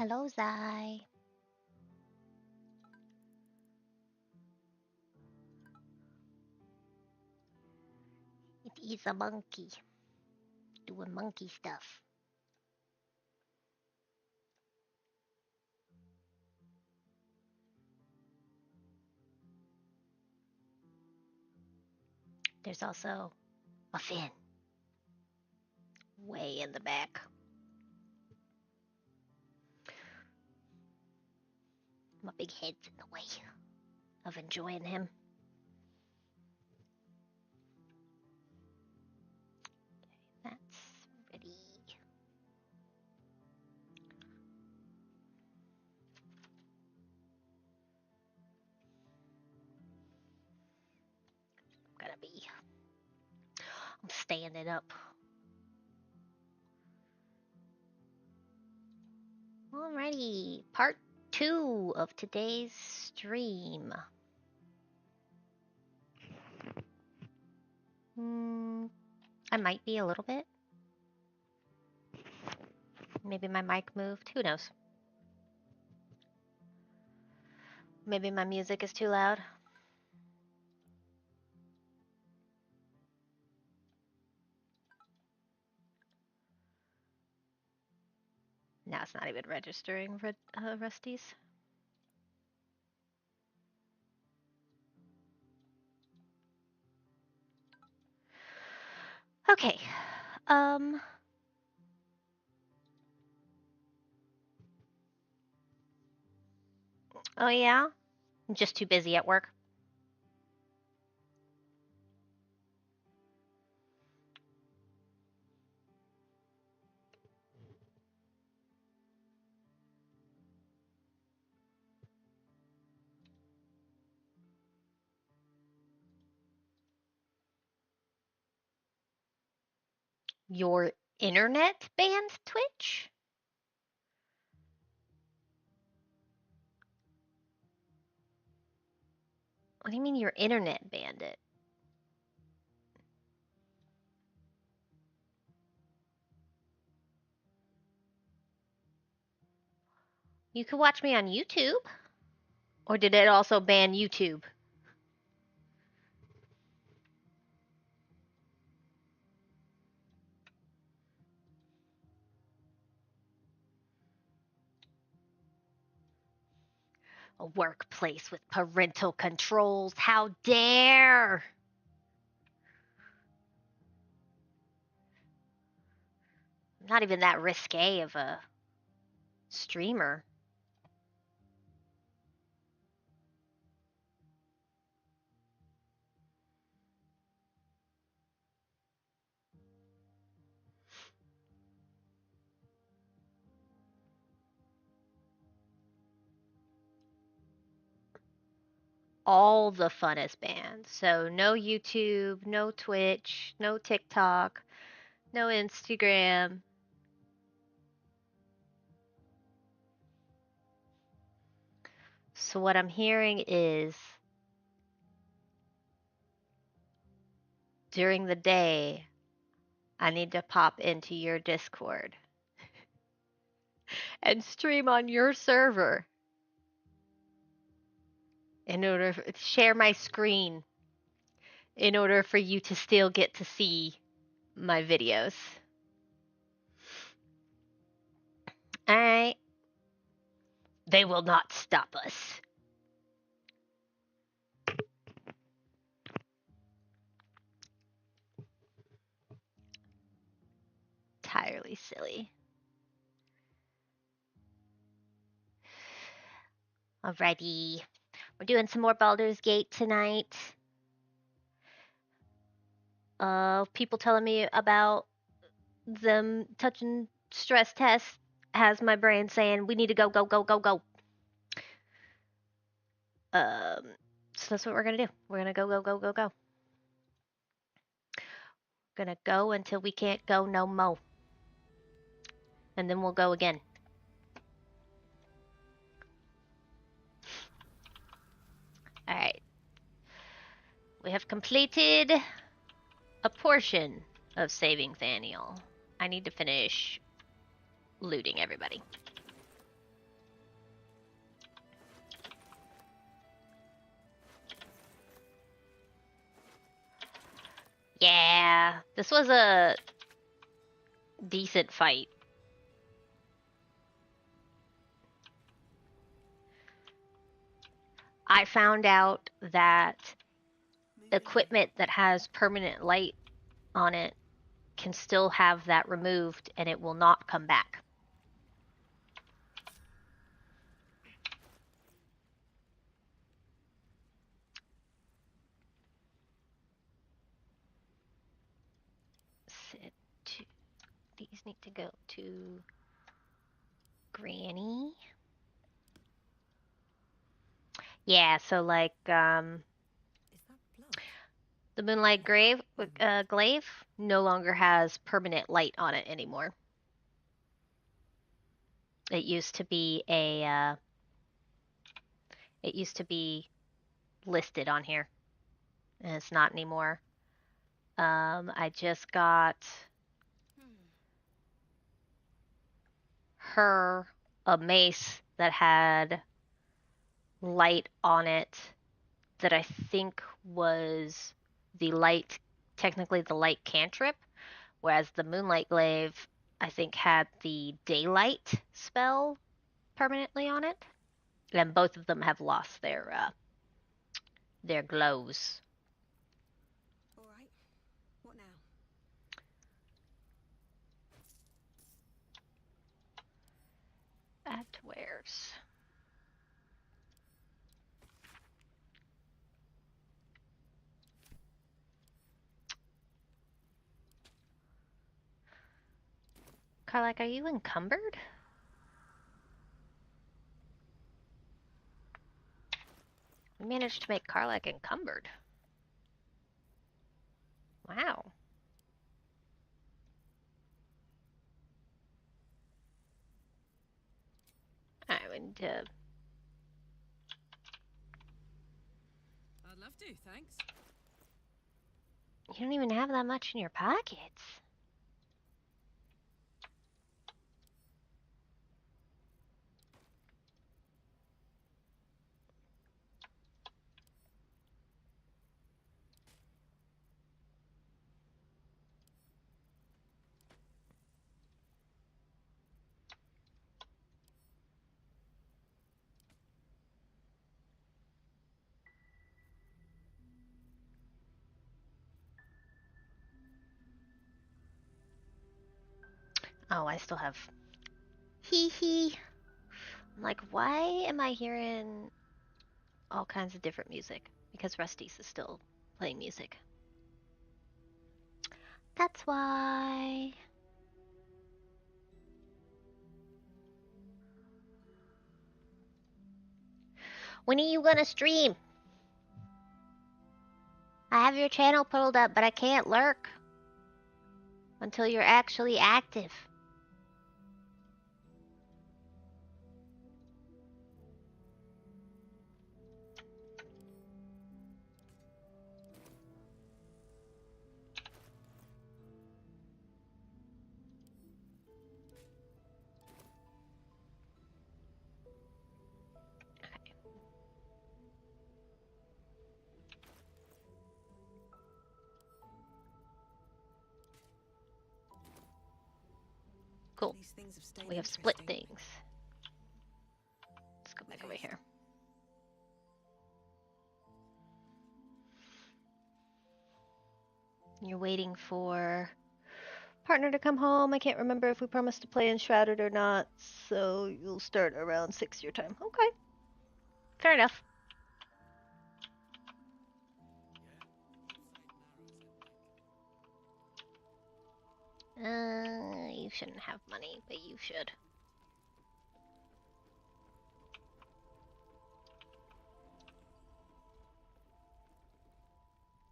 Hello, Zai. It is a monkey doing monkey stuff. There's also a fin way in the back. My big head's in the way of enjoying him. Okay, that's ready. I'm standing up. Alrighty, part 2 of today's stream. I might be a little bit. Maybe my mic moved. Who knows? Maybe my music is too loud. Now it's not even registering Rusties. Okay. Oh yeah? I'm just too busy at work. Your internet banned Twitch? What do you mean your internet banned it? You could watch me on YouTube. Or did it also ban YouTube? A workplace with parental controls. How dare! I'm not even that risque of a streamer. All the fun is banned. So no YouTube, no Twitch, no TikTok, no Instagram. So what I'm hearing is during the day, I need to pop into your Discord and stream on your server in order to share my screen in order for you to still get to see my videos. Alright. They will not stop us. Entirely silly. Alrighty. We're doing some more Baldur's Gate tonight. People telling me about them touching stress tests has my brain saying we need to go, go, go, go, go. So that's what we're gonna do. We're gonna go, go, go, go, go. We're gonna go until we can't go no more. And then we'll go again. Alright. We have completed a portion of saving Thaniel. I need to finish looting everybody. Yeah, this was a decent fight. I found out that equipment that has permanent light on it can still have that removed and it will not come back. These need to go to Granny. Yeah, so like the Moonlight Glaive no longer has permanent light on it anymore. It used to be listed on here, and it's not anymore. I just got her a mace that had light on it that I think was technically the light cantrip, whereas the Moonlight Glaive I think had the daylight spell permanently on it. And both of them have lost their glows. All right. What now? Add to wares. Karlak, are you encumbered? We managed to make Karlak encumbered. Wow. Alright, we need to... I'd love to, thanks. You don't even have that much in your pockets. Oh, I still have... Hee hee. I'm like, why am I hearing all kinds of different music? Because Rusty's is still playing music. That's why. When are you gonna stream? I have your channel pulled up, but I can't lurk until you're actually active. Cool. We have split things. Let's go back over here. You're waiting for partner to come home. I can't remember if we promised to play Enshrouded or not, so you'll start around 6 your time. Okay. Fair enough. You shouldn't have money, but you should.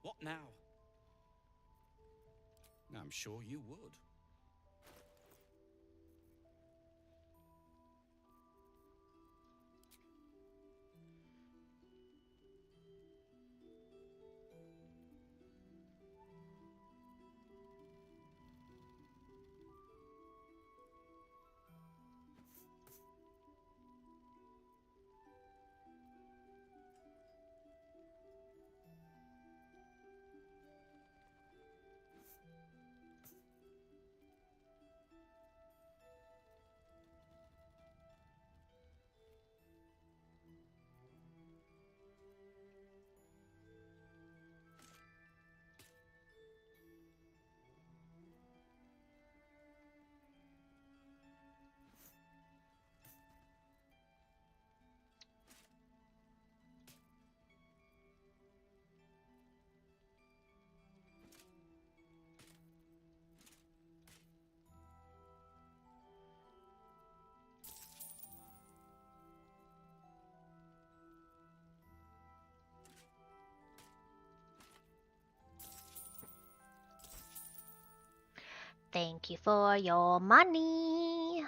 What now? I'm sure you would. Thank you for your money.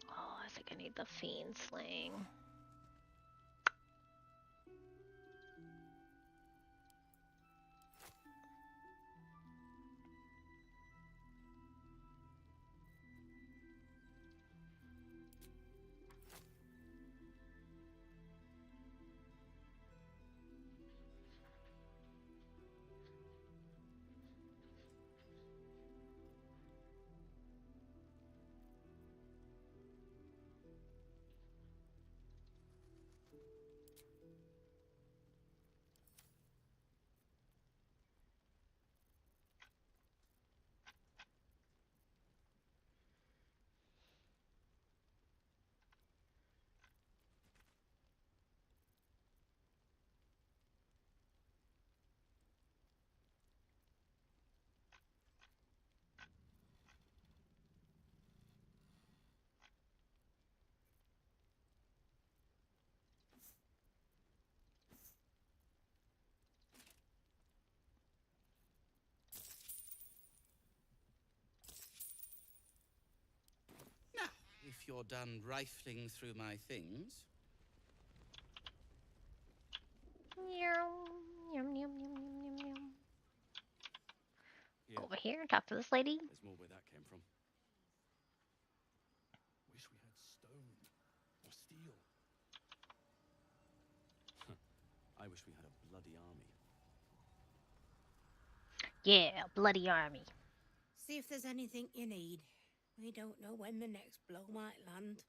Oh, I think I need the fiend slaying. Now, if you're done rifling through my things. Yum, yum, yum, yum, yum, yum. Yeah, Go over here and talk to this lady. there's more where that came from. Wish we had stone or steel. I wish we had a bloody army. Yeah, bloody army. See if there's anything you need. We don't know when the next blow might land.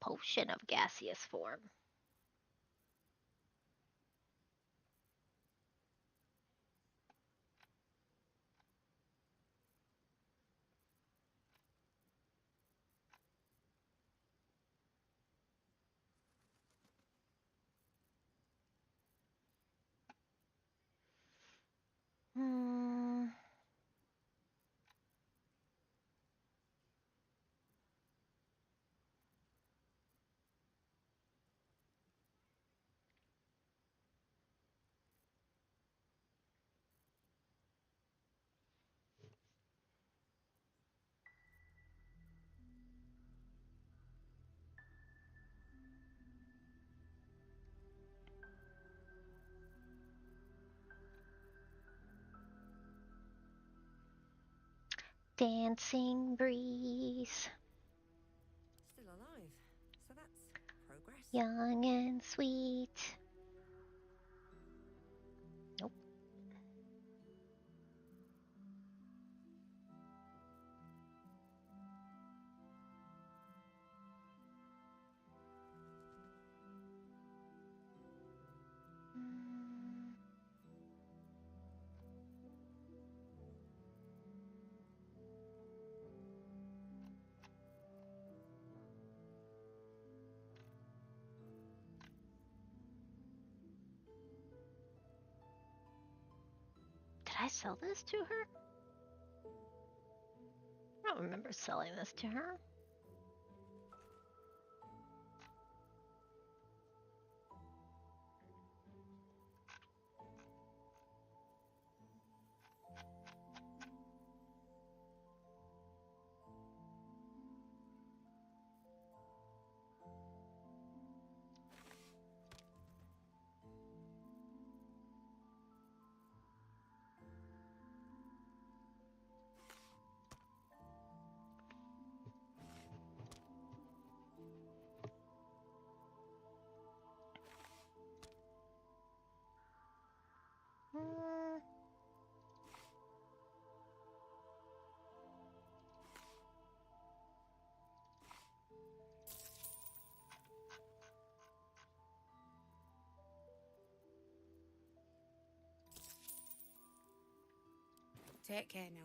Potion of gaseous form. Hmm. Dancing breeze, Still alive. So that's progress. young and sweet. Nope. sell this to her? I don't remember selling this to her. Take care now.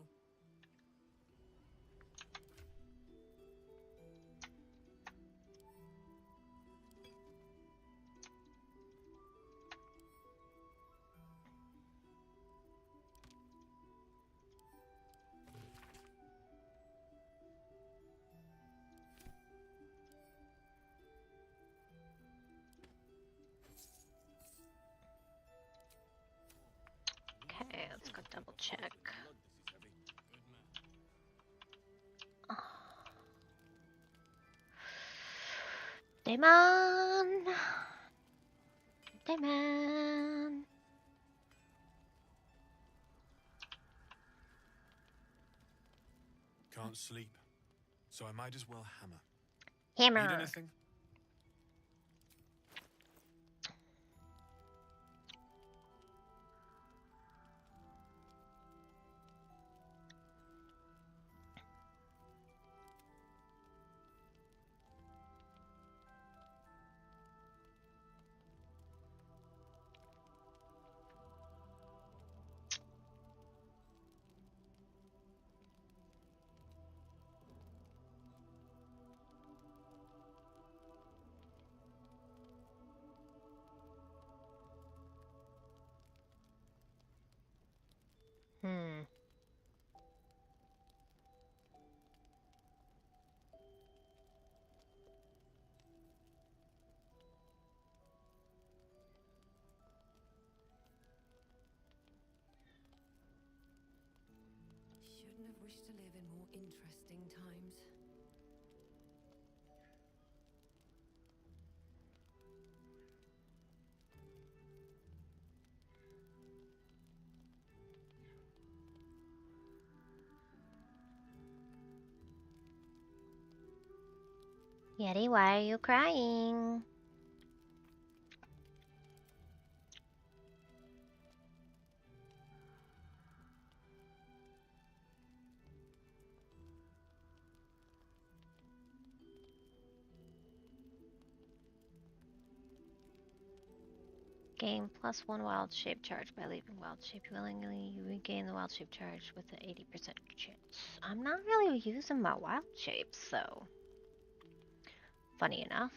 Okay, let's go double check. Damon! Damon! Can't sleep, so I might as well hammer. Hammer! Need anything? Hmm. Shouldn't have wished to live in more interesting times. Yeti, why are you crying? Gain +1 wild shape charge by leaving wild shape. Willingly, you regain the wild shape charge with an 80% chance. I'm not really using my wild shapes, so funny enough.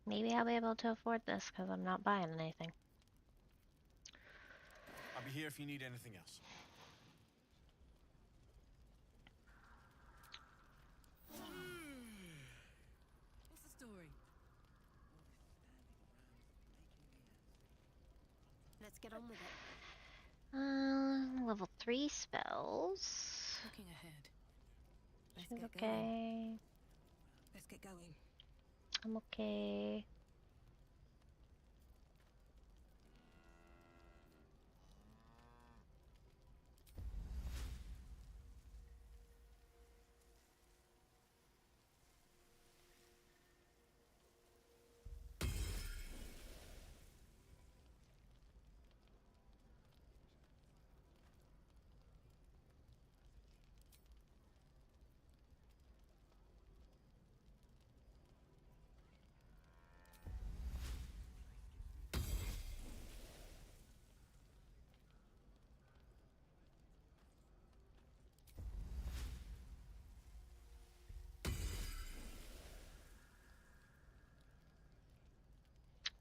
Maybe I'll be able to afford this because I'm not buying anything. I'll be here if you need anything else. What's the story? Let's get on with it. Level 3 spells. Looking ahead. Let's She's get going. okay. Let's get going. I'm okay.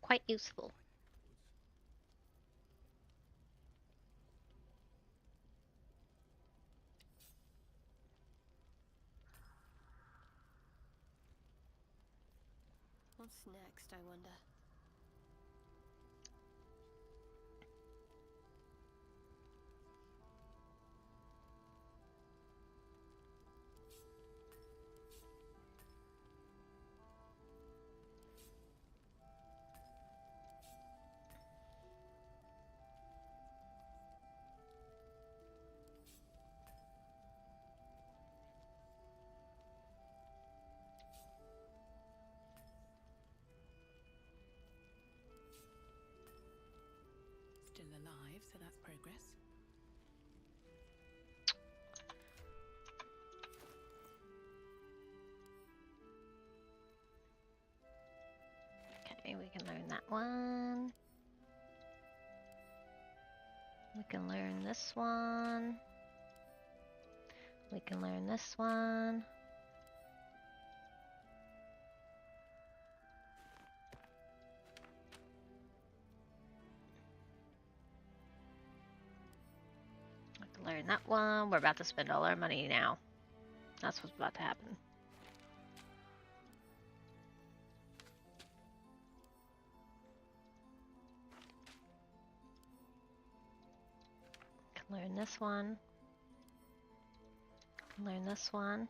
quite useful. What's next, I wonder? Still alive, so that's progress. Okay, we can learn that one. We can learn this one. We can learn this one. We can learn that one. We're about to spend all our money now. That's what's about to happen. Can learn this one. Can learn this one.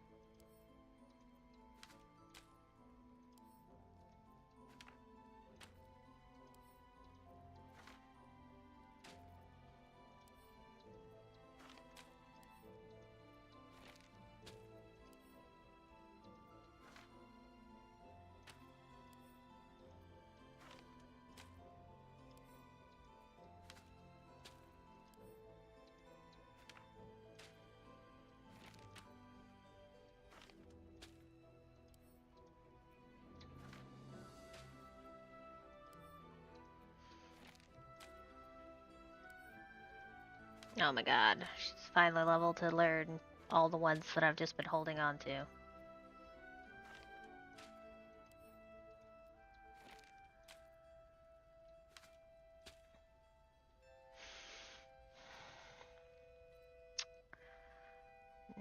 Oh my god, she's finally level to learn all the ones that I've just been holding on to.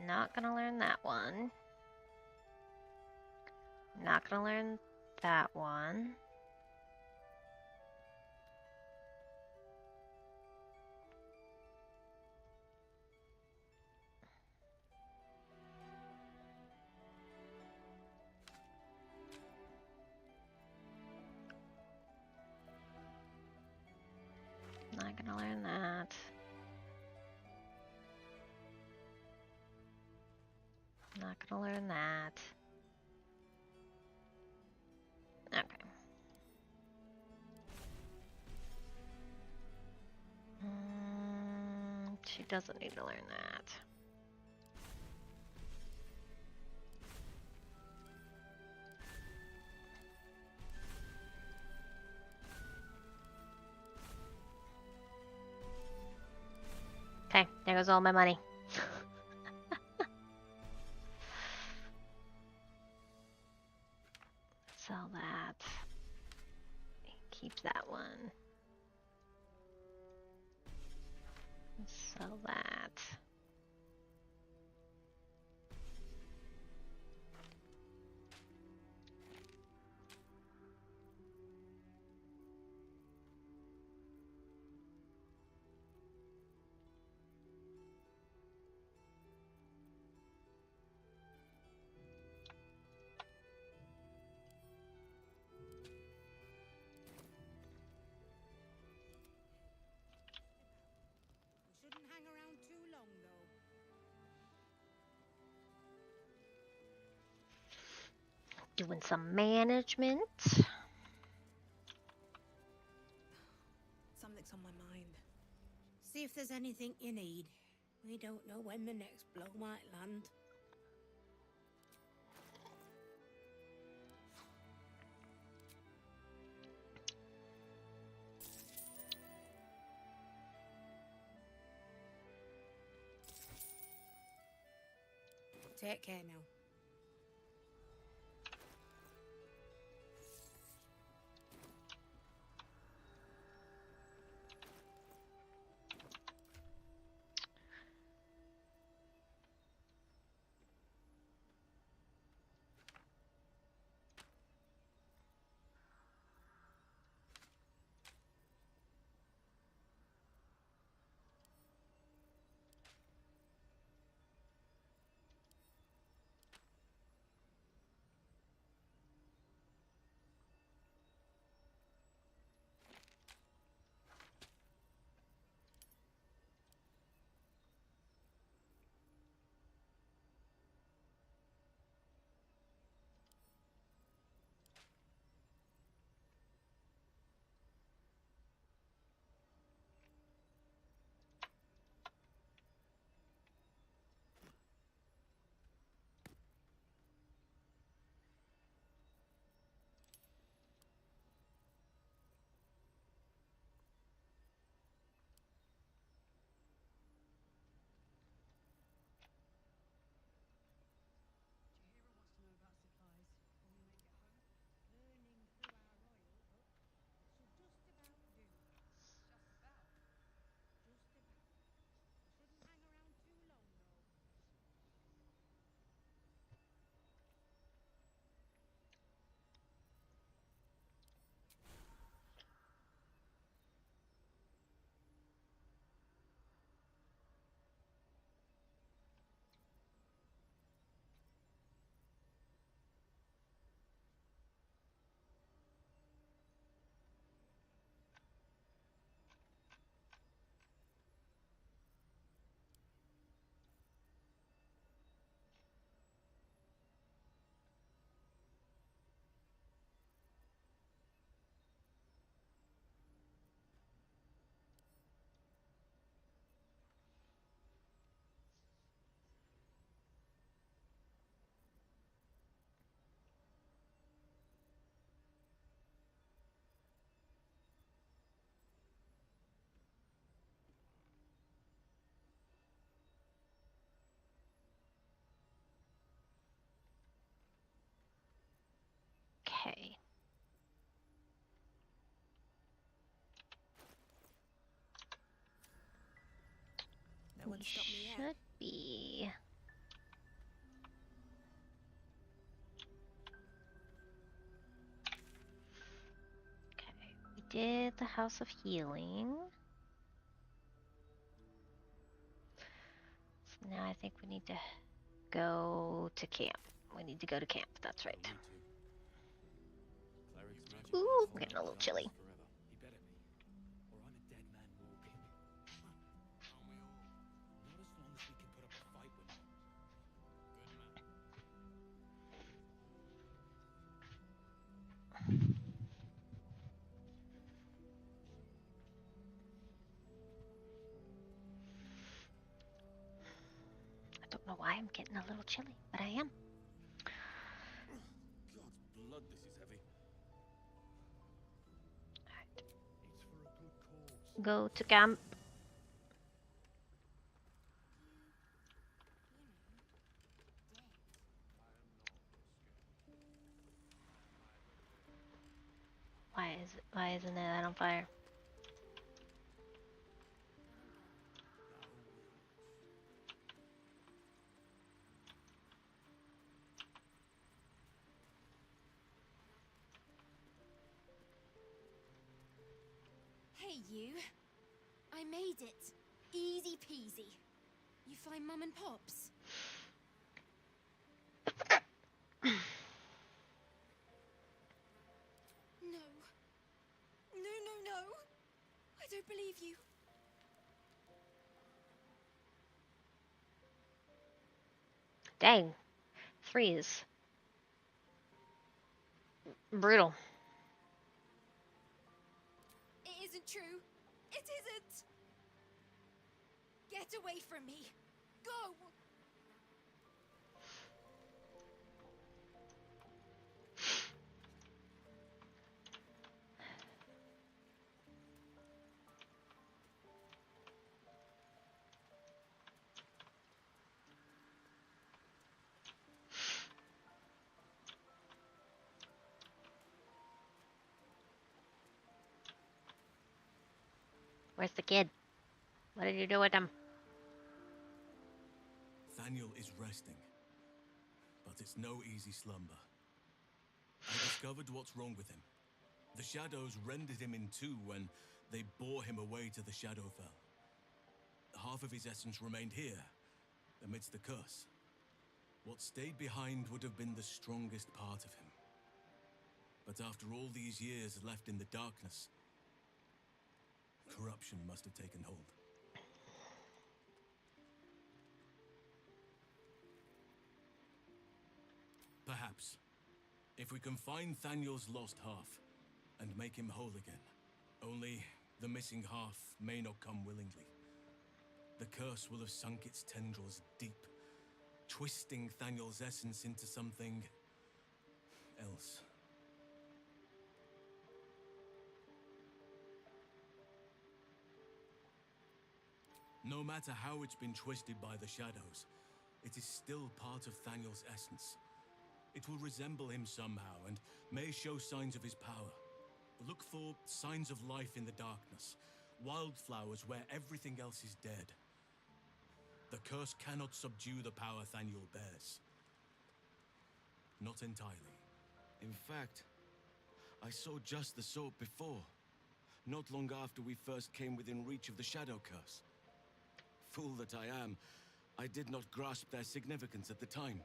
Not gonna learn that one. Not gonna learn that one. Not gonna learn that. Not gonna learn that. Okay. She doesn't need to learn that. Okay, there goes all my money. Sell that. Keep that one. Sell that. We shouldn't hang around too long, though. Doing some management. Something's on my mind. See if there's anything you need. We don't know when the next blow might land. Take care now. Okay. No one We stopped me yet. should be. Okay, we did the House of Healing. So now I think we need to go to camp. We need to go to camp, that's right. We'll need to. Cleric's magic Ooh, will I'm getting a fall little out chilly. forever. He better be. Or I'm a dead man walking. Aren't we all? Not as long as we can put up a fight with him. Good man. I don't know why I'm getting a little chilly, but I am. God's blood, this is heavy. Alright. It's for a good cause. Go to camp. Why isn't that on fire? Hey, you. I made it. Easy peasy. You find Mum and Pops? No. No, no, no. I don't believe you. Dang. 3 is brutal. It isn't true. It isn't. Get away from me. Go. Where's the kid? What did you do with him? Thaniel is resting, but it's no easy slumber. I discovered what's wrong with him. The shadows rendered him in two when they bore him away to the Shadowfell. Half of his essence remained here, amidst the curse. What stayed behind would have been the strongest part of him. But after all these years left in the darkness, corruption must have taken hold. Perhaps, if we can find Thaniel's lost half and make him whole again. Only the missing half may not come willingly. The curse will have sunk its tendrils deep, twisting Thaniel's essence into something else. No matter how it's been twisted by the shadows, it is still part of Thaniel's essence. It will resemble him somehow and may show signs of his power. Look for signs of life in the darkness, wildflowers where everything else is dead. The curse cannot subdue the power Thaniel bears. Not entirely. In fact, I saw just the sort before, not long after we first came within reach of the Shadow Curse. Fool that I am, I did not grasp their significance at the time.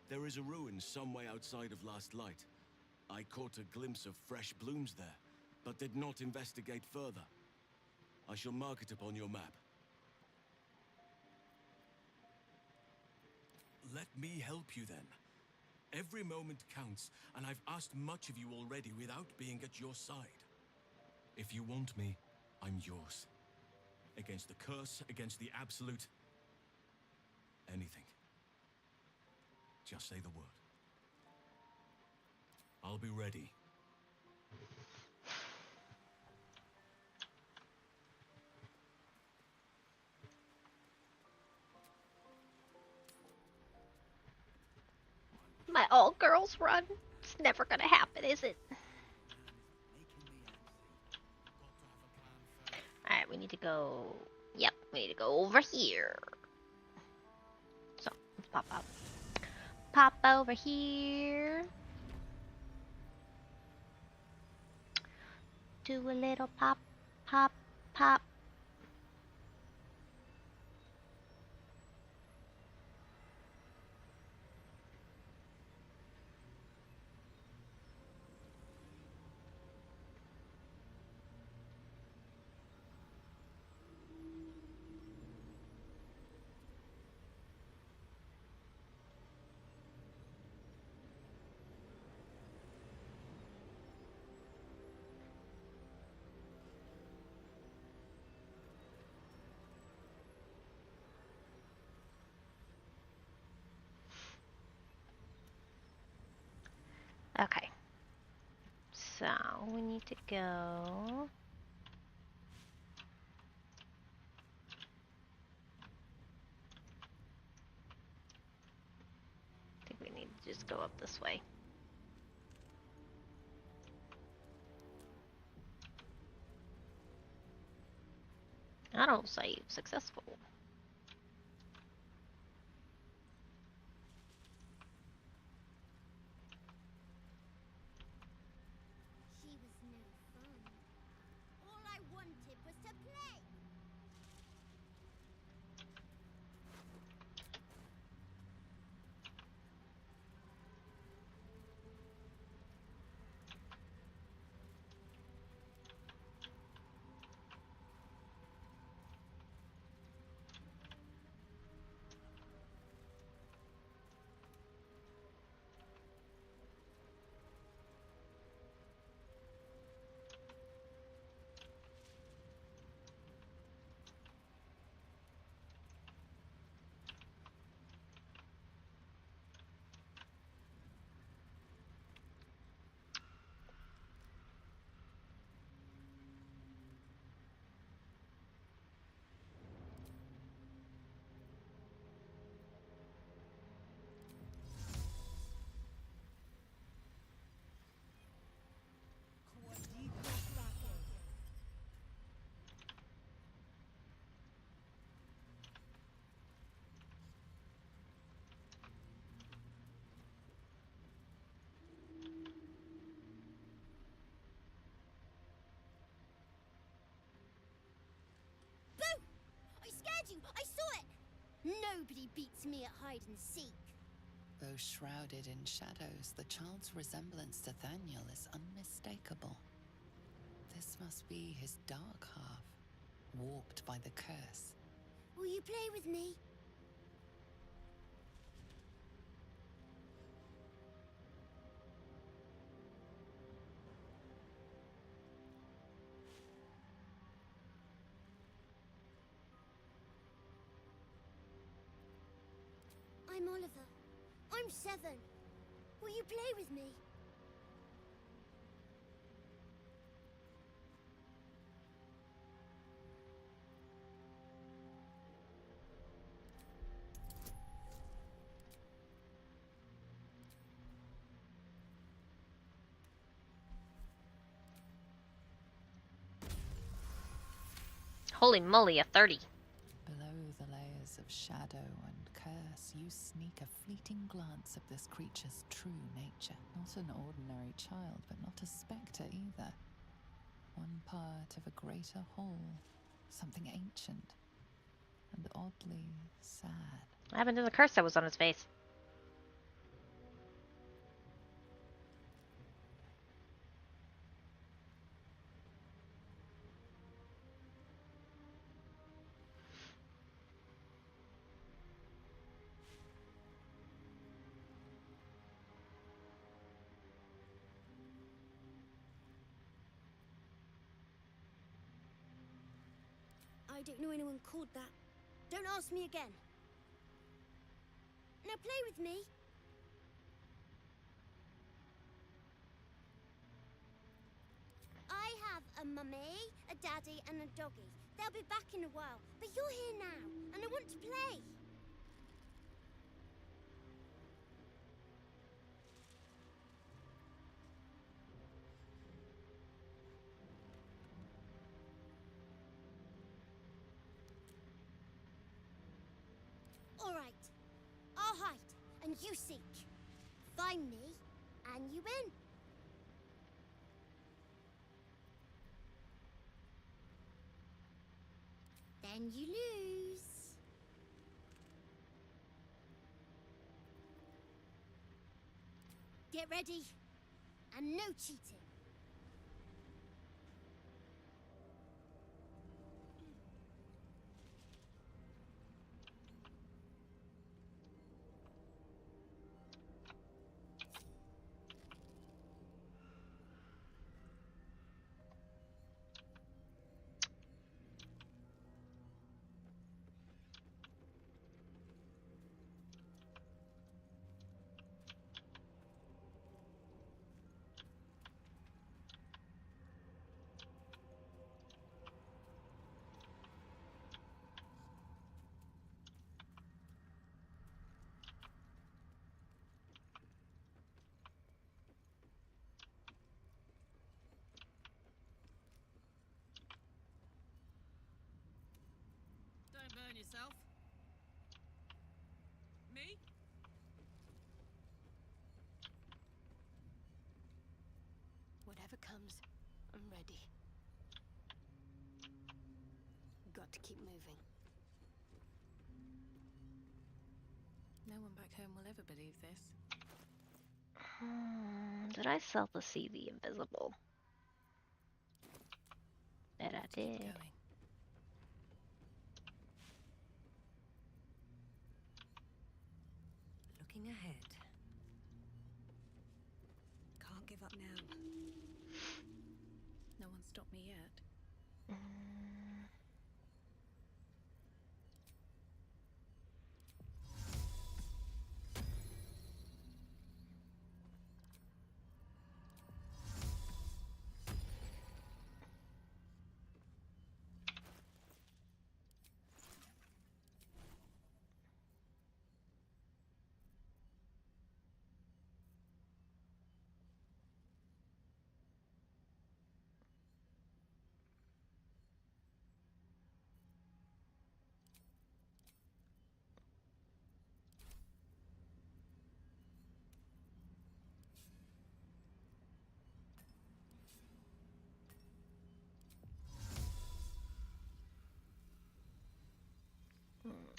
There is a ruin some way outside of Last Light. I caught a glimpse of fresh blooms there, but did not investigate further. I shall mark it upon your map. Let me help you then. Every moment counts, and I've asked much of you already without being at your side. If you want me, I'm yours. Against the curse, against the absolute... anything. Just say the word. I'll be ready. My all girls run. It's never gonna happen, is it? Alright, we need to go... Yep, we need to go over here. So, let's pop up. Pop over here. Do a little pop, pop, pop. Okay. So, we need to go... I think we need to just go up this way. Autosave successful. She was no fun. All I wanted was to play. I saw it! Nobody beats me at hide and seek. Though shrouded in shadows, the child's resemblance to Thaniel is unmistakable. This must be his dark half, warped by the curse. Will you play with me? I'm Oliver. I'm 7. Will you play with me? Holy moly, a 30. Below the layers of shadow and curse, you sneak a fleeting glance of this creature's true nature. Not an ordinary child, but not a spectre either. One part of a greater whole, something ancient and oddly sad. What happened to the curse that was on his face? I don't know anyone called that. Don't ask me again. Now play with me. I have a mummy, a daddy, and a doggy. They'll be back in a while, but you're here now, and I want to play. you seek. Find me, and you win. Then you lose. Get ready, and no cheating. Don't burn yourself. Me? Whatever comes, I'm ready. Got to keep moving. No one back home will ever believe this. Did I sell to see the invisible? That I Keep did. going. Looking ahead. Can't give up now. No one stopped me yet.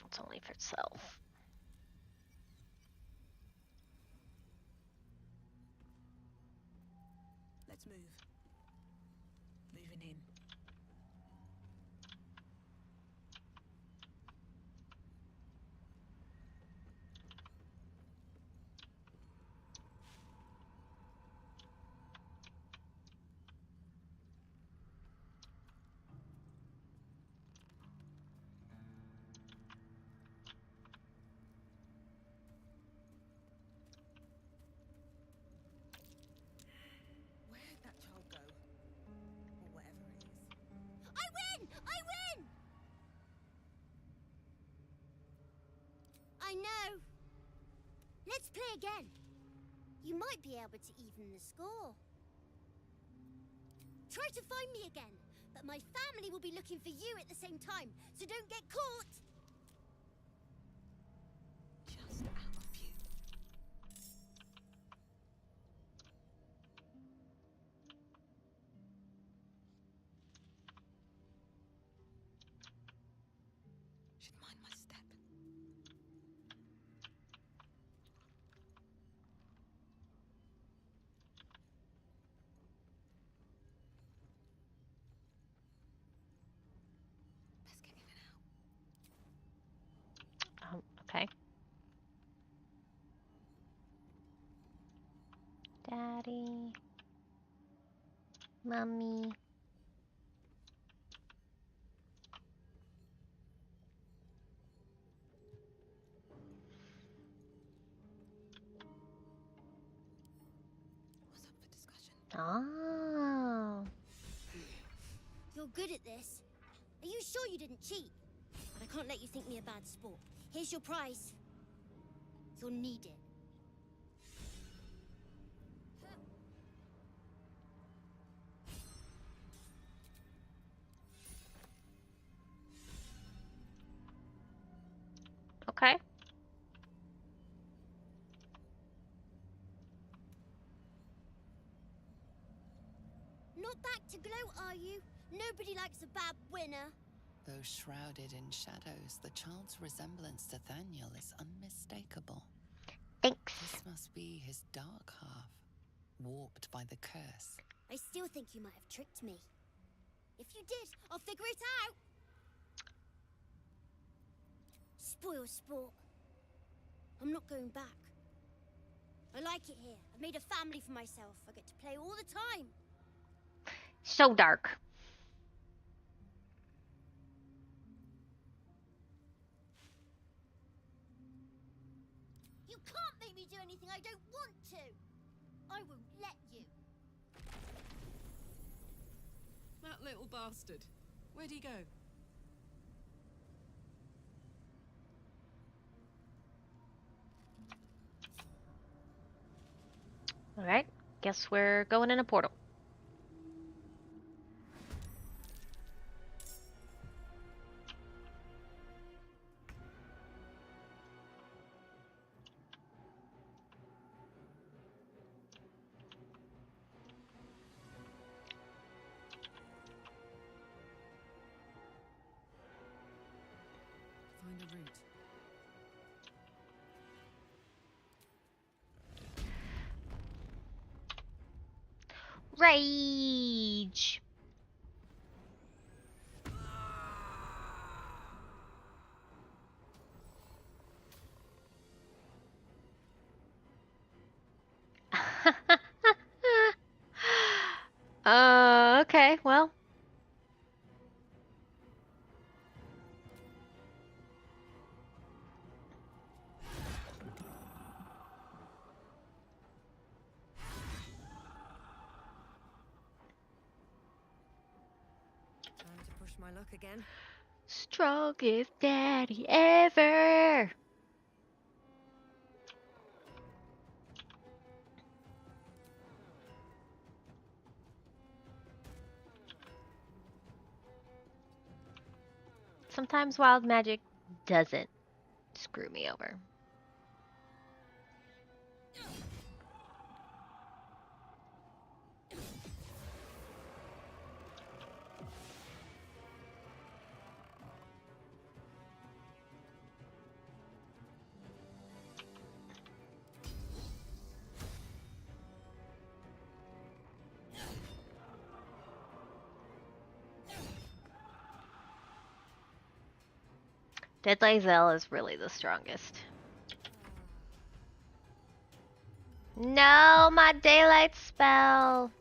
It's only for itself. Let's move. Moving in. Where'd that child go? Or whatever it is. I win! I win! I know. Let's play again. You might be able to even the score. Try to find me again, but my family will be looking for you at the same time, so don't get caught. Just our view. Should mind my step. Best get in and out. Okay. Daddy. Mommy. What's up for discussion? Oh. You're good at this. Are you sure you didn't cheat? But I can't let you think me a bad sport. Here's your prize. You'll need it. Okay. are you? Nobody likes a bad winner. Though shrouded in shadows, the child's resemblance to Thaniel is unmistakable. Thanks. This must be his dark half, warped by the curse. I still think you might have tricked me. If you did, I'll figure it out. Spoil sport. I'm not going back. I like it here. I've made a family for myself. I get to play all the time. So dark. You can't make me do anything I don't want to. I won't let you. That little bastard. Where'd he go? Alright, guess we're going in a portal. Find a route. Rage! Okay, well. Time to push my luck again. Strongest daddy ever! Sometimes wild magic doesn't screw me over. Deadly Zell is really the strongest. No, my daylight spell.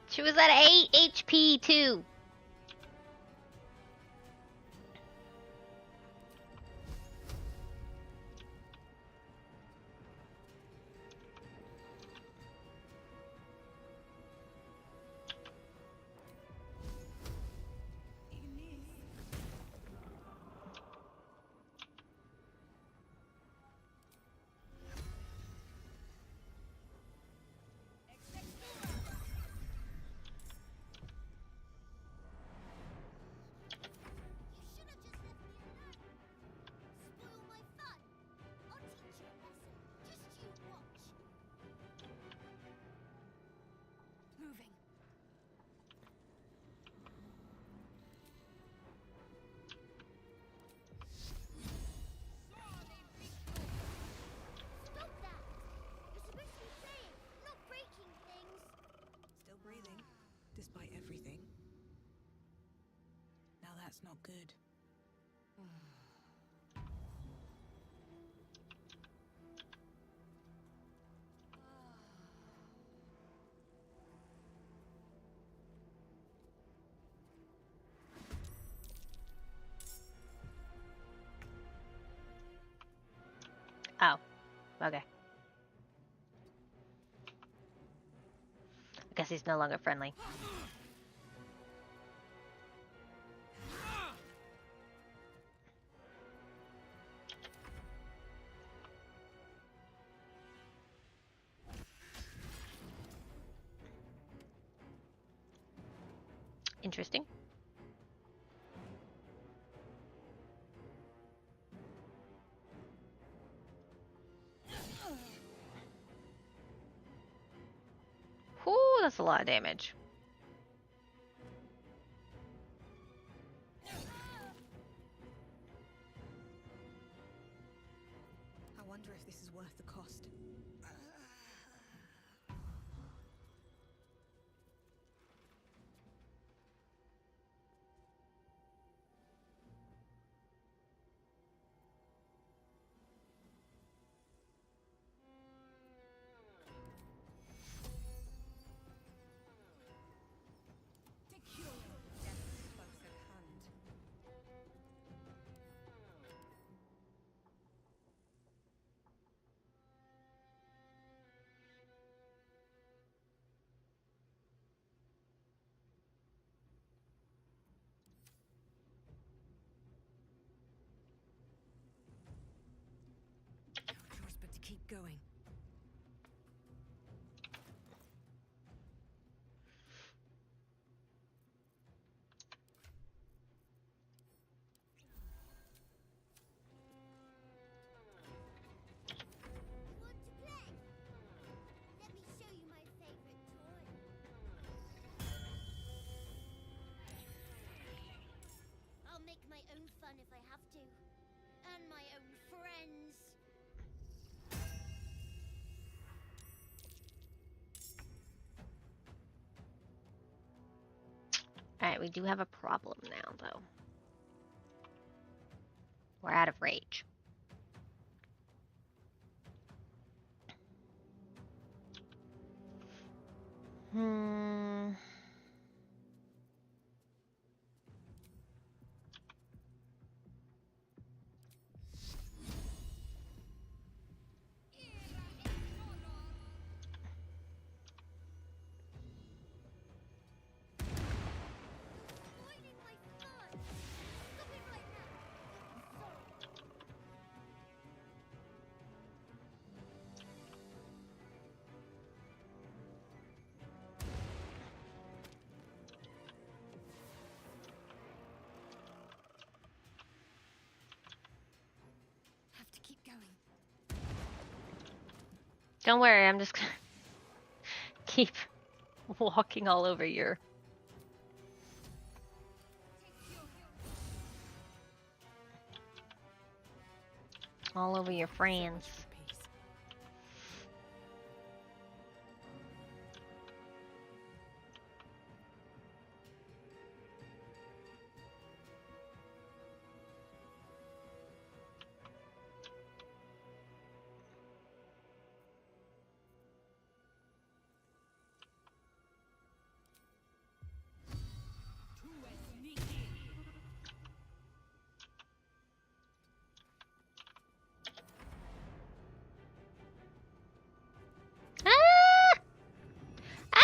She was at 8 HP too. That's not good. Oh, okay. I guess he's no longer friendly. Interesting. a lot of damage. I wonder if this is worth the cost. But to keep going. Want to play? Let me show you my favorite toy. I'll make my own fun if I have to. And my own friends. Alright, we do have a problem now, though. We're out of rage. Spoiling my fun. Stop it right now. Sorry. Have to keep going. Don't worry, I'm just gonna keep walking all over your... all over your friends. Ah! Ah!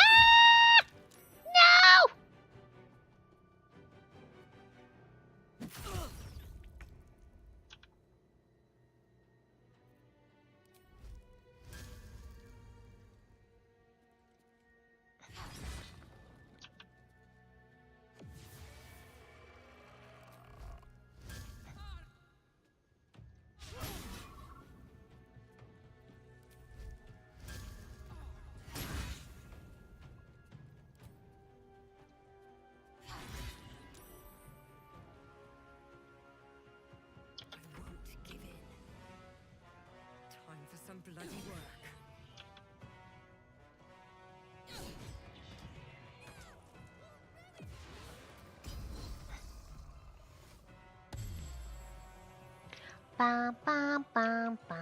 No! I won't give in. Time for some bloody work. Bum, bum, bum, bum.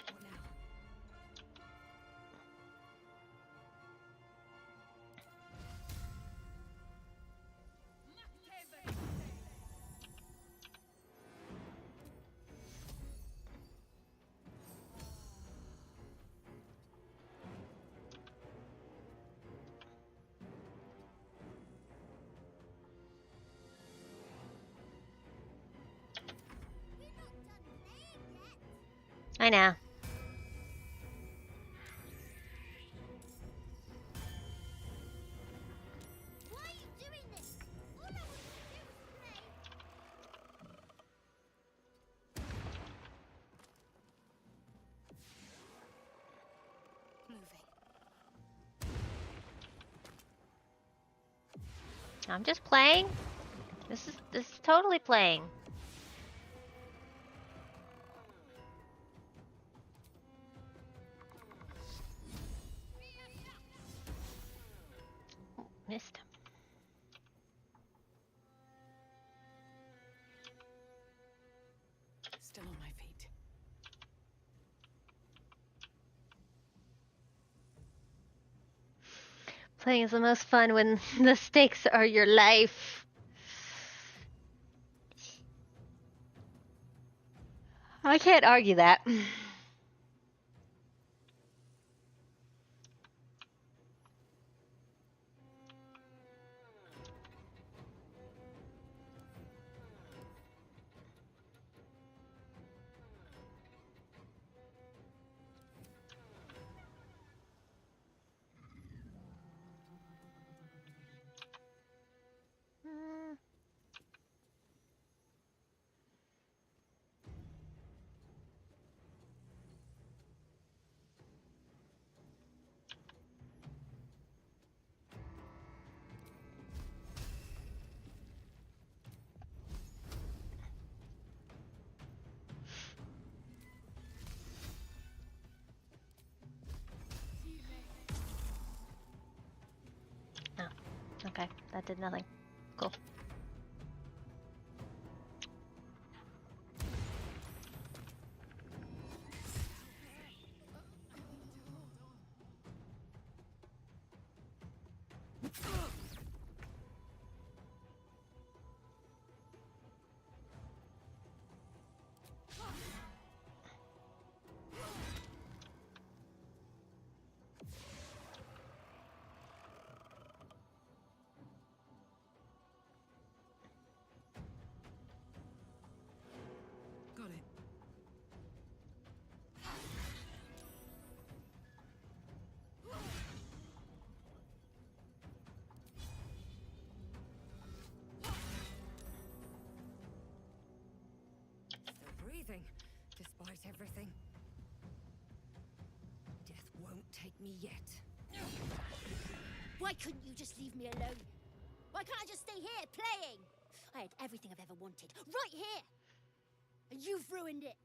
What now? I know. Why are you doing this? All I want to do is play. I'm just playing. This is totally playing. Oh, missed. Still on my feet. Playing is the most fun when the stakes are your life. I can't argue that. Okay, that did nothing. Cool. Got it. Still breathing, despite everything. Death won't take me yet. Why couldn't you just leave me alone? Why can't I just stay here, playing? I had everything I've ever wanted, right here! And you've ruined it.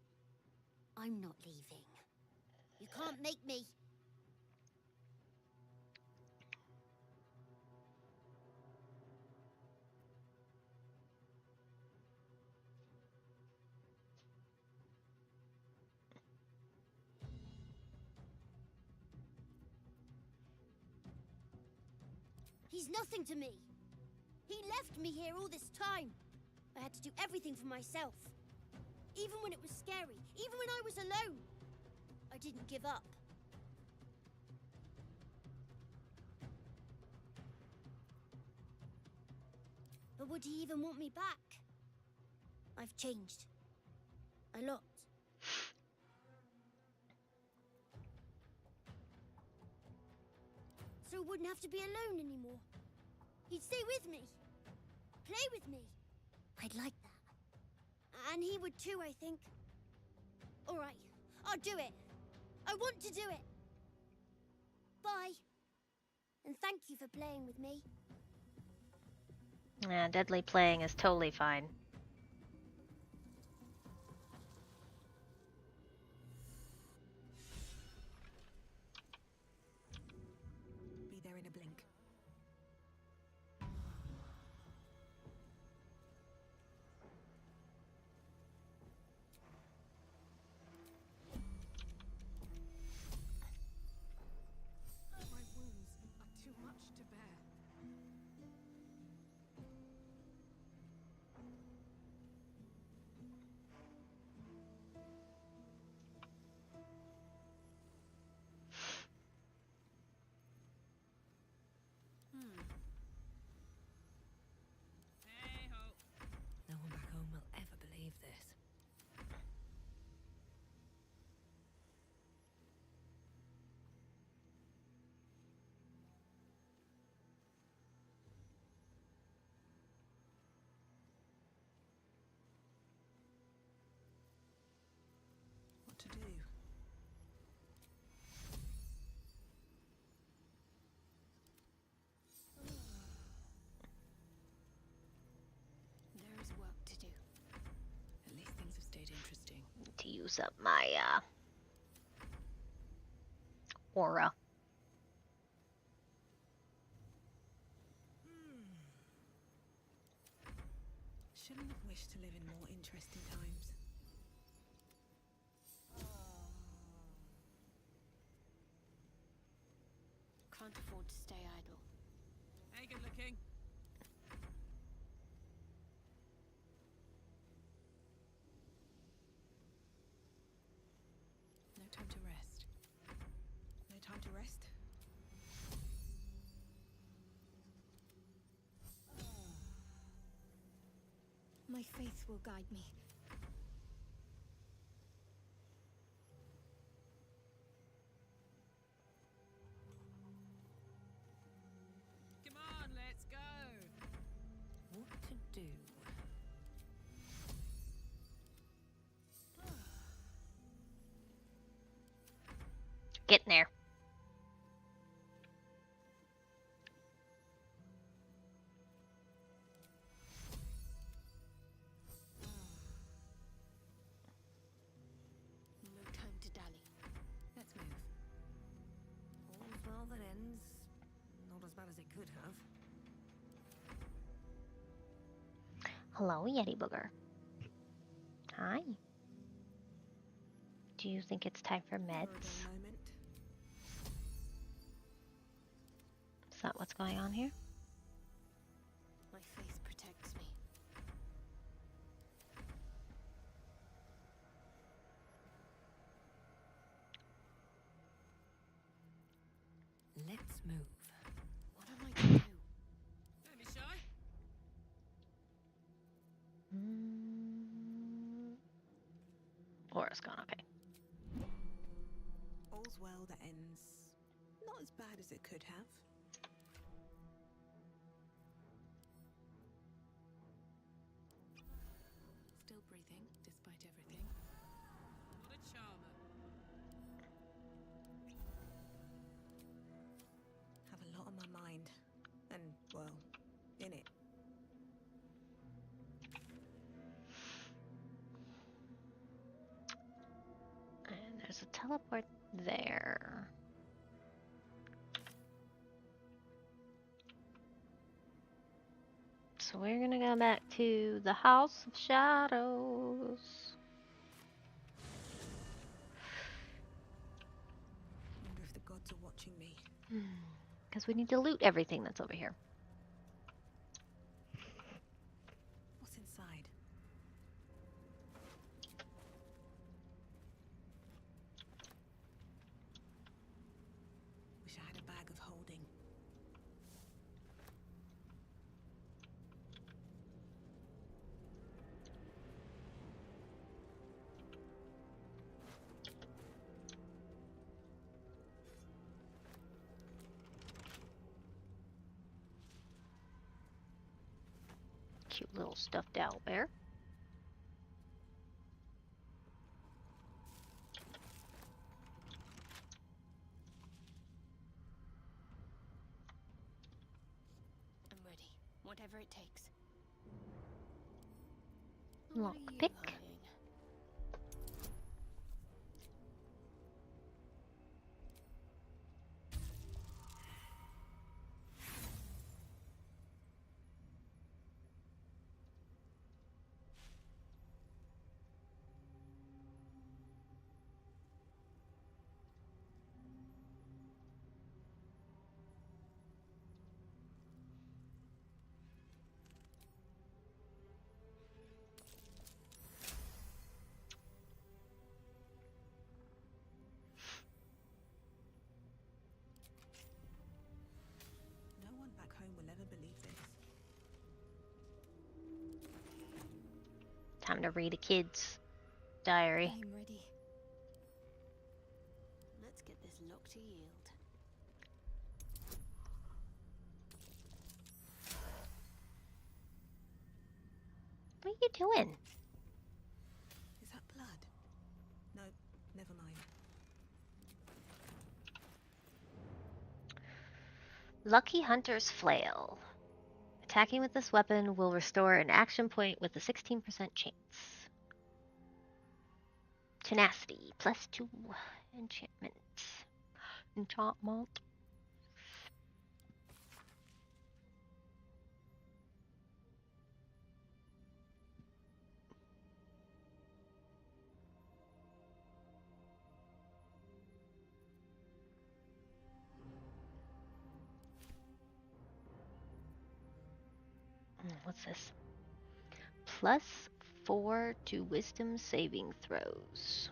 I'm not leaving. You can't make me. He's nothing to me. He left me here all this time. I had to do everything for myself. Even when it was scary, even when I was alone. I didn't give up. But would he even want me back? I've changed. A lot. So I wouldn't have to be alone anymore. He'd stay with me. Play with me. I'd like that. And he would too, I think. All right, I'll do it. I want to do it. Bye. And thank you for playing with me. Yeah, deadly playing is totally fine. Be there in a blink. My wounds are too much to bear. use up my aura. Shouldn't have wished to live in more interesting times. Can't afford to stay idle. Hey, good looking. No time to rest. No time to rest? My faith will guide me. Come on, let's go. What to do? Getting there. No time to dally. Let's move. All's well that ends. Not as bad as it could have. Hello, Yeti Booger. Hi. Do you think it's time for For a meds? dull moment. Is that what's going on here? My faith protects me. Let's move. What am I to do? Don't be shy. Aura's gone, okay. All's well that ends. Not as bad as it could have. Still breathing, despite everything. What a charmer. Have a lot on my mind. And, well, in it. And there's a teleport there. So we're gonna go back to the House of Shadows. Wonder if the gods are watching me. Because we need to loot everything that's over here. What's inside? Wish I had a bag of holding. Cute little stuffed owlbear. I'm ready. Whatever it takes. What are you Lockpick. hiding? No one back home will ever believe this. Time to read a kid's diary. I'm ready. Let's get this lock to yield. What are you doing? Is that blood? No, never mind. Lucky Hunter's Flail. Attacking with this weapon will restore an action point with a 16% chance. Tenacity, +2. Enchantment. Enchantment. What's this? +4 to wisdom saving throws.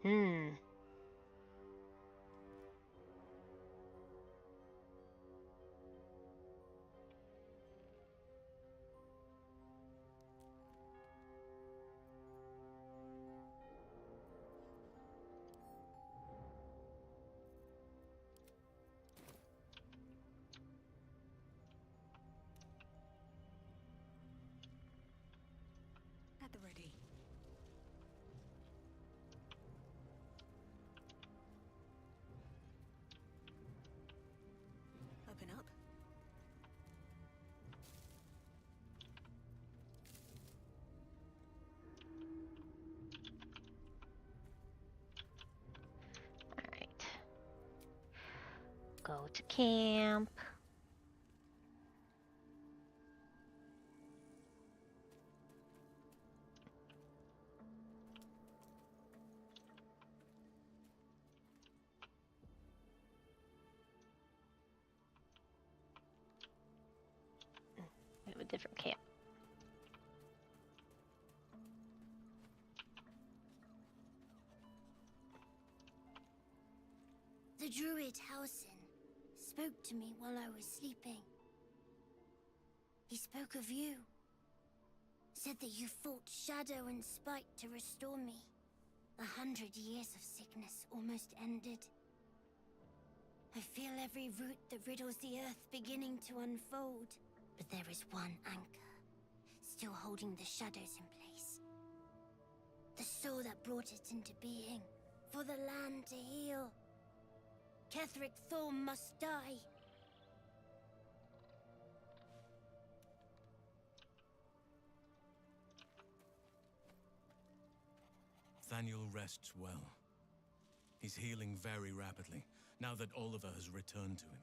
Hmm. At the ready. Open up. Alright. Go to camp. We have a different camp. The Druid Hausen spoke to me while I was sleeping. He spoke of you. Said that you fought shadow and spite to restore me. 100 years of sickness almost ended. I feel every root that riddles the earth beginning to unfold. But there is one anchor, still holding the shadows in place. The soul that brought it into being, for the land to heal. Cleric Thorm must die. Thaniel rests well. He's healing very rapidly, now that Oliver has returned to him.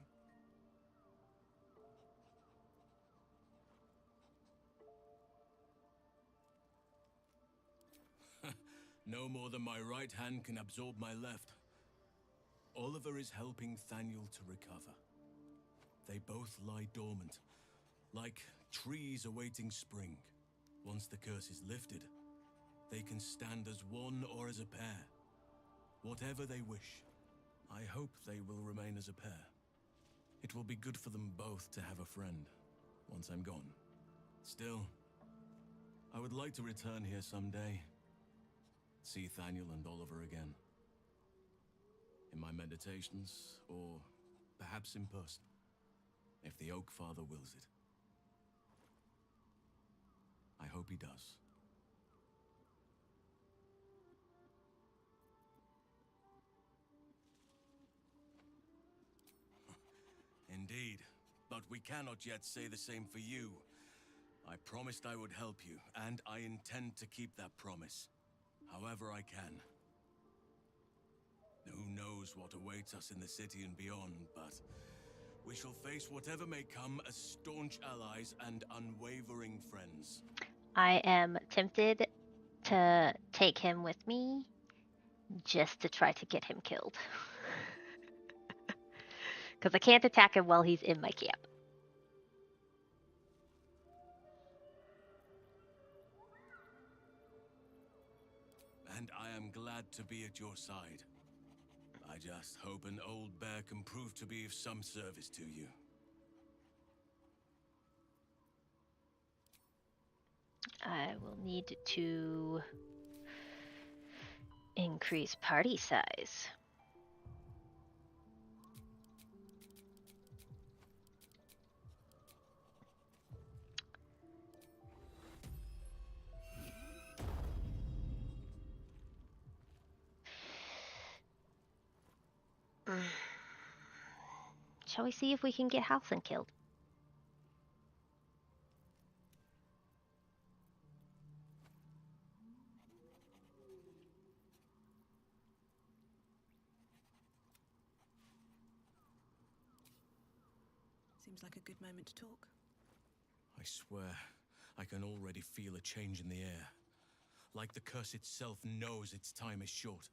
No more than my right hand can absorb my left. Oliver is helping Thaniel to recover. They both lie dormant, like trees awaiting spring. Once the curse is lifted, they can stand as one or as a pair. Whatever they wish. I hope they will remain as a pair. It will be good for them both to have a friend, once I'm gone. Still, I would like to return here someday. See Thaniel and Oliver again. In my meditations, or perhaps in person, if the Oak Father wills it. I hope he does. Indeed, but we cannot yet say the same for you. I promised I would help you, and I intend to keep that promise, however I can. Who knows what awaits us in the city and beyond, but we shall face whatever may come as staunch allies and unwavering friends. I am tempted to take him with me just to try to get him killed. Because I can't attack him while he's in my camp. And I am glad to be at your side. I just hope an old bear can prove to be of some service to you. I will need to increase party size. Shall we see if we can get Halcyon killed? Seems like a good moment to talk. I swear, I can already feel a change in the air. Like the curse itself knows its time is short.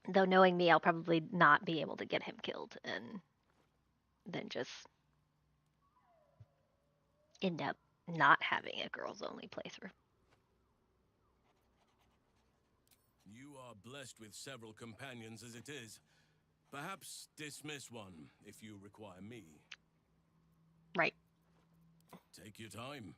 Though knowing me, I'll probably not be able to get him killed and then just end up not having a girls only playthrough. You are blessed with several companions as it is. Perhaps dismiss one if you require me. Right. Take your time.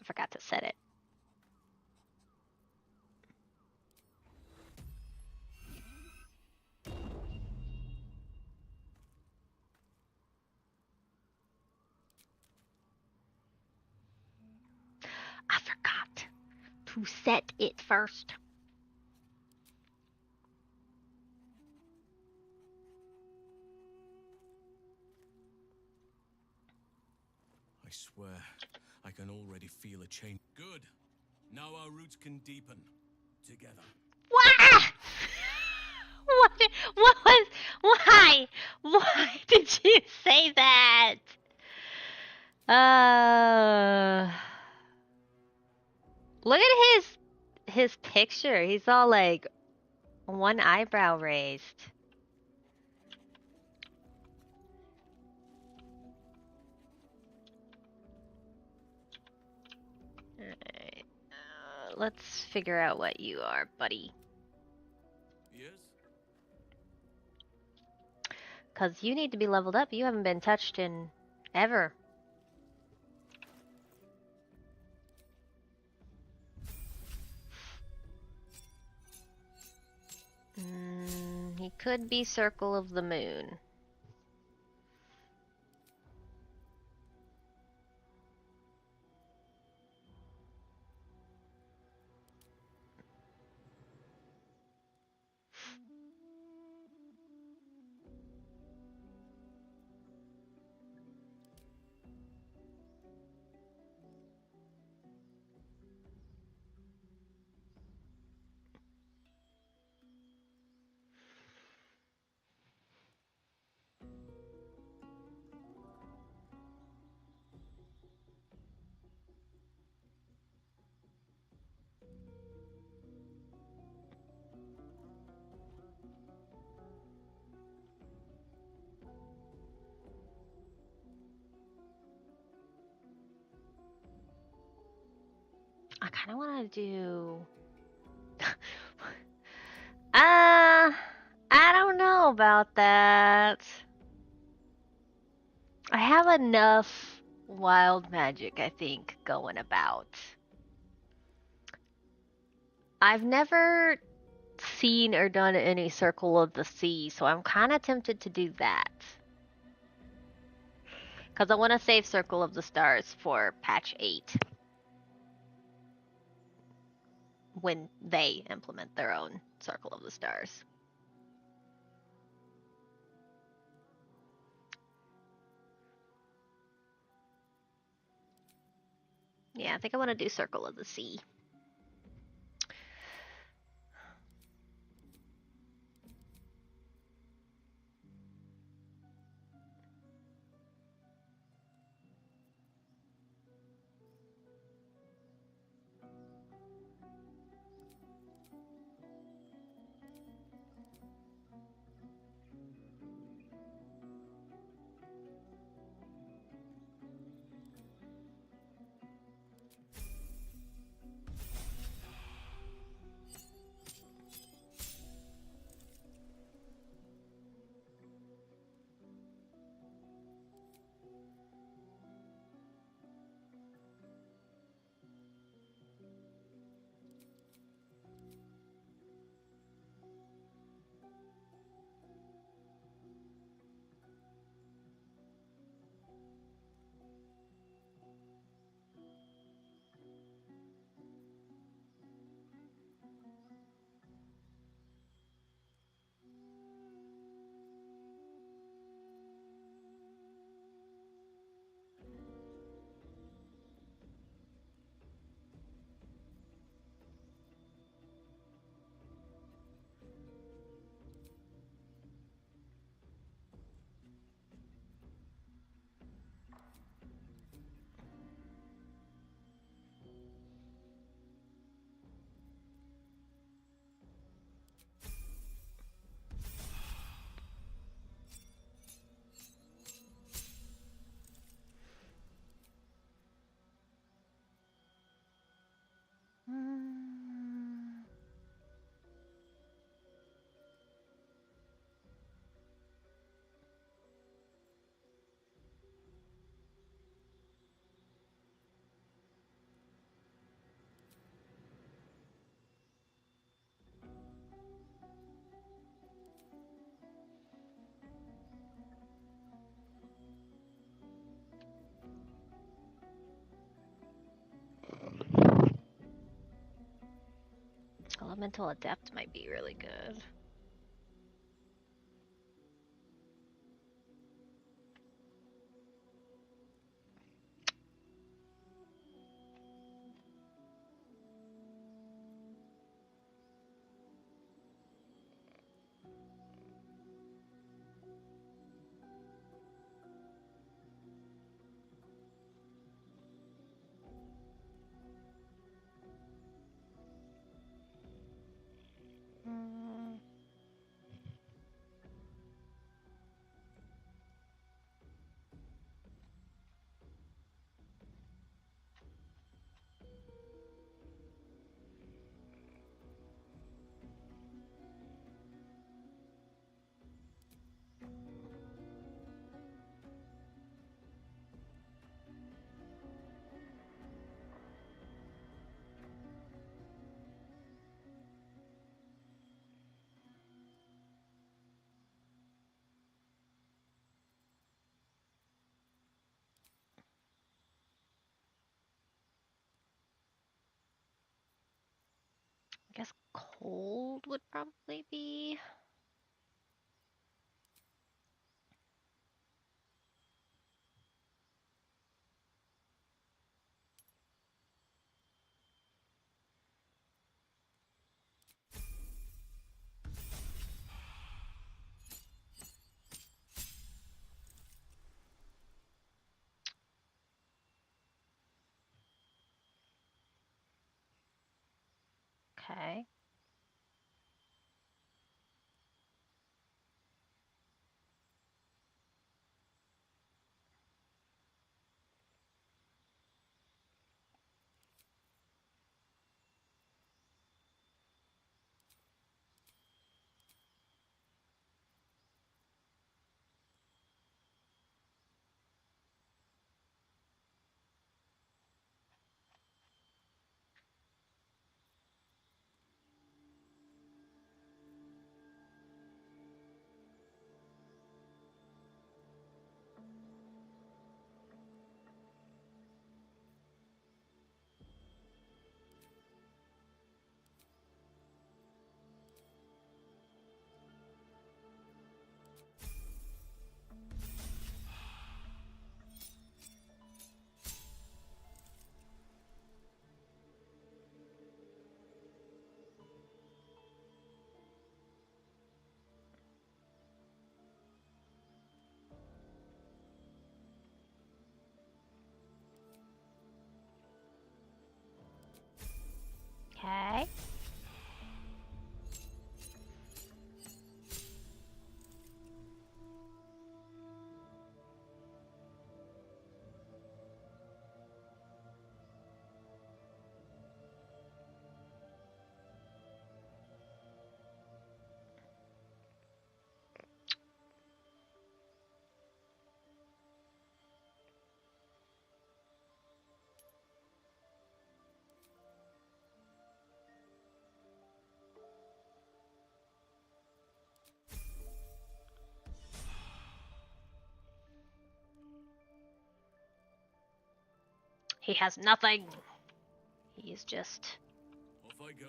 I forgot to set it. I forgot to set it first. I swear, I can already feel a change. Good. Now our roots can deepen together. Why? What was? Why? Why did you say that? Look at his picture. He's all like one eyebrow raised. Alright. Let's figure out what you are, buddy. Yes? Because you need to be leveled up. You haven't been touched in ever. He could be Circle of the Moon. I kind of want to do... I don't know about that. I have enough wild magic, I think, going about. I've never seen or done any Circle of the Sea, so I'm kind of tempted to do that. Because I want to save Circle of the Stars for patch 8. When they implement their own Circle of the Stars. Yeah, I think I want to do Circle of the Sea. Elemental Adept might be really good. I guess cold would probably be. Okay. Okay. He has nothing. He's just... Off I go.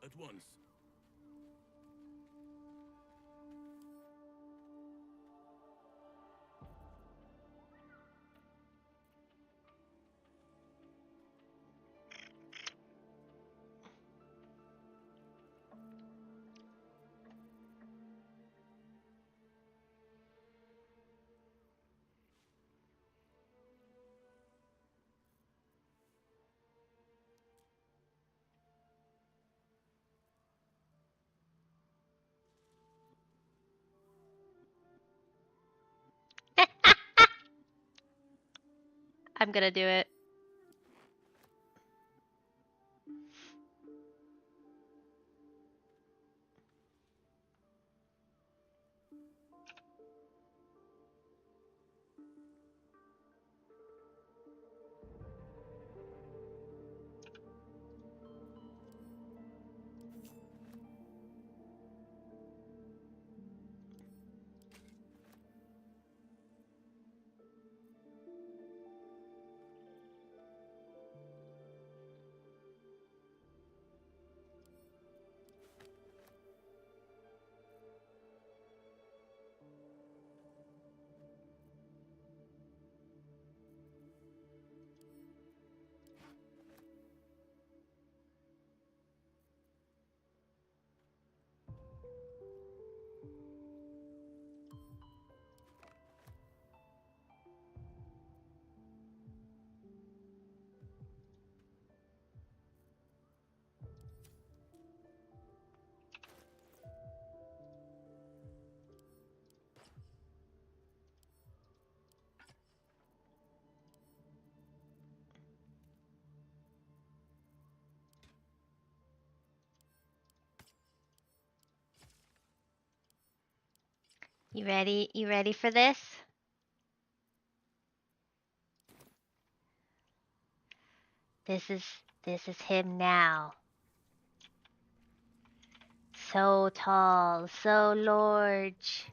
At once. I'm gonna do it. You ready? You ready for this? This is him now. So tall, so large.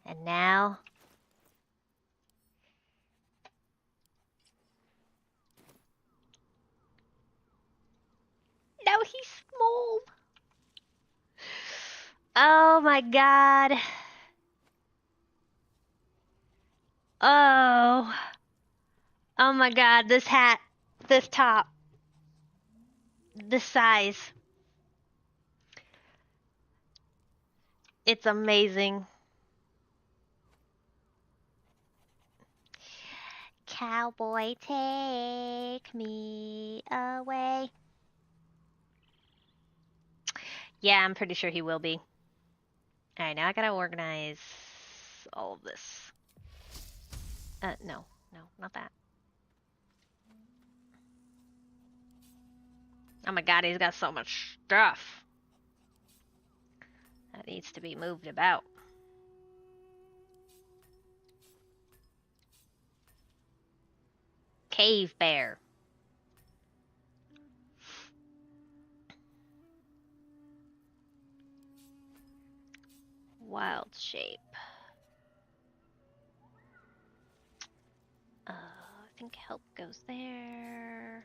And now now he's small. Oh my god. Oh. Oh my god, this hat, this top, this size. It's amazing. Cowboy, take me away. Yeah, I'm pretty sure he will be. Alright, now I gotta organize all of this. No, not that. Oh my god, he's got so much stuff. That needs to be moved about. Cave bear. Wild shape. I think help goes there.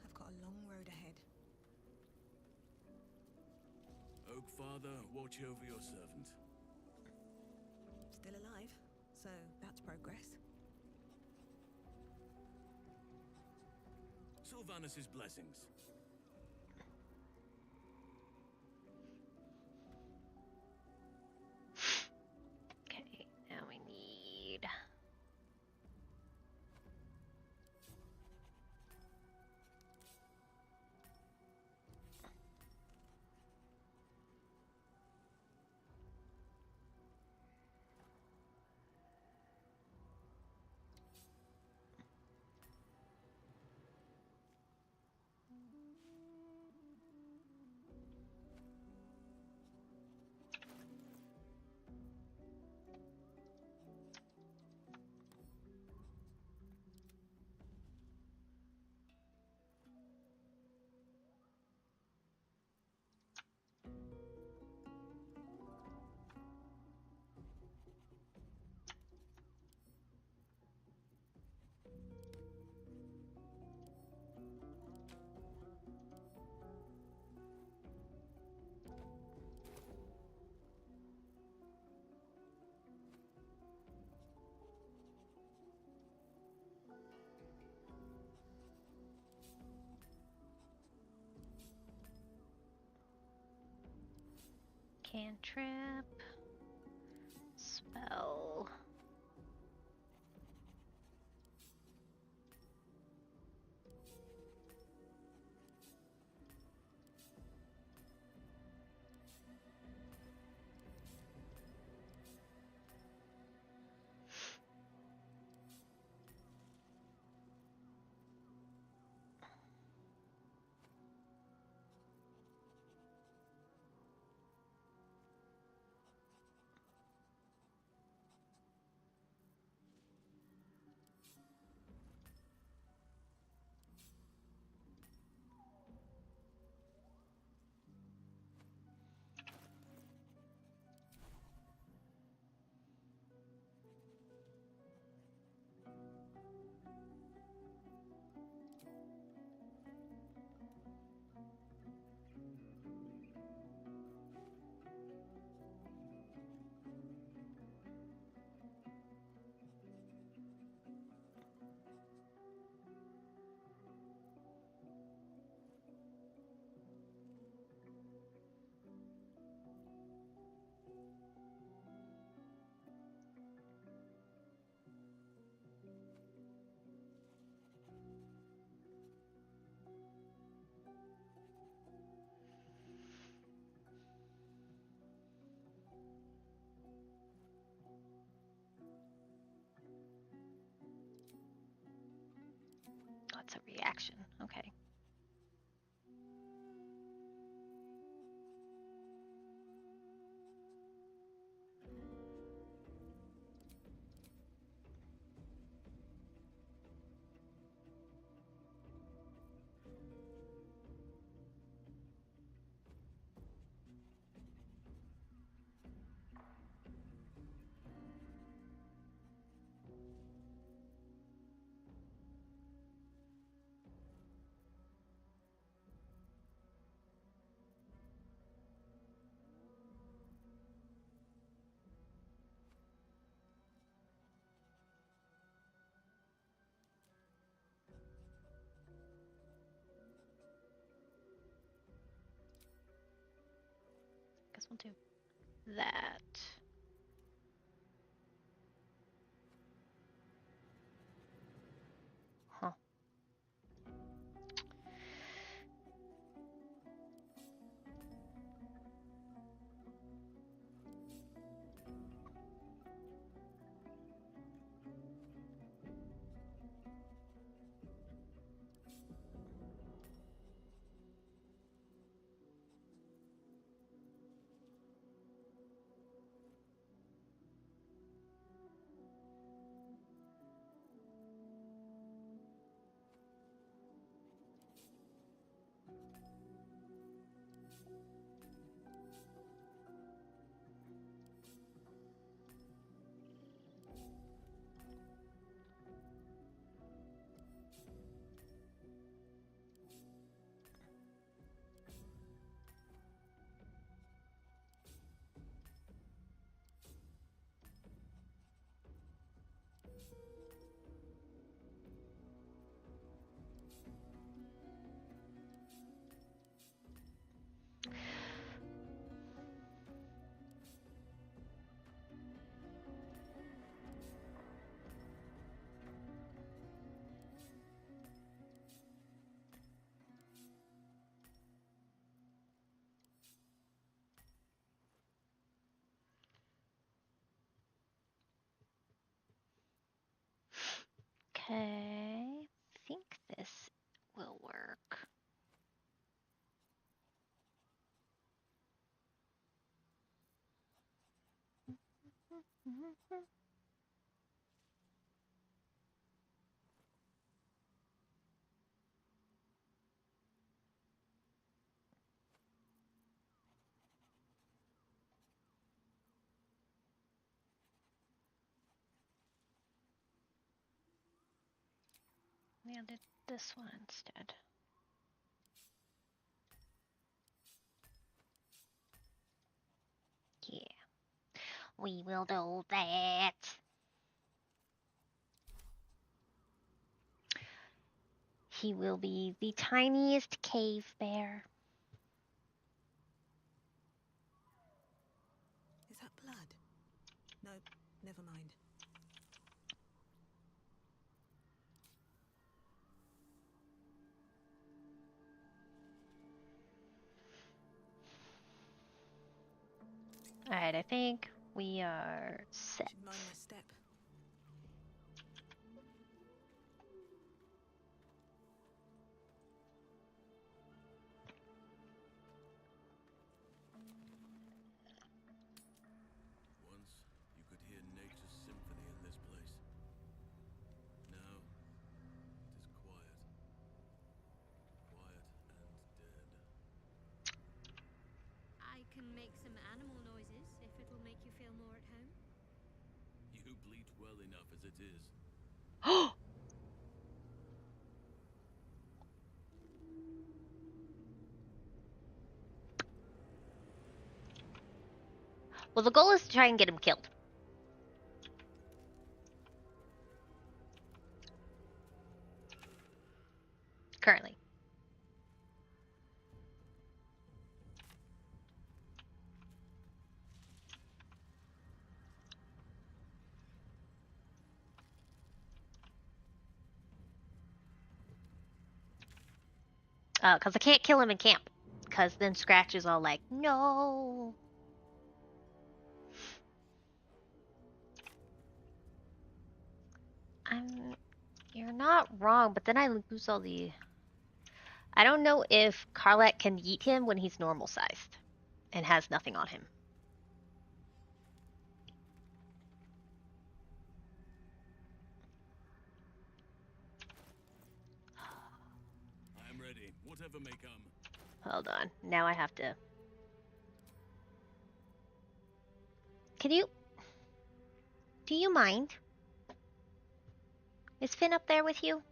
I've got a long road ahead. Oak Father, watch over your servant. Still alive, so that's progress. Sylvanus' blessings. Okay, now we need... Cantrip. Spell. Oh, it's a reaction. Okay. guess we'll do that. Huh. Okay, I think this will work. We'll do this one instead. Yeah, we will do that. He will be the tiniest cave bear. Is that blood? No, never mind. Alright, I think we are set. Should mind my step. Once, you could hear nature's symphony in this place. Now, it is quiet. Quiet and dead. I can make some animal noises if it'll make you feel more at home. You bleat well enough as it is. Well, the goal is to try and get him killed. Currently. Because I can't kill him in camp. Because then Scratch is all like, no. You're not wrong, but then I lose all the... I don't know if Karlak can yeet him when he's normal sized and has nothing on him. I am ready, whatever may come. Hold on. Now I have to... Can you... Do you mind? Is Finn up there with you?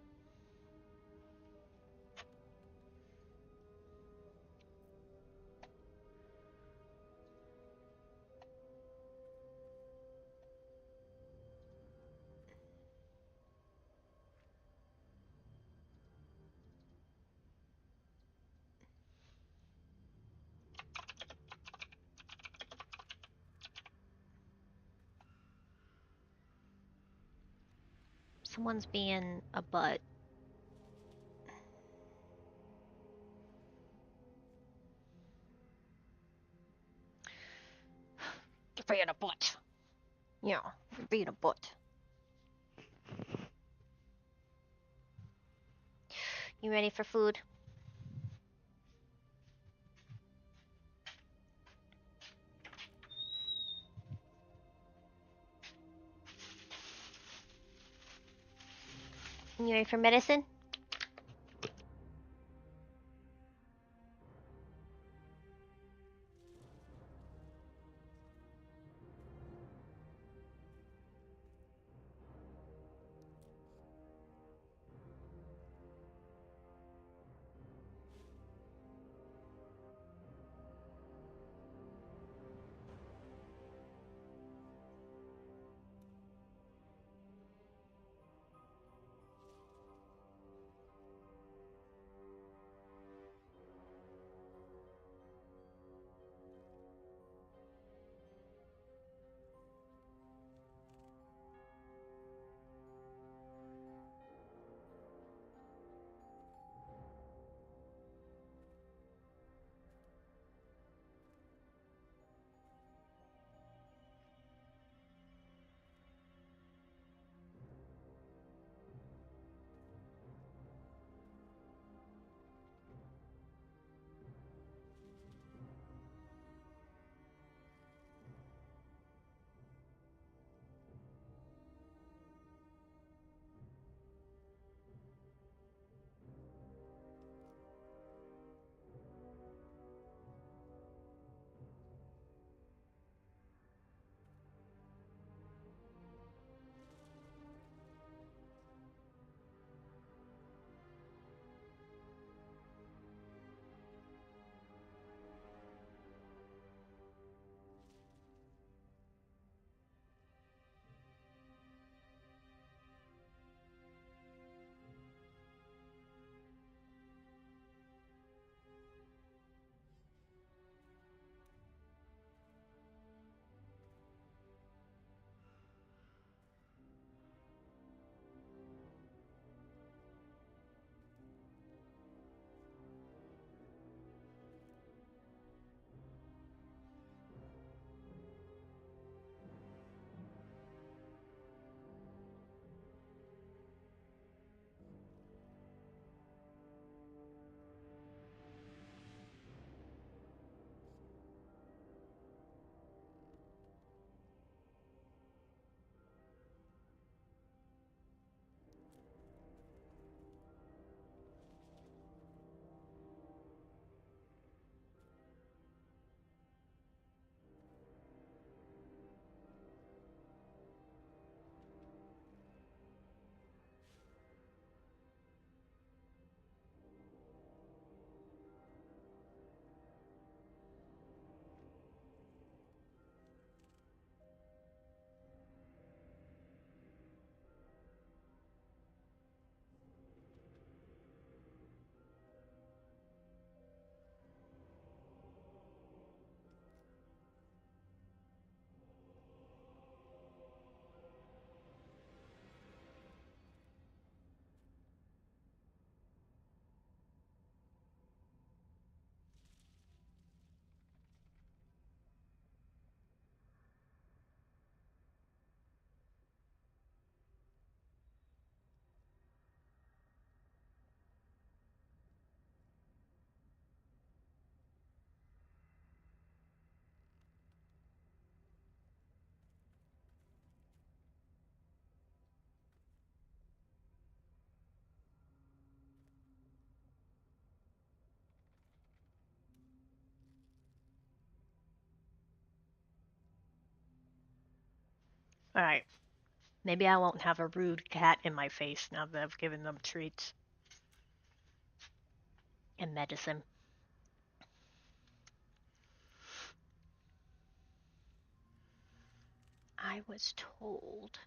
Someone's being a butt. You're being a butt. Yeah, you're being a butt. You ready for food? You ready for medicine? Alright. Maybe I won't have a rude cat in my face now that I've given them treats and medicine. I was told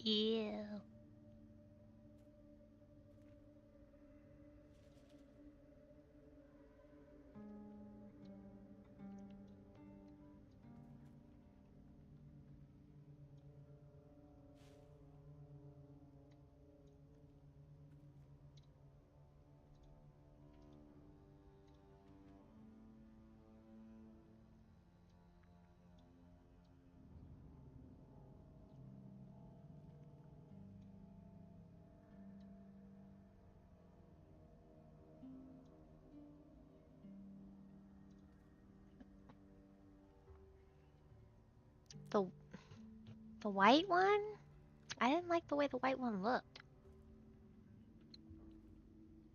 Yeah. The white one? I didn't like the way the white one looked.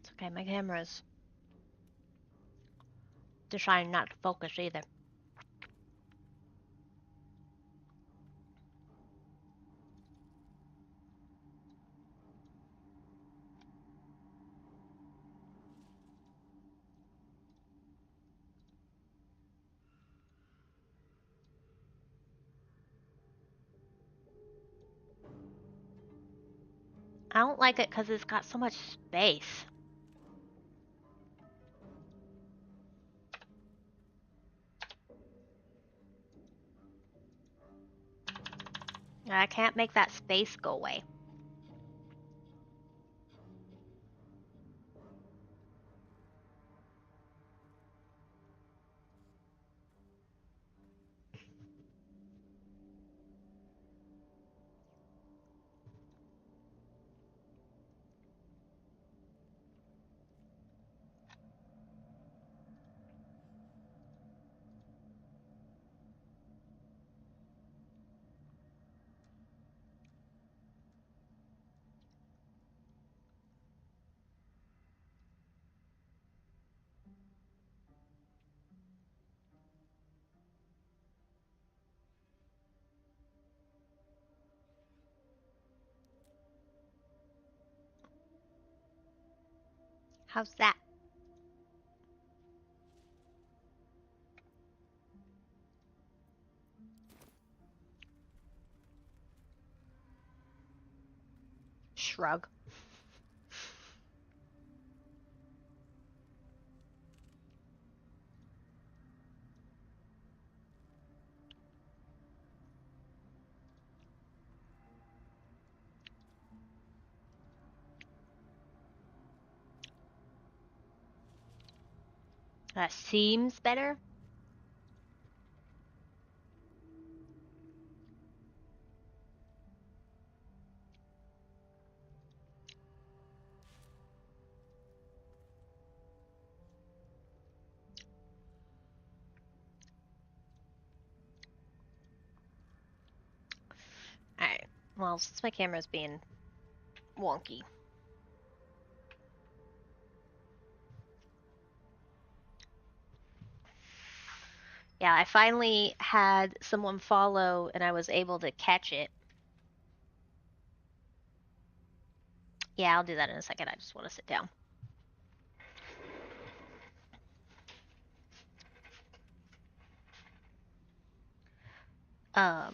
It's okay, my camera's deciding not to focus either. I don't like it because it's got so much space. I can't make that space go away. How's that? Shrug. That seems better. Alright. Well, since my camera's being wonky. Yeah, I finally had someone follow and I was able to catch it. Yeah, I'll do that in a second. I just want to sit down. Um,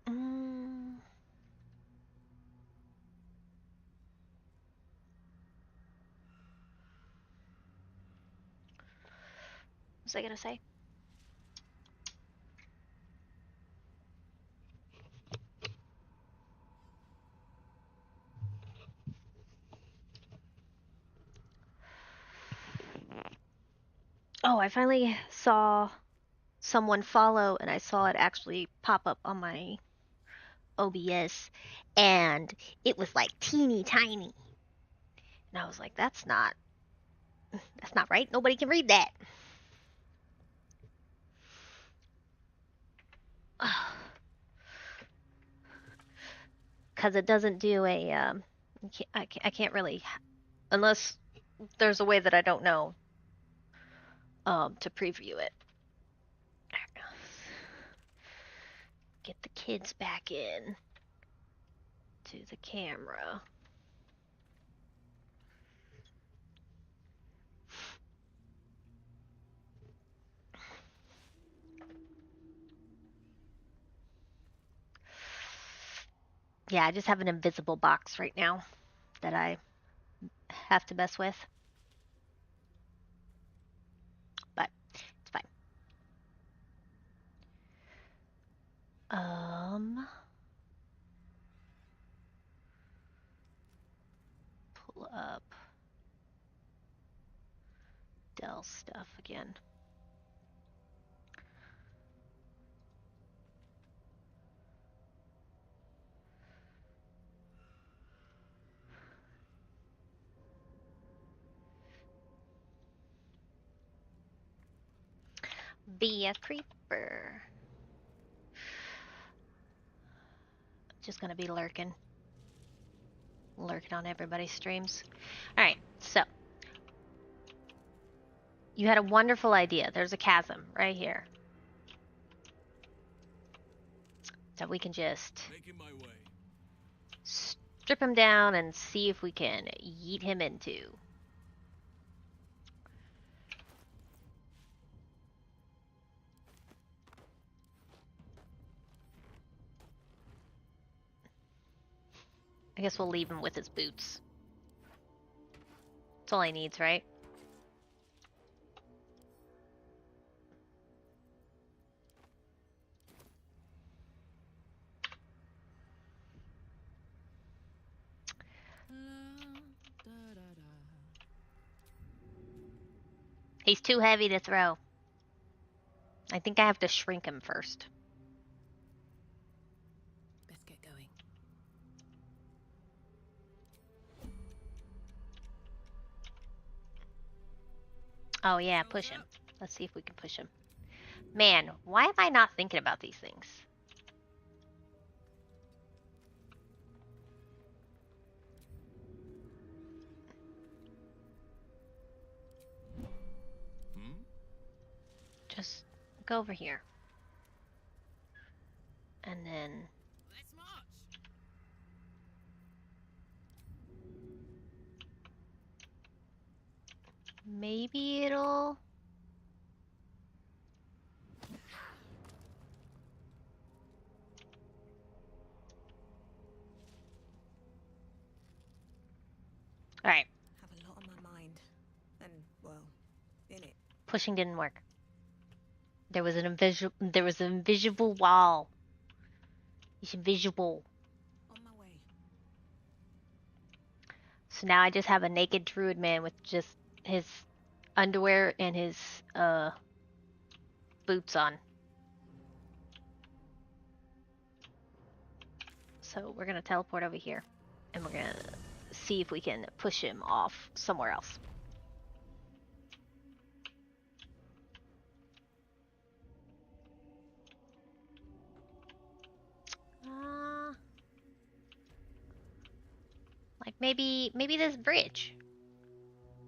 mm, what was I gonna say? Oh, I finally saw someone follow, and I saw it actually pop up on my OBS, and it was like teeny tiny. And I was like, that's not right. Nobody can read that. Because it doesn't do a, I can't really, unless there's a way that I don't know, to preview it. Get the kids back in to the camera. Yeah, I just have an invisible box right now that I have to mess with. But it's fine. Pull up Dell stuff again. Be a creeper. Just gonna be lurking on everybody's streams. All right, so you had a wonderful idea. There's a chasm right here that we can just strip him down and see if we can yeet him into. I guess we'll leave him with his boots. That's all he needs, right? He's too heavy to throw. I think I have to shrink him first. Let's get going. Oh yeah, push him. Let's see if we can push him. Man, why am I not thinking about these things? Just go over here. And then... Let's march. maybe it'll... Alright. Have a lot on my mind. And, well, in it. Pushing didn't work. There was an invisible wall. It's invisible. On my way. So now I just have a naked druid man with just his underwear and his boots on. So we're gonna teleport over here and we're gonna see if we can push him off somewhere else. Like maybe this bridge.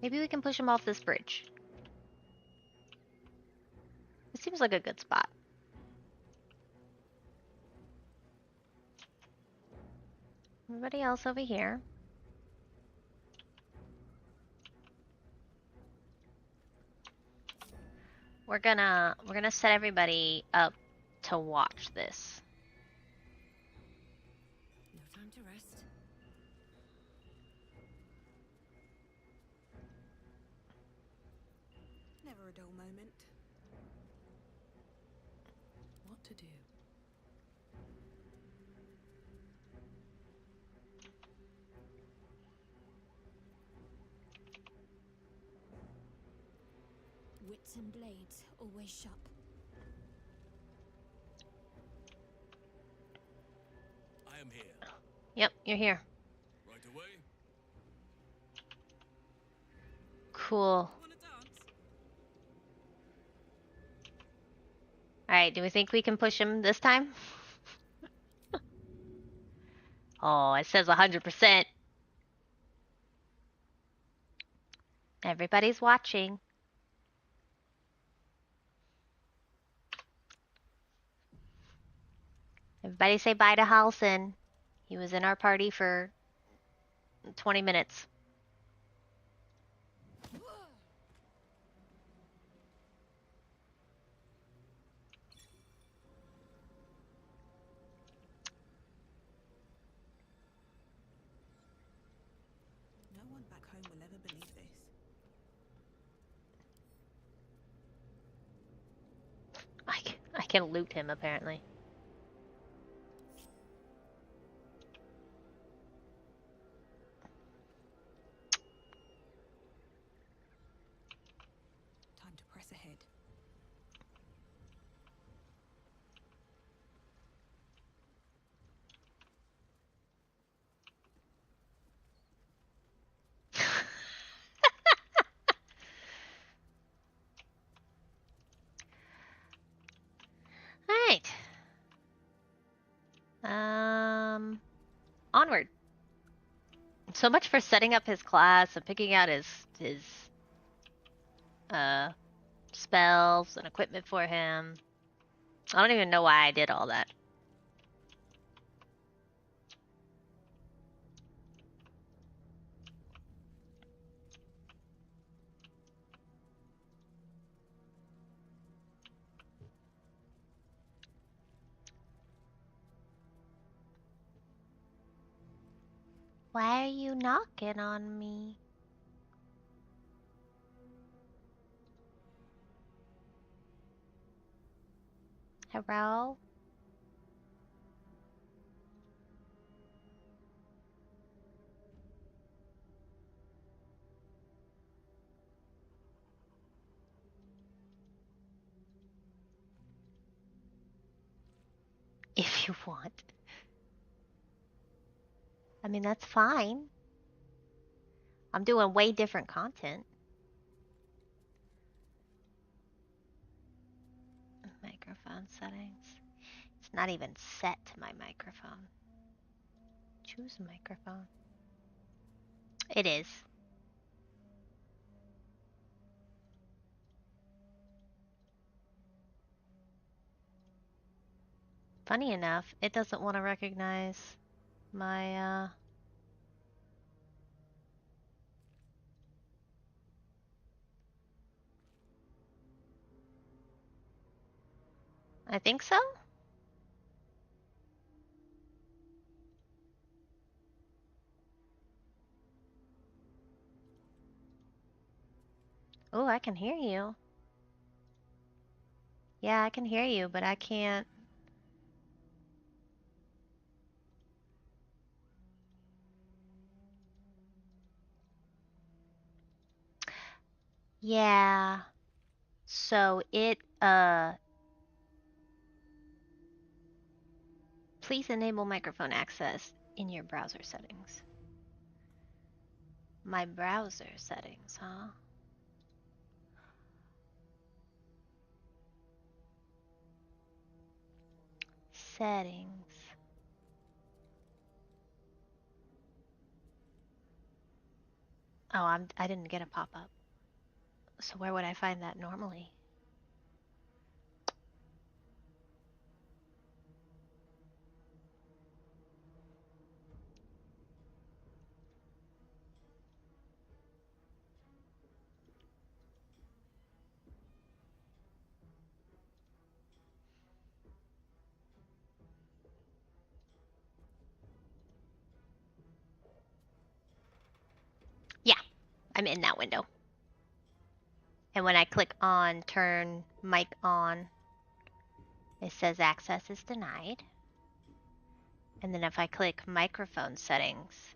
Maybe we can push him off this bridge. It seems like a good spot. Everybody else over here. We're gonna set everybody up to watch this. No time to rest. Never a dull moment. What to do? wits and blades always sharp. I am here. Yep, you're here. Right away. Cool. Wanna dance? Alright, do we think we can push him this time? Oh, it says 100%. Everybody's watching. Everybody say bye to Halson. He was in our party for 20 minutes. No one back home will ever believe this. I can loot him, apparently. Time to press ahead. Alright. Onward. So much for setting up his class and picking out his spells and equipment for him. I don't even know why I did all that. Why are you knocking on me? Hello? If you want. I mean, that's fine. I'm doing way different content. Microphone settings. It's not even set to my microphone. Choose a microphone. It is. Funny enough, it doesn't want to recognize my, I think so? Oh, I can hear you. Yeah, I can hear you, but I can't. Yeah. So it, please enable microphone access in your browser settings. My browser settings, huh? Settings. Oh, I didn't get a pop-up. So where would I find that normally? Yeah, I'm in that window. And when I click on turn mic on, it says access is denied. And then if I click microphone settings,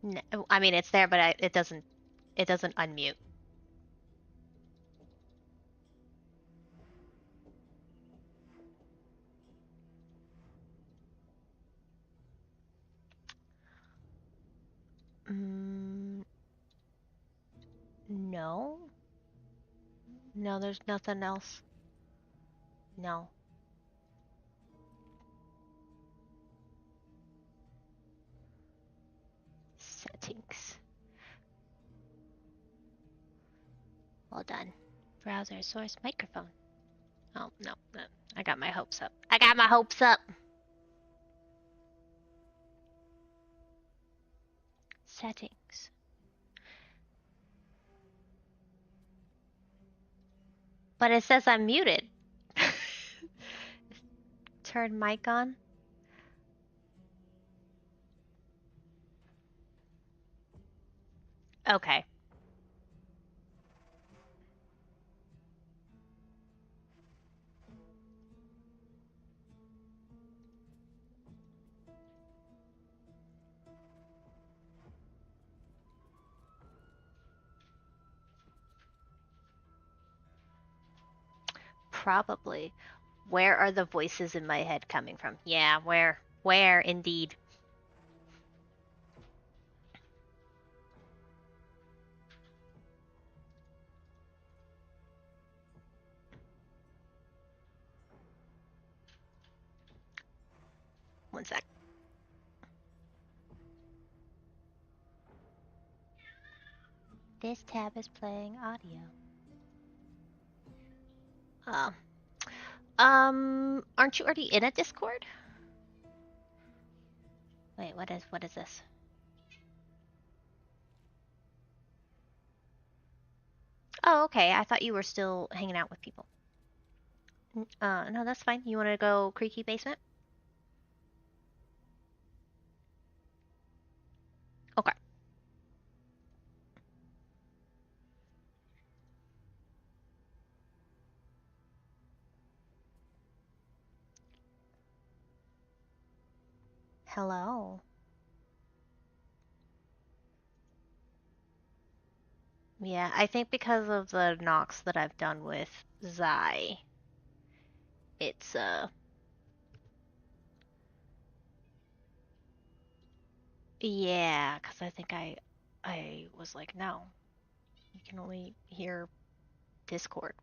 No, I mean, it's there, but it doesn't unmute. No. No, there's nothing else. No. Settings. Well done. Browser source microphone. Oh, no. I got my hopes up. I got my hopes up. Settings. But it says I'm muted. Turn mic on. Okay. Probably. Where are the voices in my head coming from? Yeah, where? Where, indeed. One sec. This tab is playing audio. Oh. Aren't you already in a Discord? Wait, what is this? Oh, okay. I thought you were still hanging out with people. No, that's fine. You want to go creaky basement? Okay. Hello. Yeah, I think because of the knocks that I've done with Zai, it's yeah, because I think I was like, no, you can only hear Discord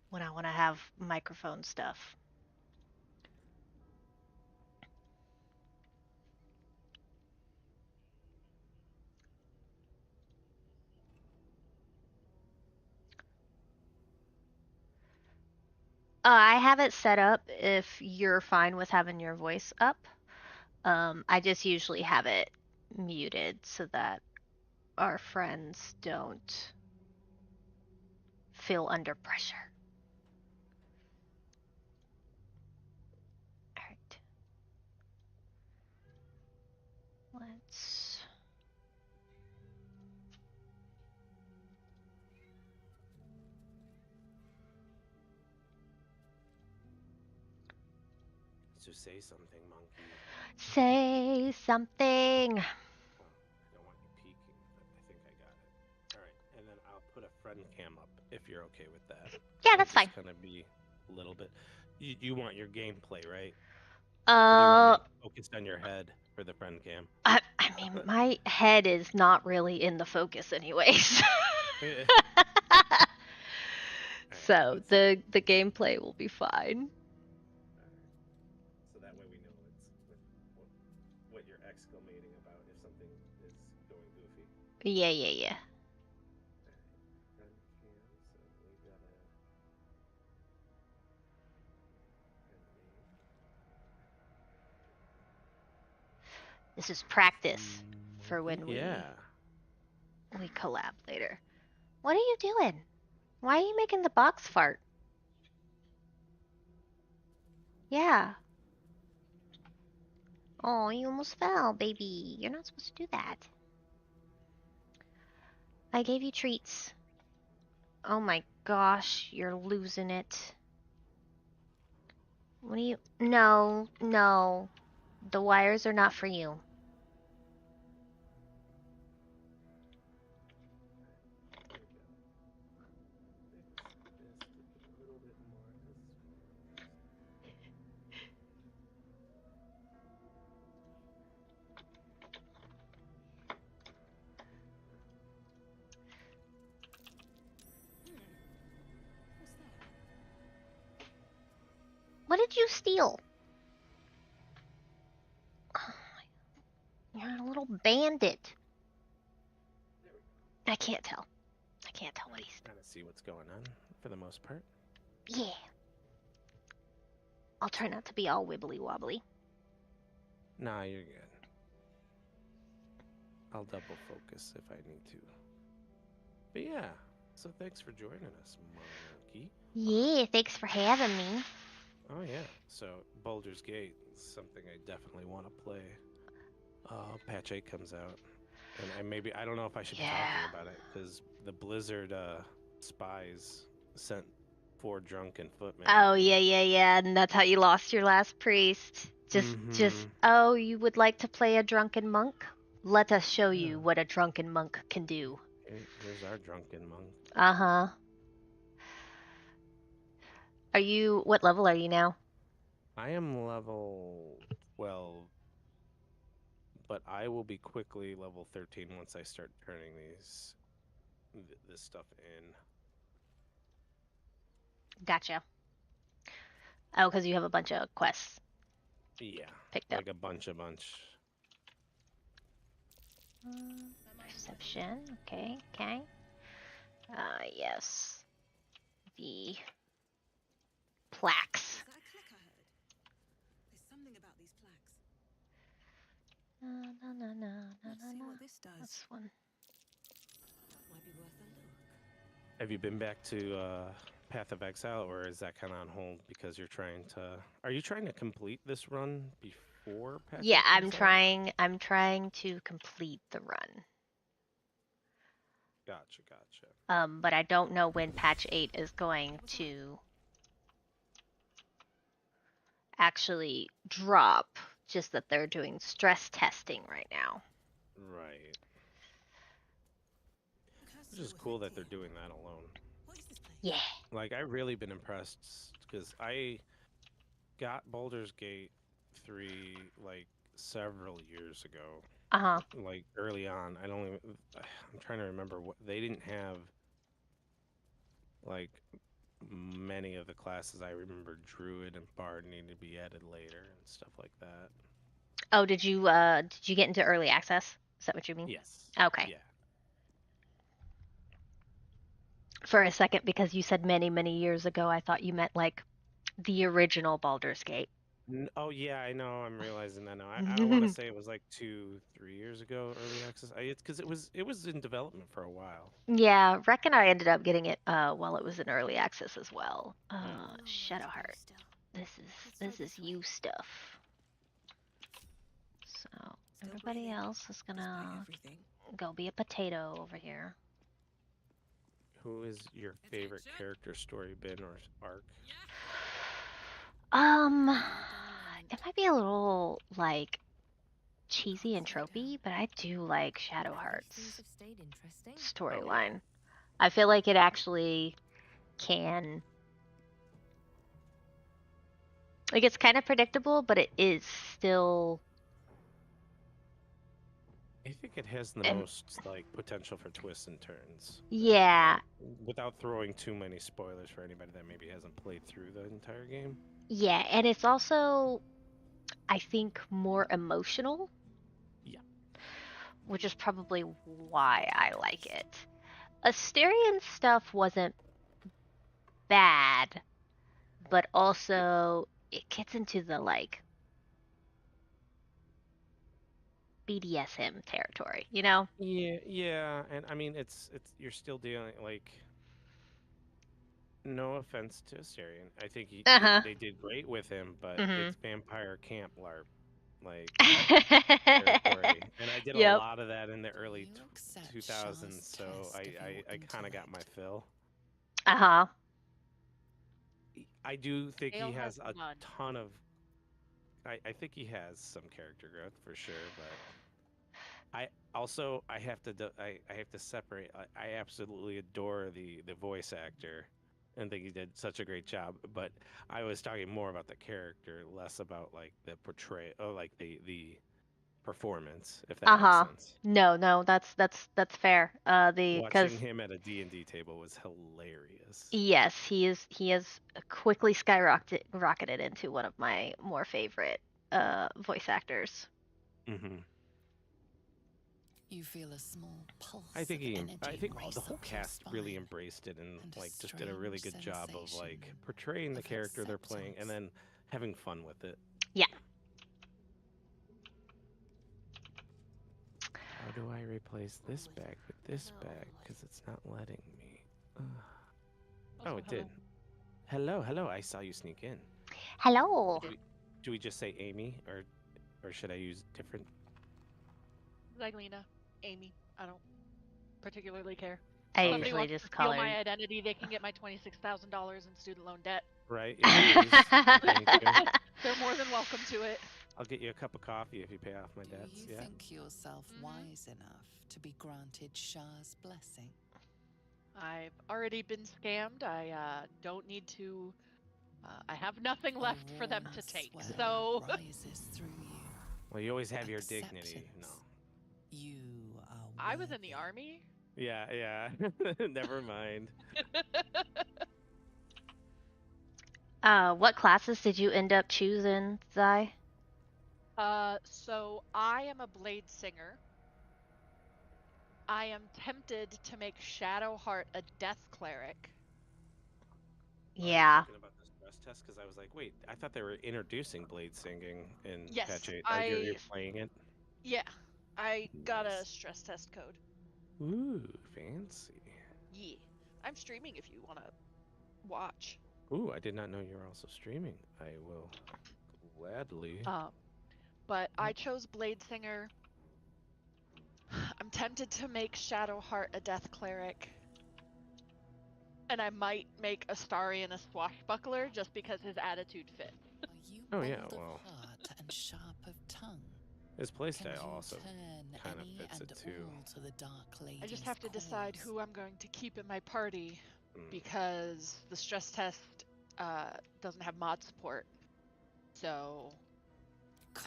when I want to have microphone stuff. I have it set up if you're fine with having your voice up. I just usually have it muted so that our friends don't feel under pressure. Alright. Let's... So say something, monkey. Say something! I don't want you peeking, but I think I got it. Alright, and then I'll put a friend cam up, if you're okay with that. Yeah, that's fine. It's gonna be a little bit... You want your gameplay, right? Focused on your head for the friend cam. I mean, my head is not really in the focus anyways. So the gameplay will be fine. So that way we know it's what you're exclamating about if something is going goofy. Yeah. This is practice for when we collab later. What are you doing? Why are you making the box fart? Yeah. Oh, you almost fell, baby. You're not supposed to do that. I gave you treats. Oh my gosh, you're losing it. What do you... No. The wires are not for you. What did you steal? Oh, you're a little bandit. I can't tell. I can't tell what he's... Trying to see what's going on for the most part. Yeah. I'll try not to be all wibbly wobbly. Nah, you're good. I'll double focus if I need to. But yeah, so thanks for joining us, Myky. Yeah, thanks for having me. Oh yeah, so Baldur's Gate is something I definitely want to play. Patch 8 comes out, and maybe I don't know if I should be talking about it because the Blizzard spies sent 4 drunken footmen. Oh yeah, and that's how you lost your last priest. Just oh, you would like to play a drunken monk? Let us show you what a drunken monk can do. Here's our drunken monk. Uh-huh. Are you, what level are you now? I am level 12, but I will be quickly level 13 once I start turning this stuff in. Gotcha. Oh, because you have a bunch of quests. Yeah, picked up. Like a bunch. Perception, okay. Yes. The plaques. Is that a click I heard? There's something about these plaques. Let's see what this does. This one. Might be worth a look. Have you been back to Path of Exile, or is that kind of on hold because you're trying to... Are you trying to complete this run before Path? Yeah, I'm trying to complete the run. Gotcha. But I don't know when patch 8 is going to actually drop. Just that they're doing stress testing right now. Right. Which is cool that they're doing that alone. Yeah. Like, I've really been impressed because I got Baldur's Gate 3 like several years ago. Uh-huh. Like early on. I'm trying to remember what they didn't have like many of the classes. I remember Druid and Bard needed to be added later and stuff like that. Oh, did you get into early access? Is that what you mean? Yes. Okay. Yeah. For a second, because you said many, many years ago, I thought you meant like the original Baldur's Gate. Oh yeah, I know. I'm realizing that now. I don't want to say it was like 2-3 years ago early access. It's because it was in development for a while. Yeah, Rec and I ended up getting it while it was in early access as well. Shadowheart. This is you stuff. So everybody else is gonna go be a potato over here. Who is your favorite character story, bin or arc? It might be a little like cheesy and tropey, but I do like Shadowheart's storyline. I feel like it actually can. Like, it's kind of predictable, but it is still. I think it has the most like potential for twists and turns. Yeah. Without throwing too many spoilers for anybody that maybe hasn't played through the entire game. Yeah, and it's also, I think, more emotional. Yeah. Which is probably why I like it. Asterion stuff wasn't bad, but also it gets into the like BDSM territory, you know? Yeah, and I mean it's you're still dealing like. No offense to Asterion, I think they did great with him, but it's vampire camp LARP, like territory, and I did a lot of that in the early 2000s, so I kind of got my fill. I do think he has a ton of. I think he has some character growth for sure, but I have to separate. I absolutely adore the voice actor, and think he did such a great job. But I was talking more about the character, less about like the portrayal, like the performance, if that makes sense. No, that's fair. Watching him at a D&D table was hilarious. Yes, he is quickly rocketed into one of my more favorite voice actors. Mm-hmm. You feel a small pulse. I think the whole race cast up your really spine, embraced it and and a like just did a really good strange job of like sensation portraying the of character they're playing and then having fun with it. Yeah. How do I replace this bag with this bag? Because it's not letting me. Oh, it did. Hello. I saw you sneak in. Hello. Do we just say Amy, or should I use different? Zyglina, Amy. I don't particularly care. I Somebody usually wants just to call steal her. my identity, they can get my $26,000 in student loan debt. Right. Yeah, please. Thank you. They're more than welcome to it. I'll get you a cup of coffee if you pay off my debts. Do you think yourself wise enough to be granted Shah's blessing? I've already been scammed. I don't need to. I have nothing left for them to take. So. Rises through you. Well, you always have your dignity. No. You are. I was in the army. Yeah. Never mind. What classes did you end up choosing, Zai? So I am a blade singer. I am tempted to make Shadowheart a death cleric. Yeah. Talking about the stress test because I was like, wait, I thought they were introducing blade singing in Yes, patch 8. Are you playing it? Yeah, I got a stress test code. Ooh, fancy. Yeah, I'm streaming if you want to watch. Ooh, I did not know you were also streaming. I will gladly. But I chose blade singer. I'm tempted to make Shadowheart a death cleric. And I might make Astarion a swashbuckler just because his attitude fits. Oh yeah, well. Heart and sharp of tongue. His playstyle also kind of fits it too. I just have to decide who I'm going to keep in my party because the stress test doesn't have mod support. So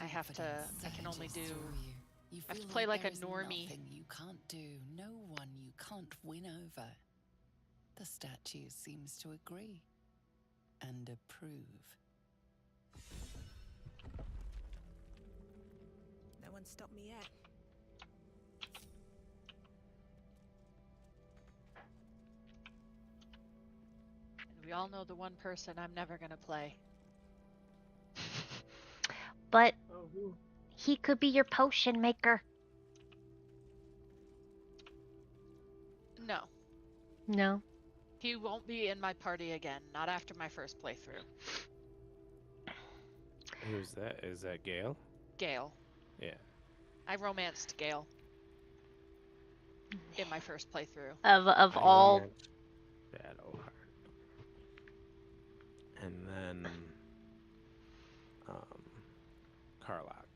I can only do. I have to play like a normie. Nothing you can't do, no one you can't win over. The statue seems to agree and approve. No one stopped me yet. And we all know the one person I'm never gonna play. But he could be your potion maker. No. No. He won't be in my party again, not after my first playthrough. Who's that? Is that Gale? Gale. Yeah. I romanced Gale in my first playthrough. Of all. Shadowheart. And then Karlach.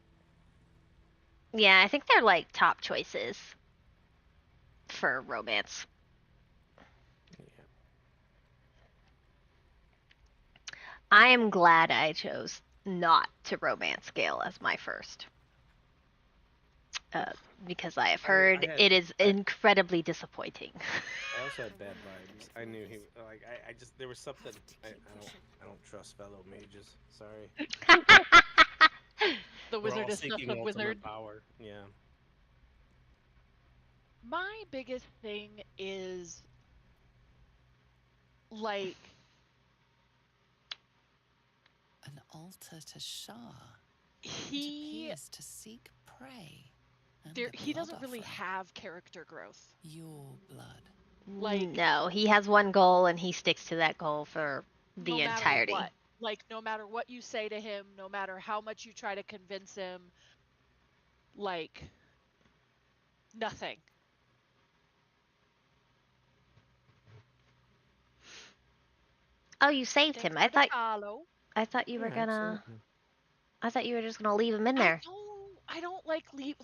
Yeah, I think they're like top choices for romance. Yeah. I am glad I chose not to romance Gale as my first. Because I have heard it is incredibly disappointing. I also had bad vibes. I knew he like I just there was something I don't trust fellow mages. Sorry. The wizard is such a wizard. Power. Yeah. My biggest thing is like an altar to Shah. He appears to seek prey. He doesn't really have character growth. Your blood. Like no, he has one goal and he sticks to that goal for the entirety. What. Like no matter what you say to him, no matter how much you try to convince him, like nothing. Oh, you saved him. I thought you were gonna. Absolutely. I thought you were just gonna leave him in there. I don't like leave.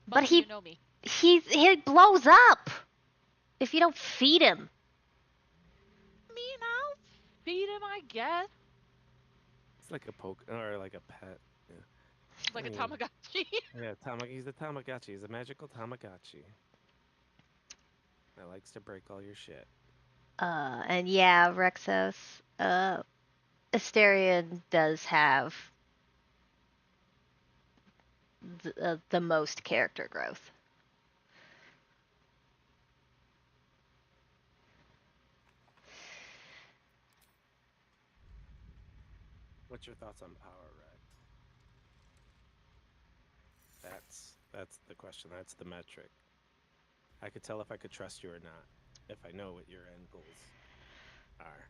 But he, you know me. he blows up if you don't feed him. I mean, I'll feed him, I guess. It's like a poke or like a pet. Yeah. Like a Tamagotchi. Yeah, he's a Tamagotchi. He's a magical Tamagotchi. That likes to break all your shit. And yeah, Rexos, Asterion does have the most character growth. What's your thoughts on power, Red? That's the question. That's the metric. I could tell if I could trust you or not, if I know what your end goals are.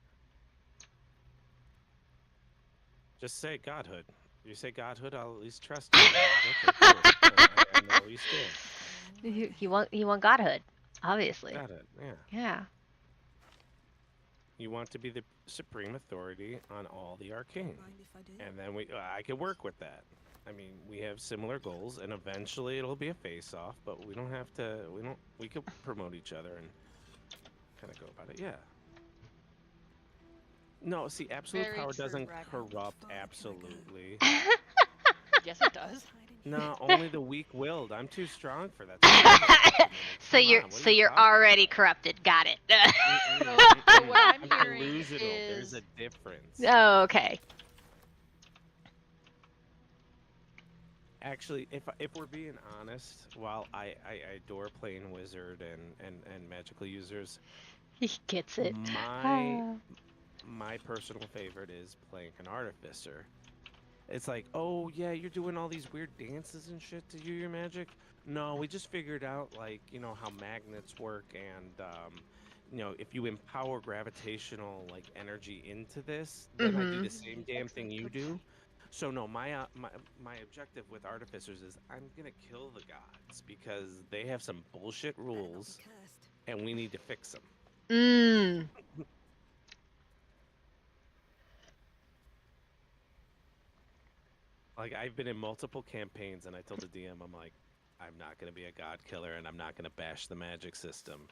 Just say godhood. If you say godhood, I'll at least trust you. Okay, cool. I know where you stand. You want godhood, obviously. Godhood, yeah. Yeah. You want to be the supreme authority on all the arcane, and then I can work with that. I mean, we have similar goals, and eventually it'll be a face-off. But we don't have to. We could promote each other and kind of go about it. Yeah. No, see, absolute Very power true, doesn't Ragnar. corrupt absolutely. Yes, it does. No, only the weak-willed. I'm too strong for that. So you're already corrupted. Got it. So what I'm hearing delusional. is There's a difference. Oh, okay. Actually, if we're being honest, while I adore playing wizard and magical users, He gets it. My personal favorite is playing an artificer. It's like, oh yeah, you're doing all these weird dances and shit to do your magic. No, we just figured out, like, how magnets work, and if you empower gravitational energy into this, then I do the same damn thing you do. So no, my objective with artificers is I'm gonna kill the gods because they have some bullshit rules, and we need to fix them. Like, I've been in multiple campaigns, and I told the DM, I'm like, I'm not going to be a god killer, and I'm not going to bash the magic system.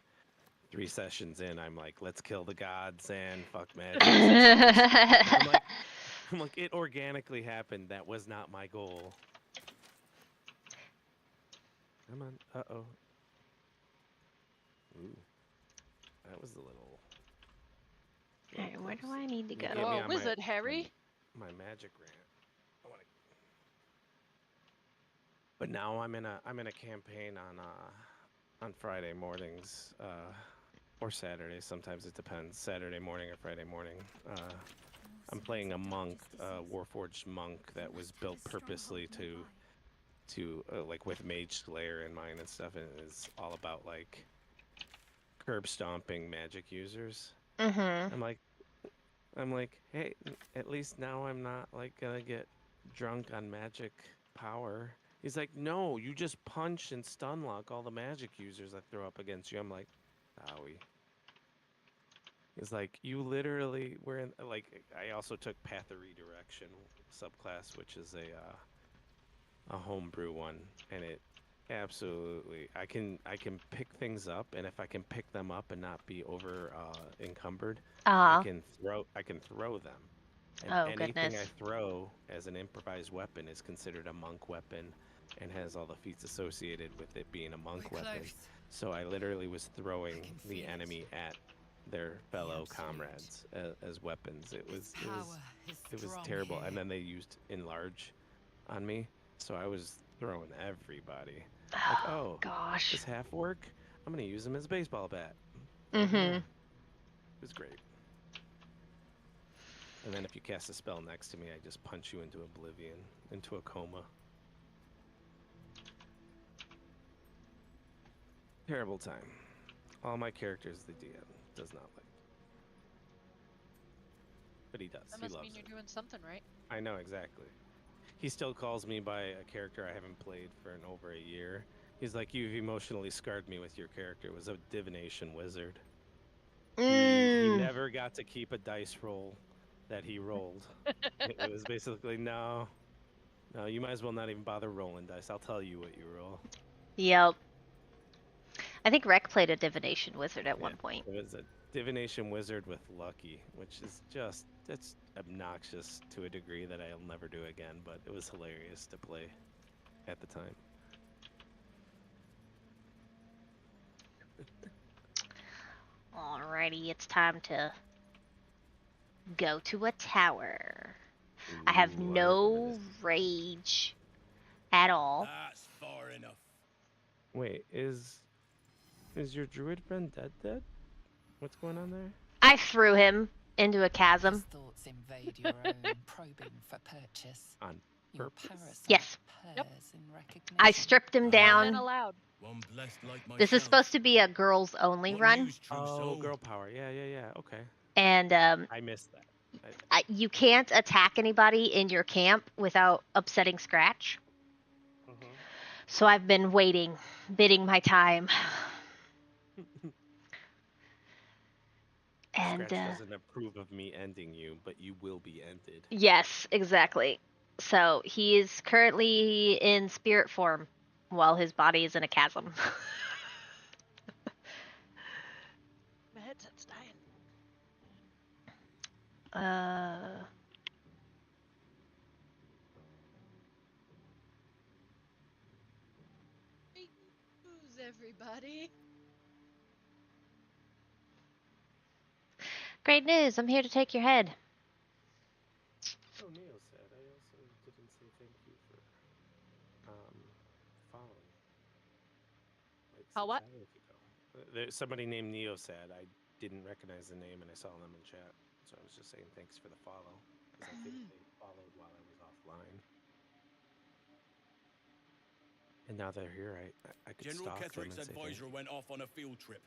3 sessions in, I'm like, let's kill the gods and fuck magic. I'm like, it organically happened. That was not my goal. Come on. Uh-oh. Ooh. That was a little... Alright, where do I need to go? Oh, wizard, Harry. My magic rant. But now I'm in a campaign on Friday mornings, or Saturday. Sometimes it depends. Saturday morning or Friday morning. I'm playing a monk, Warforged monk that was built purposely to like with Mage Slayer in mind and stuff, and it's all about like curb stomping magic users. I'm like, hey, at least now I'm not like gonna get drunk on magic power. He's like, no, you just punch and stun lock all the magic users I throw up against you. I'm like, owie. He's like, you literally were in, like, I also took Path of Redirection subclass, which is a homebrew one, and it absolutely, I can pick things up, and if I can pick them up and not be over encumbered, I can throw them. And anything I throw as an improvised weapon is considered a monk weapon and has all the feats associated with it being a monk weapon. So I literally was throwing the enemy at their fellow comrades as weapons. It was terrible. And then they used enlarge on me, so I was throwing everybody. Like, oh gosh, does half work? I'm gonna use him as a baseball bat. It was great. And then if you cast a spell next to me, I just punch you into oblivion, into a coma. Terrible time. All my characters the DM does not like. But he does. That He must loves mean it. you're doing something right. I know, exactly. He still calls me by a character I haven't played for over a year. He's like, you've emotionally scarred me with your character. It was a divination wizard. He never got to keep a dice roll that he rolled. It was basically, no, you might as well not even bother rolling dice. I'll tell you what you roll. Yep. I think Rec played a divination wizard at one point. It was a divination wizard with Lucky, which is just, it's obnoxious to a degree that I'll never do again, but it was hilarious to play at the time. Alrighty, it's time to go to a tower. I have no rage at all. That's far enough. Wait, is your druid friend dead? What's going on there? I threw him into a chasm. His thoughts invade your own, probing for purchase. On purpose? Yes. Yep. I stripped him down. Allowed. One blessed like myself. This is supposed to be a girls only run. Oh, girl power. Yeah. Okay. And I missed that. you can't attack anybody in your camp without upsetting Scratch. So I've been waiting, bidding my time. And Scratch doesn't approve of me ending you, but you will be ended. Yes, exactly. So he is currently in spirit form while his body is in a chasm. My headset's dying. Who's everybody? Great news, I'm here to take your head. Oh, Neo said, I also didn't say thank you for following. Like what? Somebody named Neo said, I didn't recognize the name and I saw them in chat. So I was just saying thanks for the follow. Because I think they followed while I was offline. And now they're here, I could General stalk them Ketheric's and say advisor went off on a field trip.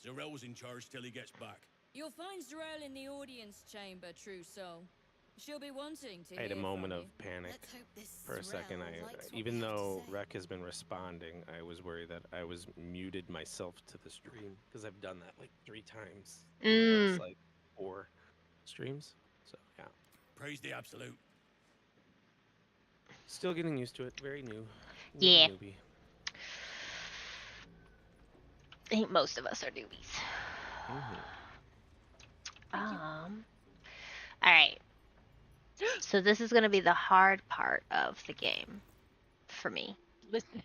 Zarel's in charge till he gets back. You'll find Zarel in the audience chamber, true soul. She'll be wanting to I had a hear moment from of you. panic for a second. Even though Rec has been responding, I was worried that I was muted myself to the stream because I've done that like 3 times. It's like 4 streams. So yeah. Praise the absolute. Still getting used to it. Very new. Yeah. Newbie. I think most of us are newbies. Alright. So this is going to be the hard part of the game for me. Listen.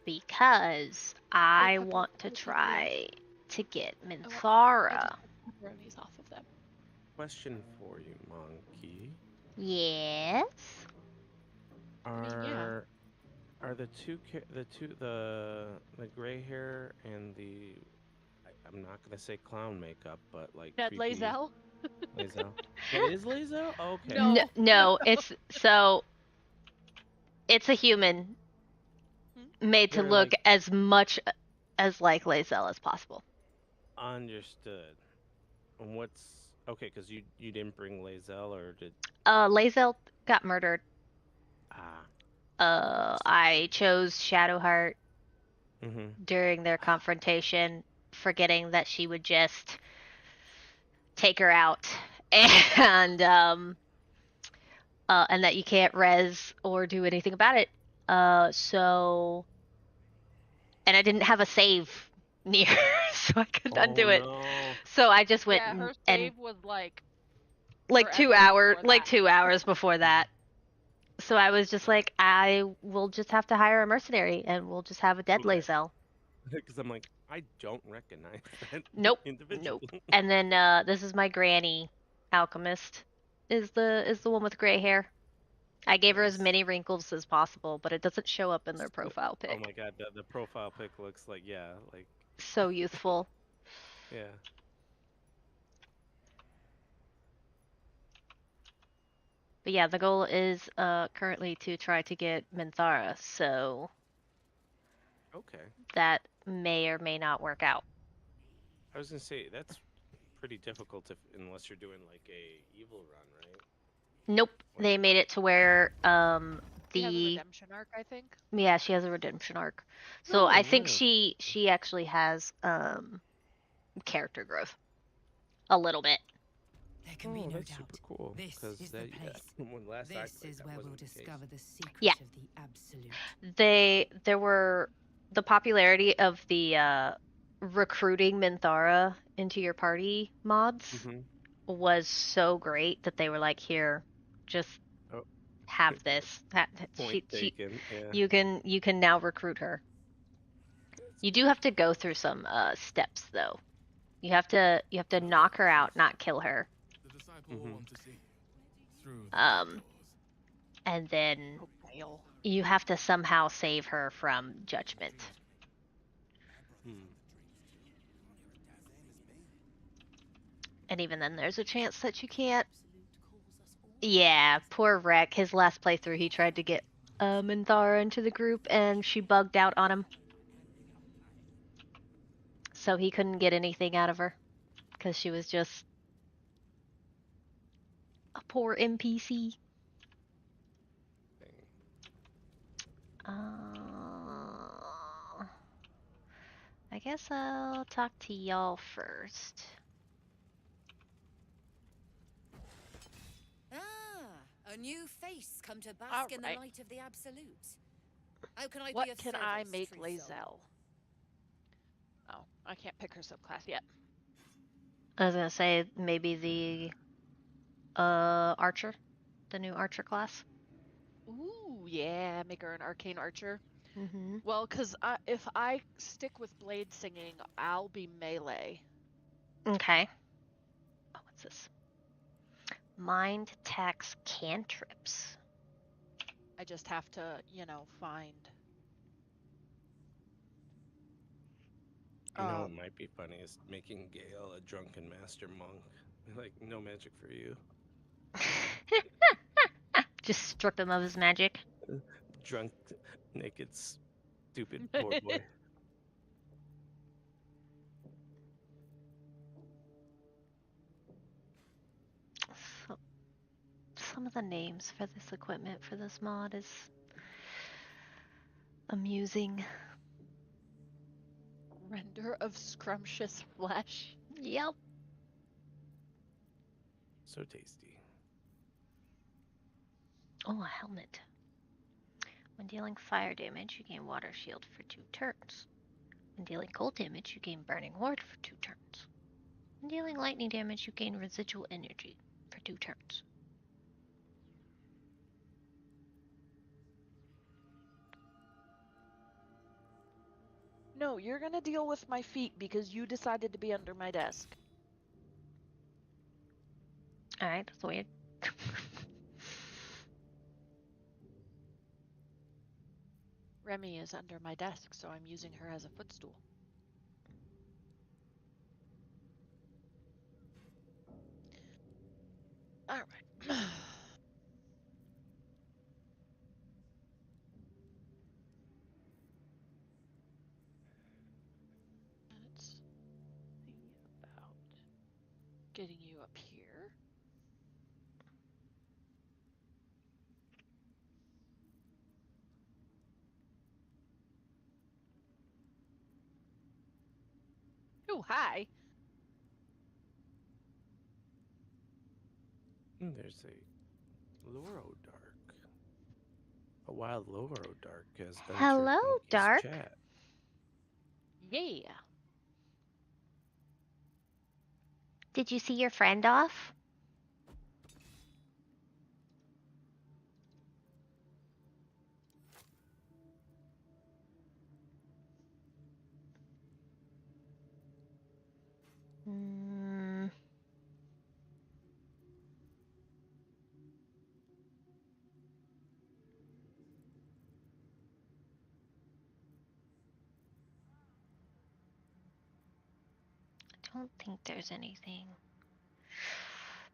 Because I want to try to get Minthara. Off of them. Question for you, Monkey. Yes. Are the gray hair and the I'm not gonna say clown makeup, but like Dead Lae'zel? Lae'zel. It is Lae'zel? Oh, okay. No, it's it's a human made to look like, as much as like Lae'zel as possible. Understood. And what's okay? Because you didn't bring Lae'zel, or did? Lae'zel got murdered. I chose Shadowheart during their confrontation, forgetting that she would just take her out, and that you can't res or do anything about it. So, and I didn't have a save near, so I couldn't undo it. So I just went her and save was like 2 hours, like 2 hours before that. So I was just like, I will just have to hire a mercenary, and we'll just have a dead Lae'zel. Because I'm like, I don't recognize that Nope. individual. And then this is my granny alchemist. Is the one with gray hair. I gave her as many wrinkles as possible, but it doesn't show up in their profile pic. Oh my god, the profile pic looks like like so youthful. Yeah. But yeah, the goal is currently to try to get Minthara, so okay. That may or may not work out. I was gonna say that's pretty difficult unless you're doing like a evil run, right? Nope. They made it to where She has a redemption arc, I think. Yeah, she has a redemption arc. So I think she actually has character growth. A little bit. There can be no that's doubt. super cool. This is the place. When last I This played, is that where we'll wasn't the case. discover the secret Yeah. of the absolute. There were the popularity of the recruiting Minthara into your party mods was so great that they were like, here, just have this. Point taken. Yeah. You can now recruit her. You do have to go through some steps though. You have to knock her out, not kill her. And then you have to somehow save her from judgment. And even then, there's a chance that you can't. Yeah, poor Rek. His last playthrough, he tried to get Minthara into the group, and she bugged out on him. So he couldn't get anything out of her. Because she was just a poor NPC. I guess I'll talk to y'all first. A new face come to bask in the light of the absolute. How can I what be of can service, I make true Lae'zel? Oh, I can't pick her subclass yet. I was gonna say maybe the archer, the new archer class. Ooh, yeah, make her an arcane archer. Mm-hmm. Well, because if I stick with blade singing, I'll be melee. Okay. Oh, what's this? Mind tax cantrips. I just have to, find. You know what might be funny is making Gale a drunken master monk. Like, no magic for you. Just strip him of his magic. Drunk, naked, stupid poor boy. So, some of the names for this equipment for this mod is amusing. Render of scrumptious flesh. Yep. So tasty. Oh, a helmet. When dealing fire damage, you gain water shield for 2 turns. When dealing cold damage, you gain burning ward for 2 turns. When dealing lightning damage, you gain residual energy for 2 turns. No, you're gonna deal with my feet because you decided to be under my desk. Alright, that's weird. Remy is under my desk, so I'm using her as a footstool. Alright. Let's think about getting you up here. Oh, hi. There's a Loro Dark. A wild Loro Dark has entered Hello, Myky's Dark. chat. Yeah. Did you see your friend off? I don't think there's anything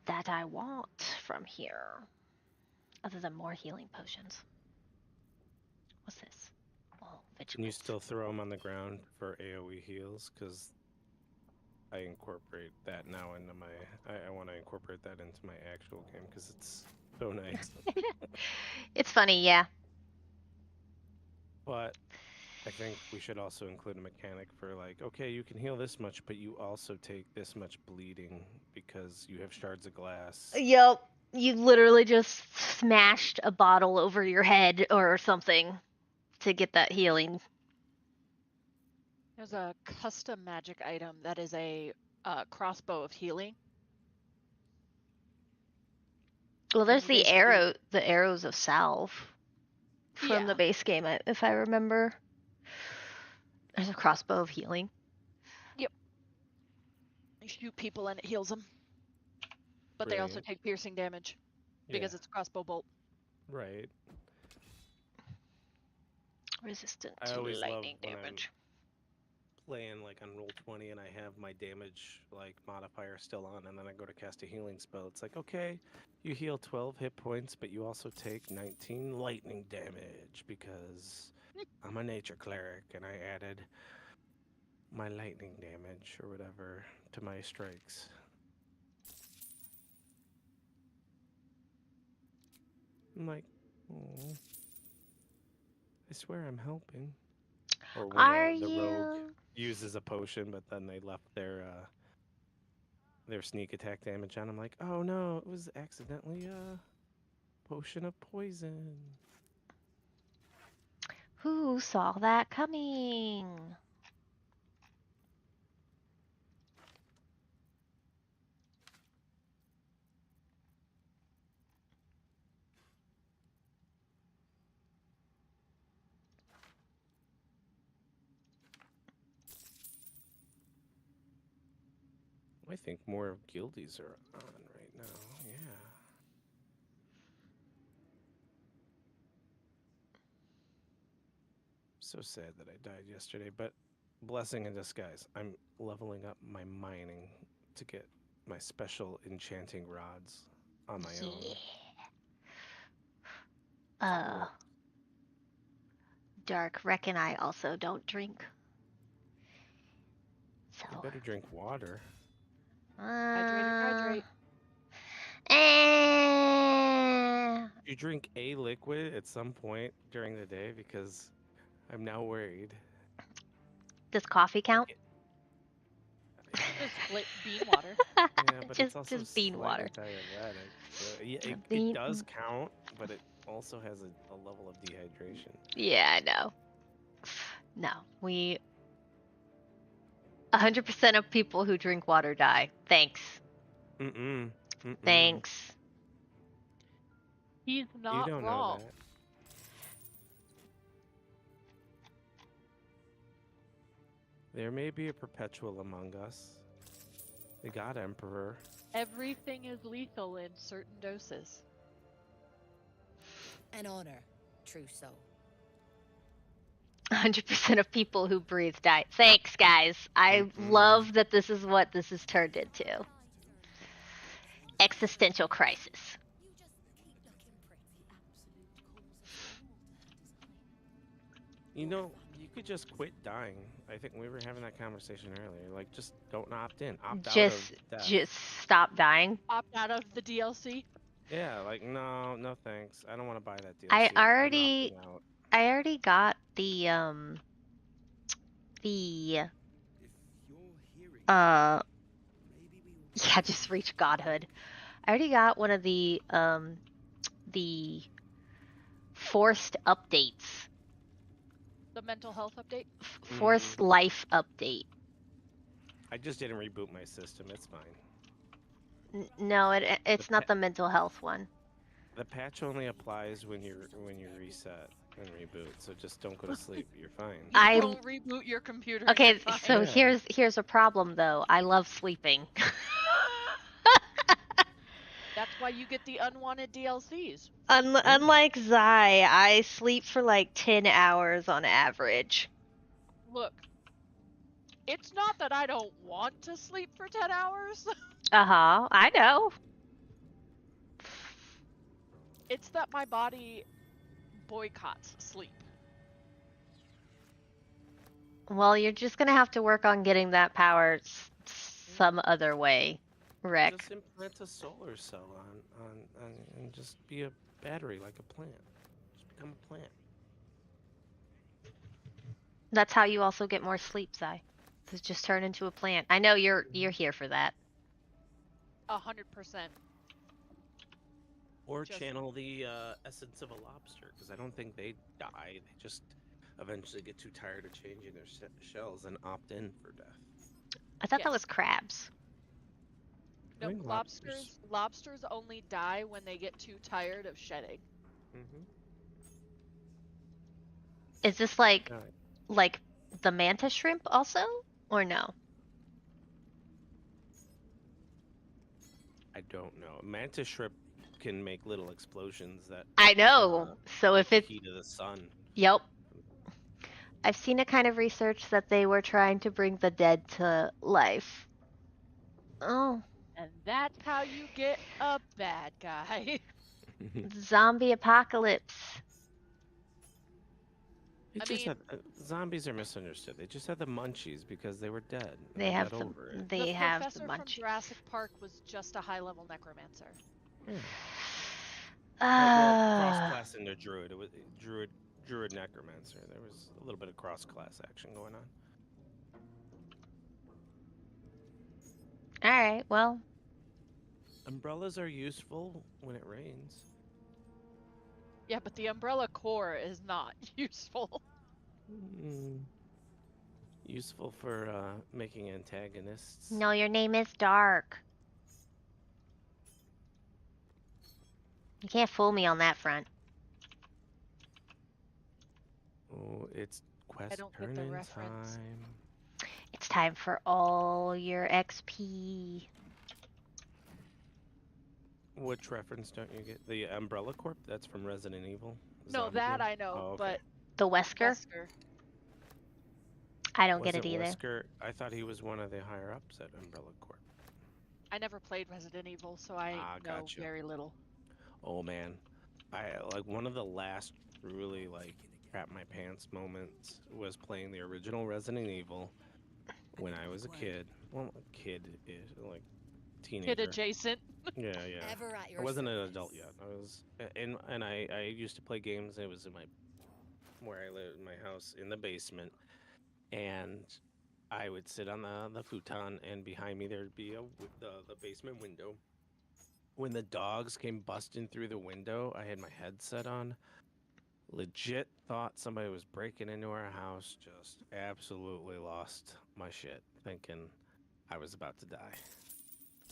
that I want from here other than more healing potions. What's this? Oh, Can you still throw them on the ground for AoE heals? Because I incorporate that now into my... I want to incorporate that into my actual game because it's so nice. It's funny, yeah. But I think we should also include a mechanic for like, okay, you can heal this much, but you also take this much bleeding because you have shards of glass. Yep. You literally just smashed a bottle over your head or something to get that healing. There's a custom magic item that is a crossbow of healing. Well, there's the arrows of salve from the base game, if I remember. There's a crossbow of healing. Yep. You shoot people and it heals them. But they also take piercing damage because it's a crossbow bolt. Right. Resistant I to always lightning love when damage. I'm playing like on Roll20 and I have my damage like modifier still on, and then I go to cast a healing spell. It's like, okay, you heal 12 hit points, but you also take 19 lightning damage because I'm a nature cleric and I added my lightning damage or whatever to my strikes. I'm like, oh, I swear I'm helping. Or when the rogue uses a potion, but then they left their sneak attack damage on. I'm like, oh no, it was accidentally a potion of poison. Who saw that coming? I think more guildies are on right now. Yeah. So sad that I died yesterday, but blessing in disguise. I'm leveling up my mining to get my special enchanting rods on my own. Dark, Rec and I also don't drink. So. You better drink water. Hydrate. You drink a liquid at some point during the day because I'm now worried. Does coffee count? Just bean water. Yeah, but it's also just bean water. Diuretic. So yeah, it does count, but it also has a level of dehydration. Yeah, I know. No, 100% of people who drink water die. Thanks. Thanks. He's not you don't wrong. Know that. There may be a perpetual among us. The God Emperor. Everything is lethal in certain doses. An honor, true soul. 100% of people who breathe die. Thanks, guys. I love that this is what this has turned into. Existential crisis. You know, you could just quit dying. I think we were having that conversation earlier. Like, just don't opt in. Opt out of death. Just stop dying. Opt out of the DLC. Yeah, like no thanks. I don't want to buy that DLC. I already got the yeah, just reach godhood. I already got one of the forced updates. The mental health update? Forced life update. I just didn't reboot my system. It's fine. No, it's not the mental health one. The patch only applies when you reset and reboot. So just don't go to sleep. You're fine. Don't reboot your computer. Okay, so here's a problem though. I love sleeping. That's why you get the unwanted DLCs. Unlike Zai, I sleep for like 10 hours on average. Look, it's not that I don't want to sleep for 10 hours. I know. It's that my body boycotts sleep. Well, you're just gonna have to work on getting that power some other way, Rec. Just implant a solar cell on and just be a battery like a plant. Just become a plant. That's how you also get more sleep, Zai. To just turn into a plant. I know you're here for that. 100%. Or channel the essence of a lobster, because I don't think they die. They just eventually get too tired of changing their shells and opt in for death. I thought that was crabs. No, lobsters only die when they get too tired of shedding. Is this like the mantis shrimp also, or no? I don't know. Mantis shrimp can make little explosions that I know. So if it's heat of the sun. Yep. I've seen a kind of research that they were trying to bring the dead to life. Oh. And that's how you get a bad guy. Zombie apocalypse. Zombies are misunderstood. They just had the munchies because they were dead. They have the the professor from Jurassic Park was just a high-level necromancer. Cross-class into Druid. It was Druid necromancer. There was a little bit of cross-class action going on. All right. Well. Umbrellas are useful when it rains. Yeah, but the umbrella core is not useful. Useful for making antagonists. No, your name is Dark. You can't fool me on that front. Oh, it's quest turn-in time. It's time for all your XP. Which reference don't you get? The Umbrella Corp? That's from Resident Evil. No, that I know, but the Wesker? I don't get it either. Wesker? I thought he was one of the higher ups at Umbrella Corp. I never played Resident Evil, so I know very little. Oh man, I like one of the last really like crap my pants moments was playing the original Resident Evil when I was a kid. Well, a kid is like teenager. Kid adjacent. Yeah. I wasn't an adult yet. I was, and I used to play games. It was in where I lived in my house in the basement, and I would sit on the futon, and behind me there'd be the basement window. When the dogs came busting through the window, I had my headset on. Legit thought somebody was breaking into our house. Just absolutely lost my shit, thinking I was about to die.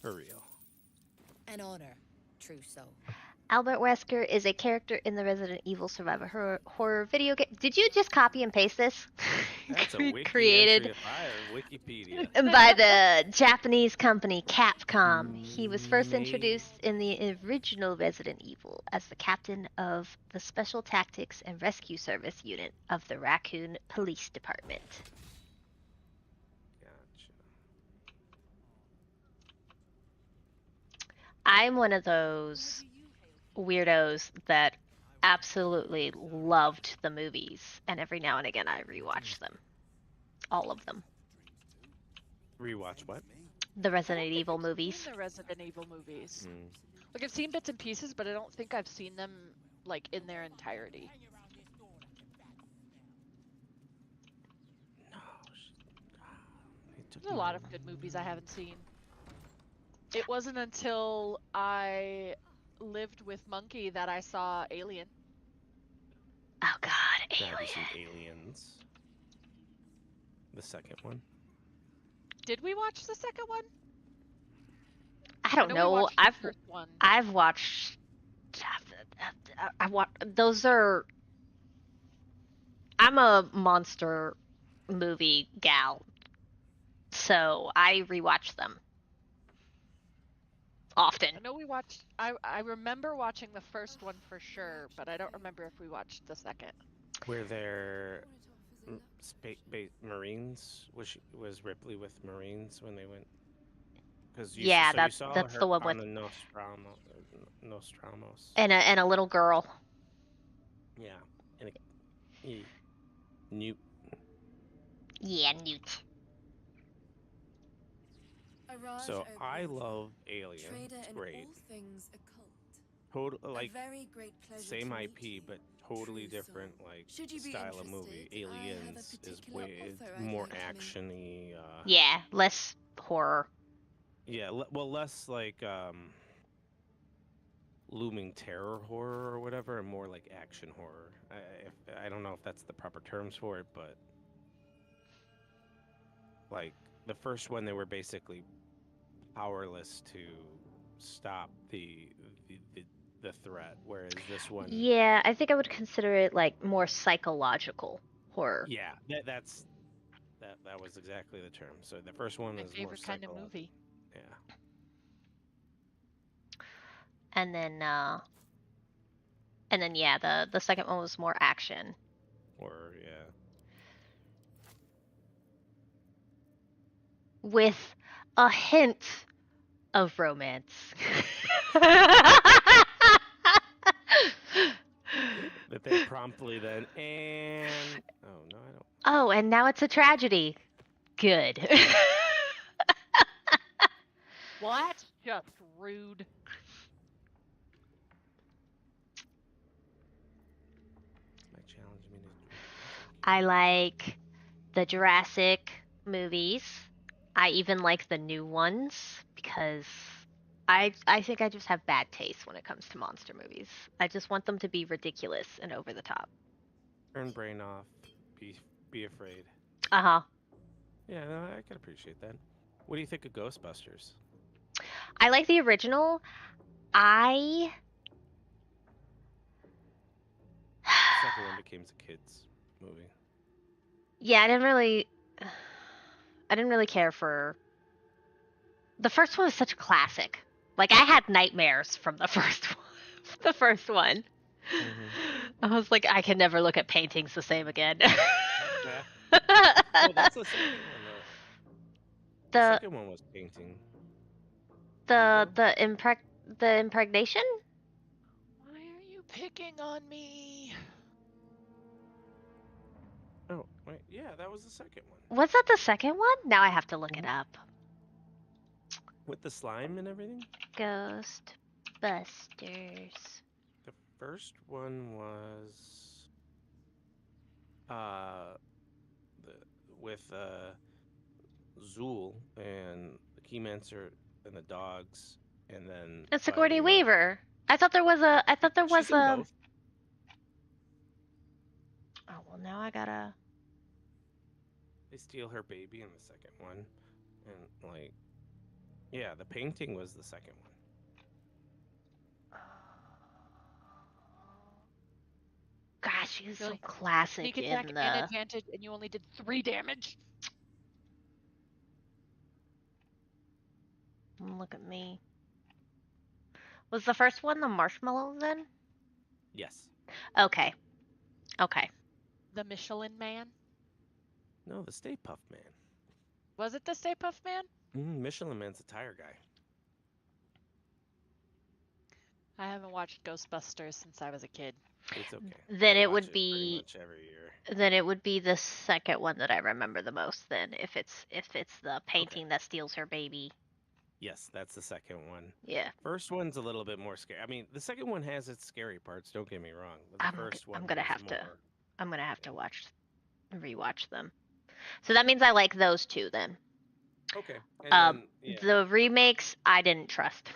For real. An honor, true so. Albert Wesker is a character in the Resident Evil Survivor horror video game. Did you just copy and paste this? That's a wiki created Wikipedia. by the Japanese company Capcom. He was first introduced in the original Resident Evil as the captain of the Special Tactics and Rescue Service unit of the Raccoon Police Department. I'm one of those weirdos that absolutely loved the movies, and every now and again I rewatch them. All of them. Rewatch what? The Resident Evil movies. The Resident Evil movies. Like I've seen bits and pieces, but I don't think I've seen them like in their entirety. There's a lot of good movies I haven't seen. It wasn't until I lived with Myky that I saw Alien. Oh god, Alien. Have you seen Aliens? The second one? Did we watch the second one? I don't know. I've watched those are I'm a monster movie gal. So I rewatch them. Often. I know we watched. I remember watching the first one for sure, but I don't remember if we watched the second. Were there Marines? Was Ripley with Marines when they went? Yeah, that's the one with Nostramos. And a little girl. Yeah, and Newt. Yeah, Newt. So I love Alien. It's great. Total like same IP, but totally different style of movie. Aliens is way more action-y. Yeah, less horror. Yeah, well, less like looming terror horror or whatever, and more like action horror. I don't know if that's the proper terms for it, but like the first one, they were basically powerless to stop the threat, whereas this one, Yeah, I think I would consider it like more psychological horror. yeah, that was exactly the term. So the first one My was more favorite kind of psychological. movie. Yeah. And then yeah, the second one was more action. Horror, yeah. With a hint of romance. That they promptly then and oh no, I don't. Oh, and now it's a tragedy. Good. Well, that's just rude. Might challenge me to. I like the Jurassic movies. I even like the new ones because I think I just have bad taste when it comes to monster movies. I just want them to be ridiculous and over the top. Turn brain off. Be afraid. Uh-huh. Yeah, no, I can appreciate that. What do you think of Ghostbusters? I like the original. The second one became a kids movie. Yeah, I didn't really care for the first one. Was such a classic. Like I had nightmares from the first one. The first one. Mm-hmm. I was like, I can never look at paintings the same again. Oh, that's the second one though. The second one was painting. The impregnation? Why are you picking on me? Oh, wait, yeah, that was the second one. Was that the second one? Now I have to look it up. With the slime and everything? Ghostbusters. The first one was with Zool and the Keymancer and the dogs, and then it's Sigourney Weaver. I thought there was a. Both. Oh well, now I gotta. They steal her baby in the second one, and like, yeah, the painting was the second one. Gosh, she's really so classic sneak attack in the. And advantage, and you only did 3 damage. Look at me. Was the first one the marshmallow then? Yes. Okay. Okay. The Michelin Man? No, the Stay Puft Man. Was it the Stay Puft Man? Michelin Man's a tire guy. I haven't watched Ghostbusters since I was a kid. It's okay. Then it would be pretty much every year. Then it would be the second one that I remember the most. Then if it's the painting that steals her baby. Yes, that's the second one. Yeah. First one's a little bit more scary. I mean, the second one has its scary parts. Don't get me wrong. But the first one. I'm gonna have to rewatch them. So that means I like those two then. Okay. And the remakes I didn't trust.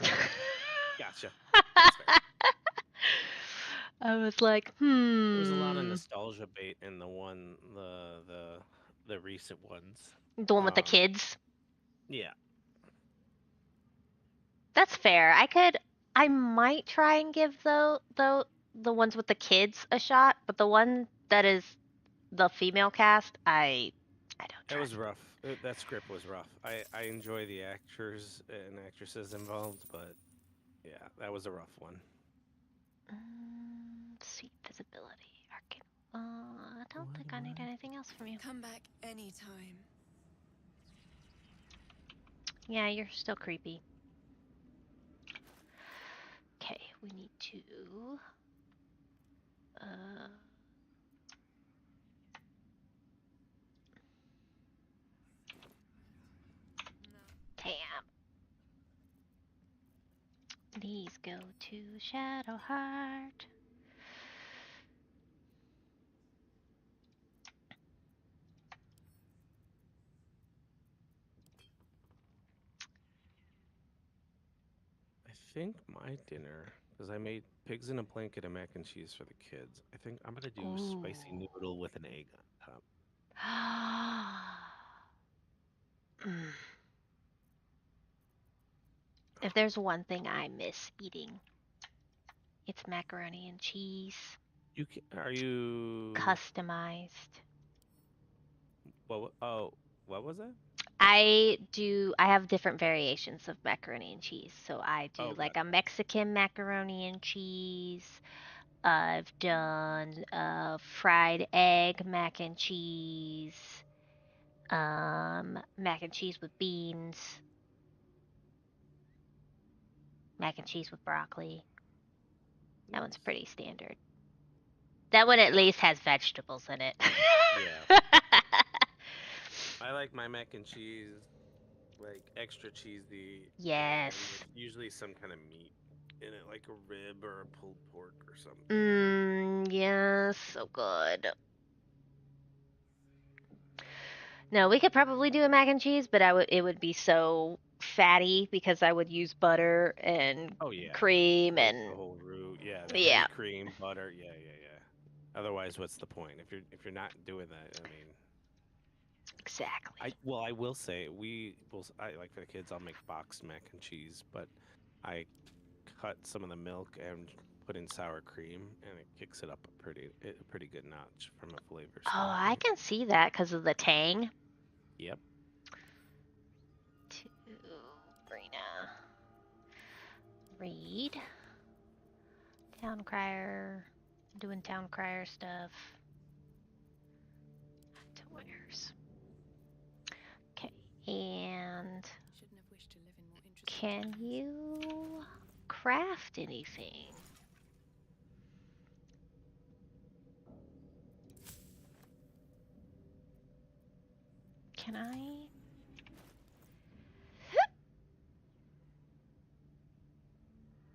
Gotcha. I was like, There's a lot of nostalgia bait in the recent ones. The one with the kids? Yeah. That's fair. I might try and give the ones with the kids a shot, but the one that is the female cast, I don't trust. It was rough. That script was rough. I enjoy the actors and actresses involved, but yeah, that was a rough one. Let's see, visibility, arcane. I don't think I need anything else from you. Come back anytime. Yeah, you're still creepy. Okay, we need to. Damn. These go to Shadowheart. I think my dinner, because I made pigs in a blanket and mac and cheese for the kids. I think I'm gonna do spicy noodle with an egg on top. If there's one thing I miss eating, it's macaroni and cheese. Are you customized? What? Oh, what was that? I have different variations of macaroni and cheese. So I do like a Mexican macaroni and cheese. I've done fried egg mac and cheese. Mac and cheese with beans. Mac and cheese with broccoli. That one's pretty standard. That one at least has vegetables in it. Yeah. I like my mac and cheese like extra cheesy. Yes. Usually some kind of meat in it, like a rib or a pulled pork or something. Yes, so good. No, we could probably do a mac and cheese, but it would be so fatty because I would use butter and cream like and the whole roux. Yeah, the yeah. heavy cream, butter. Yeah. Otherwise, what's the point if you're not doing that? I mean, exactly. I will say I like for the kids. I'll make boxed mac and cheese, but I cut some of the milk and put in sour cream, and it kicks it up a pretty good notch from a flavor standpoint. Oh, I can see that because of the tang. Yep. To Brina. Read. Town crier. Doing town crier stuff. To wares. Okay, and can you craft anything? Can I?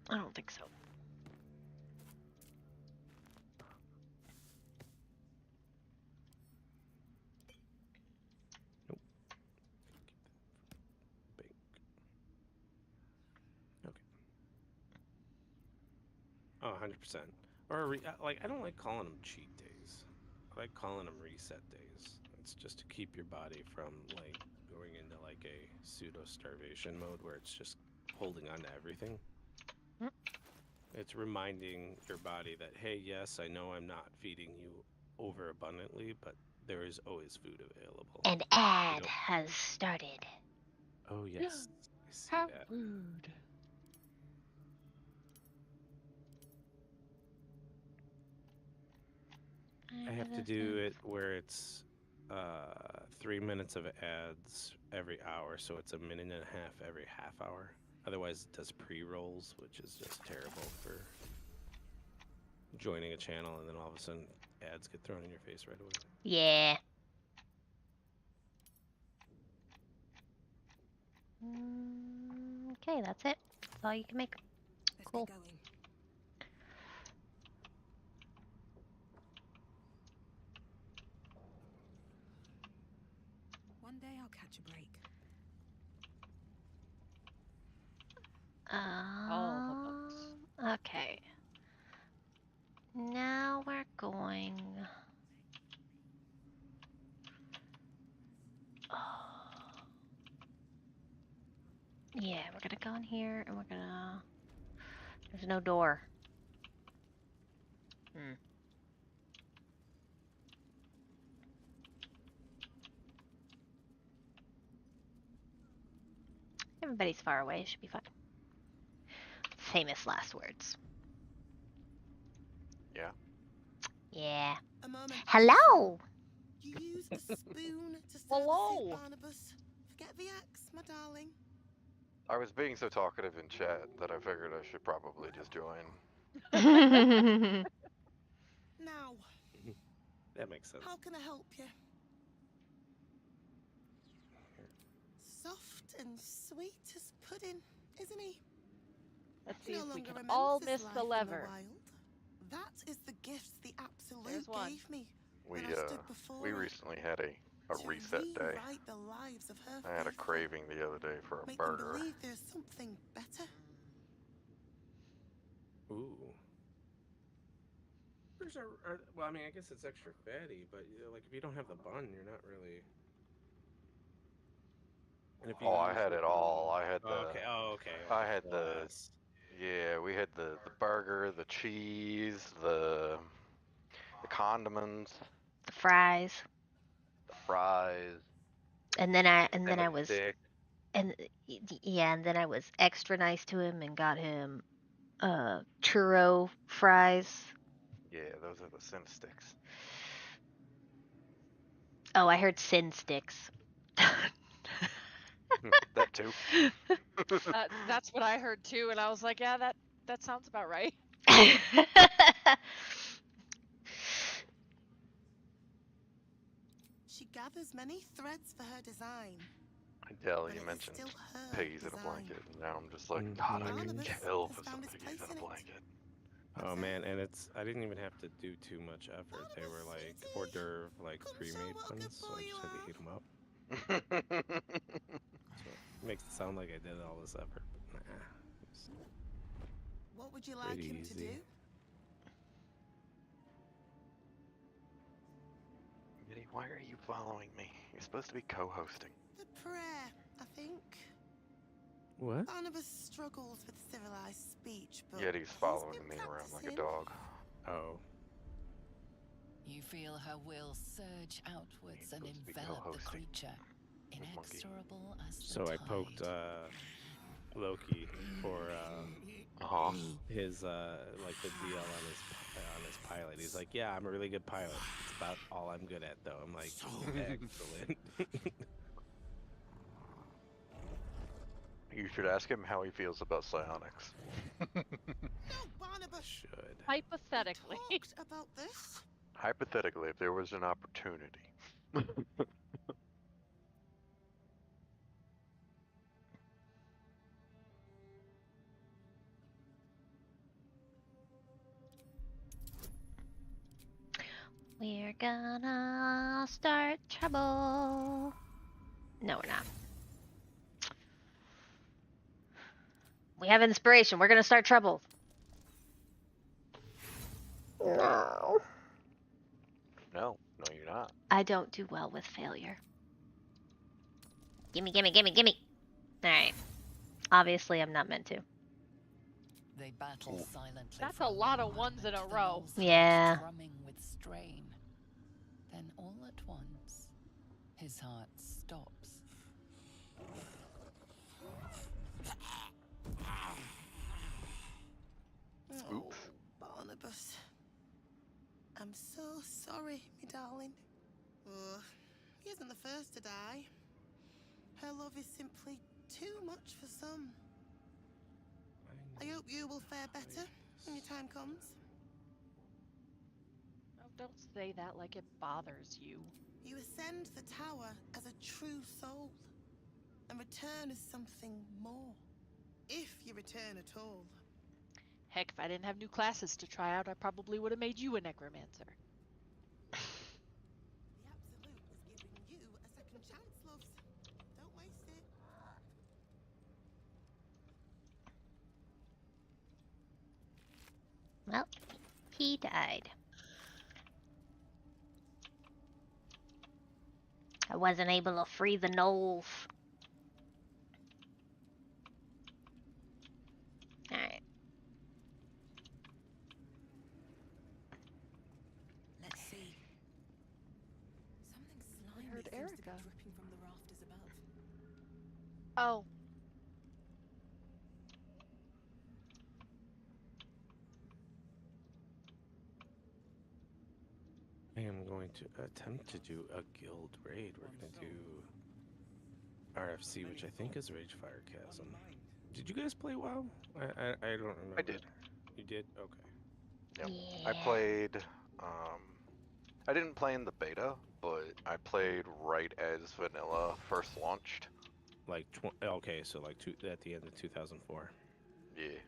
I don't think so. Nope. Okay. Oh, 100%. Or like I don't like calling them cheat days. I like calling them reset days. It's just to keep your body from like going into like a pseudo starvation mode where it's just holding on to everything. It's reminding your body that, hey, yes, I know I'm not feeding you overabundantly, but there is always food available. An ad has started. Oh yes, I see Have that. food. I have to do it where it's 3 minutes of ads every hour, so it's a minute and a half every half hour. Otherwise, it does pre-rolls, which is just terrible for joining a channel, and then all of a sudden, ads get thrown in your face right away. Yeah. Okay, that's it. That's all you can make. Cool. One day I'll catch a break. Okay. Now we're going. Yeah, we're gonna go in here and we're gonna. There's no door. Everybody's far away. It should be fine. Famous last words. Yeah. Yeah. Hello. You use a spoon to serve Hello. Barnabas. Forget the axe, my darling. I was being so talkative in chat that I figured I should probably just join. Now. That makes sense. How can I help you? Soft and sweet as pudding, isn't he? Let's see No if we longer can remembers all his miss life the in lever. wild. That is the gift the Absolute There's one. gave me. We when I stood before we her recently had a reset day. rewrite the lives of her I had a faithful. craving the other day for a Make them burger. believe there's something better. Ooh. Well, I mean, I guess it's extra fatty, but like if you don't have the bun, you're not really. And if you I had it all. I had the. Okay. Oh, okay. I had the. Yeah, we had the burger, the cheese, the condiments, The fries. the fries. And then I was stick. and then I was extra nice to him and got him churro fries. Yeah, those are the sin sticks. Oh, I heard sin sticks. That too. That's what I heard too, and I was like, yeah, that sounds about right. She gathers many threads for her design. Until you mentioned piggies in a blanket, and now I'm just like, God, I could kill for some piggies in a blanket. Oh man, and I didn't even have to do too much effort. They were like hors d'oeuvre, like pre-made ones, so I just had to heat them up. So it makes it sound like I did all this effort, but nah. What would you like him to do? Mitty, why are you following me? You're supposed to be co-hosting. The prayer, I think. What? Barnabas struggles with civilized speech, but Yeti's following me around like a dog. Oh. You feel her will surge outwards and envelop the creature, inexorable as the So I poked Loki for his like the DL on his pilot. He's like, yeah, I'm a really good pilot. It's about all I'm good at, though. I'm like, excellent. You should ask him how he feels about psionics. Should. Hypothetically. About this? Hypothetically, if there was an opportunity. We're gonna start trouble. No, we're not. We have inspiration. We're gonna start trouble. No. No, you're not. I don't do well with failure. Gimme, gimme, gimme, gimme. Alright. Obviously, I'm not meant to. They battle silently. That's a lot of ones in a row. Yeah. Drumming with strain. Then all at once, his heart stops. Oh, Barnabas. I'm so sorry, me darling. Oh, he isn't the first to die. Her love is simply too much for some. I hope you will fare better when your time comes. Oh, don't say that like it bothers you. You ascend the tower as a true soul, and return as something more. If you return at all. Heck, if I didn't have new classes to try out, I probably would have made you a necromancer. The Absolute was giving you a second chance, loves. Don't waste it. Well, he died. I wasn't able to free the gnolls. Alright. Let's see. Something slimy heard seems to be Erica. dripping from the rafters above. Oh. I am going to attempt to do a guild raid. We're going to do RFC, which I think is Ragefire Chasm. Did you guys play WoW? I don't remember. I did. You did? Okay. Yep. I played, I didn't play in the beta, but I played right as vanilla first launched. Like, okay, so like at the end of 2004. Yeah.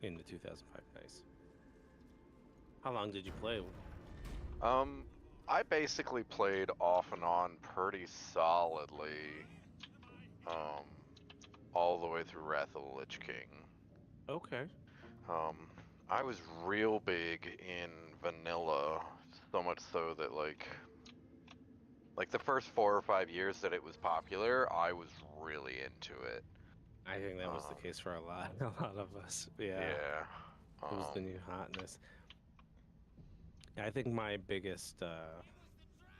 Into 2005, nice. How long did you play? I basically played off and on pretty solidly, all the way through Wrath of the Lich King. Okay. I was real big in vanilla, so much so that like the first 4 or 5 years that it was popular, I was really into it. I think that was the case for a lot of us. Yeah. Yeah. It was the new hotness. I think my biggest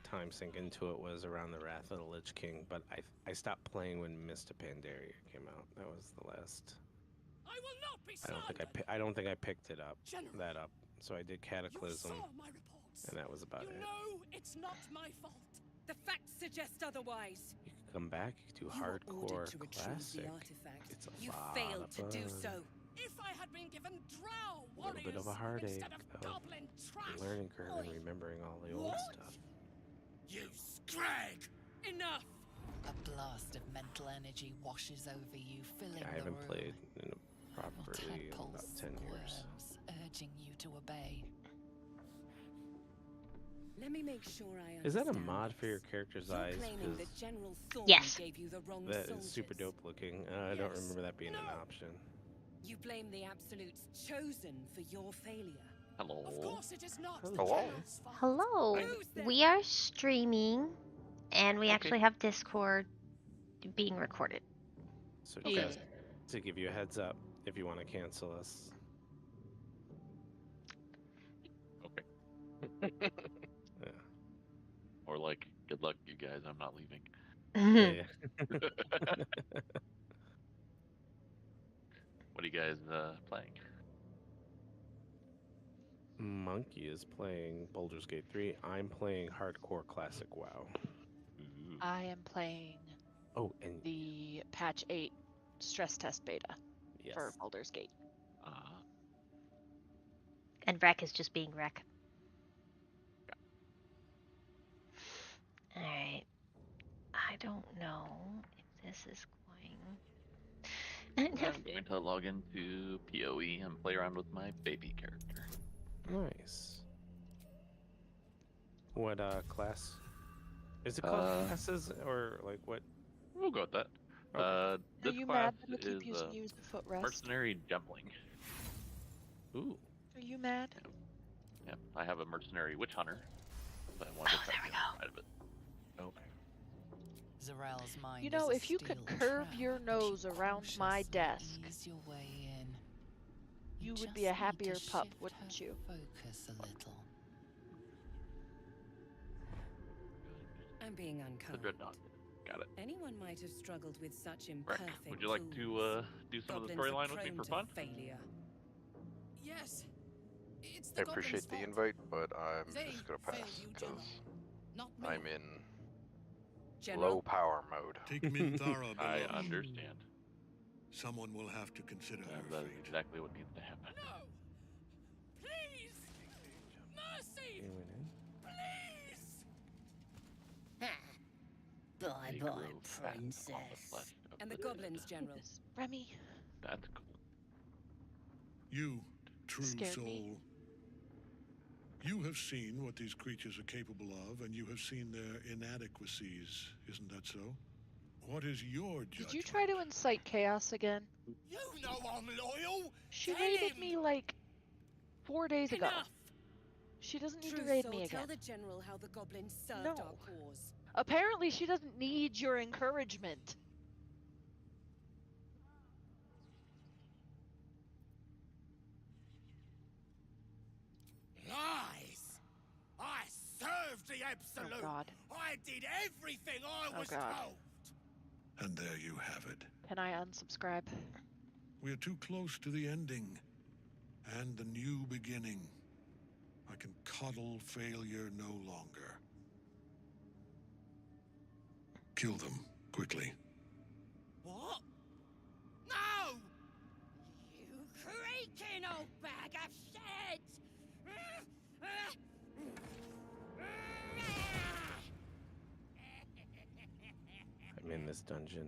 time sink into it was around the Wrath of the Lich King, but I stopped playing when Mista Pandaria came out. That was the last. I will not be I don't think I picked it up. So I did Cataclysm, and that was about it. No, it's not my fault. The facts suggest otherwise. You could come back. You could do hardcore classic. It's a You lot failed of to fun. do so. If I had been given drow A little bit of a heartache, though. goblin trash. Learning curve and remembering all the old stuff. You scrag! Enough! A blast of mental energy washes over you, filling I the haven't room. played properly in about 10 years. Urging you to obey. Let me make sure I Is that a understand mod this. for your character's You're eyes? claiming 'Cause that General Thorn Yes. gave you the wrong that soldiers. is super dope looking. I don't remember that being an option. You blame the Absolutes chosen for your failure. Of Hello. course it is not the Hello? general's fault. Hello. Who's there? We are streaming, and we actually have Discord being recorded. So Yeah. just to give you a heads up, if you want to cancel us. Okay. Yeah. Or like, good luck, you guys. I'm not leaving. Yeah. What are you guys playing? Monkey is playing Baldur's Gate 3. I'm playing hardcore classic WoW. Ooh. I am playing And the patch 8 stress test beta yes. for Baldur's Gate. And Wreck is just being Wreck. Alright. I don't know if this is I'm going to log into PoE and play around with my baby character. Nice. What class? Is it called classes or like what? We'll go with that. Are This you class mad that I keep is using you as the footrest? mercenary jumpling. Ooh. Are you mad? Yep, I have a mercenary witch hunter. But I wanted to try the other side of it. Okay. Zarel's mind You know, is a if you could steel curve trap, your and nose she around my cautiously desk, ease your way in. you would just be a need to happier pup, shift wouldn't her you? Focus a little. I'm being The unkind. dreadnought. Got it. Anyone might have struggled with such Wreck, imperfect would you like to do some of the Goblins are storyline with me prone for to fun? failure. Yes. It's I the goblin's appreciate the fault. invite, but I'm They just gonna failed pass you, because General. Not me. I'm in General? low power mode. Take Minthara I below. understand. Someone will have to consider her That is fate. exactly what needs to happen. No! Please! Mercy! Anyone in? Please! Bye They bye, grow fat on the flesh of And the dead. goblins, General. Remy. That's cool. You, true Scared soul. me. You have seen what these creatures are capable of, and you have seen their inadequacies. Isn't that so? What is your judgment? Did you try to incite chaos again? You know I'm loyal! She Tell raided him. me like 4 days ago. Enough! She doesn't need True to raid soul, me tell again. the General how the goblins served No. our cause. Apparently she doesn't need your encouragement. Lies! I served the Absolute! Oh God. I did everything I was God. told! And there you have it. Can I unsubscribe? We are too close to the ending and the new beginning. I can coddle failure no longer. Kill them quickly. What? No! You creaking old bag of shit! I'm in this dungeon.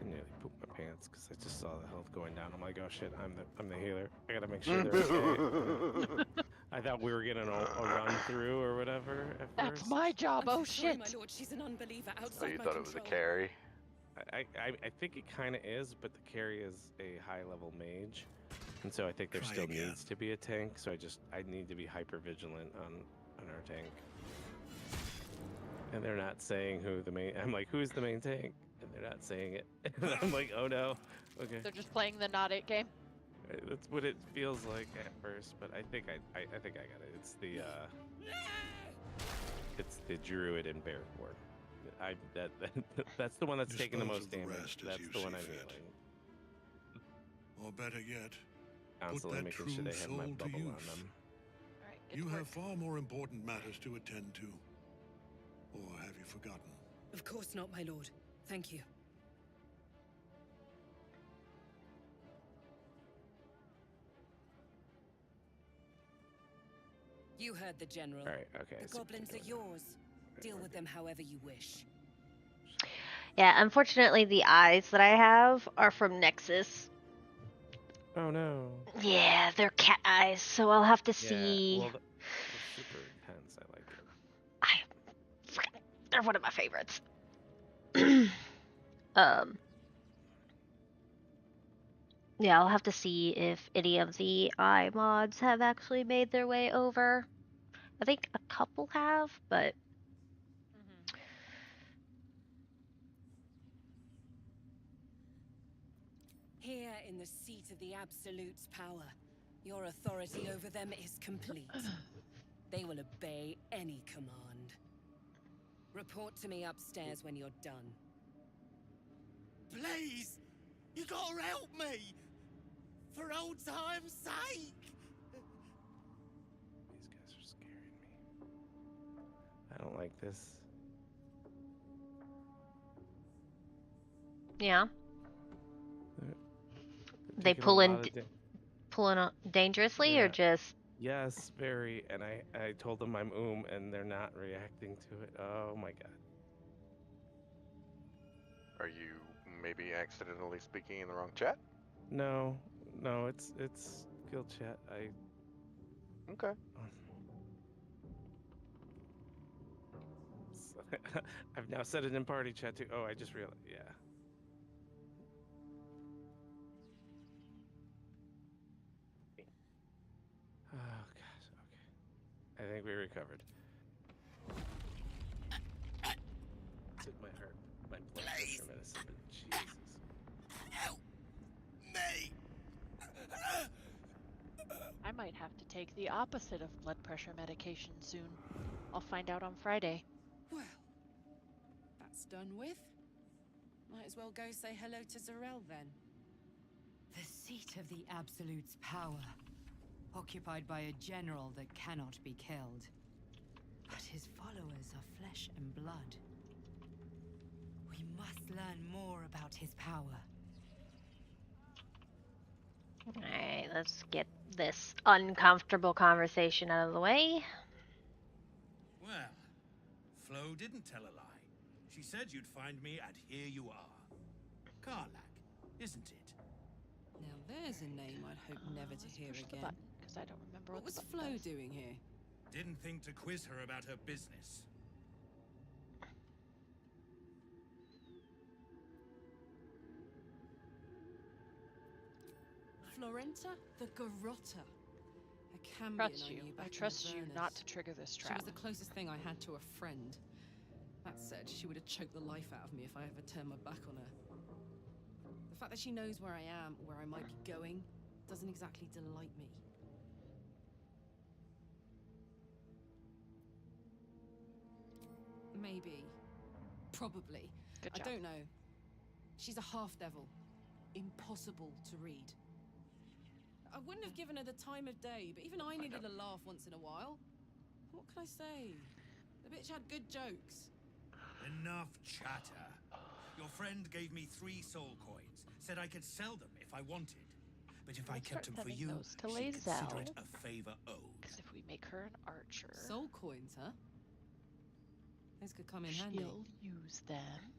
I nearly pooped my pants because I just saw the health going down. I'm like, oh shit, I'm the healer. I gotta make sure they're okay. I thought we were getting a run through or whatever at That's first. my job. I'm Oh so sorry, shit. my lord. She's an unbeliever So outside you my thought it was a control. carry? I think it kind of is, but the carry is a high level mage. And so I think there Try still again. needs to be a tank. So I need to be hyper vigilant on our tank. And they're not saying who the main. I'm like, who's the main tank? And they're not saying it. And I'm like, oh no. Okay. They're just playing the not it game. That's what it feels like at first, but I think I think I got it. It's the Druid and Bear Ward. That's the one that's taking the Dispose most of the damage. rest as That's you the one see I'm fit. healing. Or better yet, Constantly that making sure true they have my soul to bubble on use. them. Alright, get you to have work. far more important matters to attend to. Or have you forgotten? Of course not, my lord. Thank you. You heard the general. All right, okay. The goblins are yours. Deal with them however you wish. Yeah, unfortunately, the eyes that I have are from Nexus. Oh no. Yeah, they're cat eyes, so I'll have to see. Yeah, well, they're super intense. I like it. They're one of my favorites. Yeah, I'll have to see if any of the eye mods have actually made their way over. I think a couple have, but Here in the seat of the Absolute's power, your authority over them is complete. They will obey any command. Report to me upstairs when you're done. Please! You gotta help me! For old time's sake! These guys are scaring me. I don't like this. yeah. They're They pull in, taking a lot of pulling dangerously, or Yeah. just Yes, very. And I told them I'm and they're not reacting to it. Oh my god. Are you maybe accidentally speaking in the wrong chat? No, it's guild chat. Okay. I've now said it in party chat too. Oh, I just realized. Yeah. Oh gosh. Okay. I think we recovered. It might hurt my blood pressure medicine, but Jesus. Help me! I might have to take the opposite of blood pressure medication soon. I'll find out on Friday. Well, that's done with. Might as well go say hello to Zarel then. The seat of the Absolute's power, occupied by a general that cannot be killed. But his followers are flesh and blood. We must learn more about his power. Alright, let's get this uncomfortable conversation out of the way. Well, Flo didn't tell a lie. She said you'd find me, and here you are. Karlak, isn't it? Now there's a name I'd hope never to hear again. Because I don't remember What was Flo doing here? Didn't think to quiz her about her business. Florenta the Garrotta. A Cambion Trust I you. knew I back in trust you Avernus. not to trigger this She trap. was the closest thing I had to a friend. That said, she would have choked the life out of me if I ever turned my back on her. The fact that she knows where I am, where I might be going, doesn't exactly delight me. Maybe. Probably. Good I job. don't know. She's a half-devil. Impossible to read. I wouldn't have given her the time of day, but even I needed a laugh once in a while. What can I say? The bitch had good jokes. Enough chatter. Your friend gave me 3 soul coins. Said I could sell them if I wanted. But if I kept them for you, to she'd consider it Lae'zel. a favor owed. Because if we make her an archer, Soul coins, huh? Those could come in handy. she'll use them.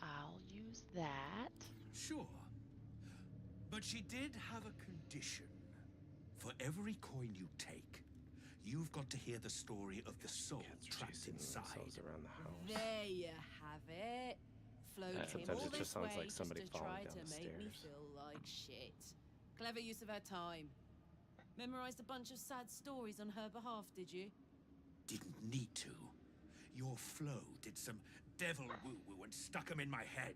I'll use that. Sure. But she did have a condition. For every coin you take, you've got to hear the story of the soul trapped inside. Around the house. There you have it. Flo came sometimes all it just this sounds way like somebody just to falling try down to the make me stairs. feel like shit. Clever use of her time. Memorized a bunch of sad stories on her behalf, did you? Didn't need to. Your flow did some devil woo-woo and stuck 'em in my head.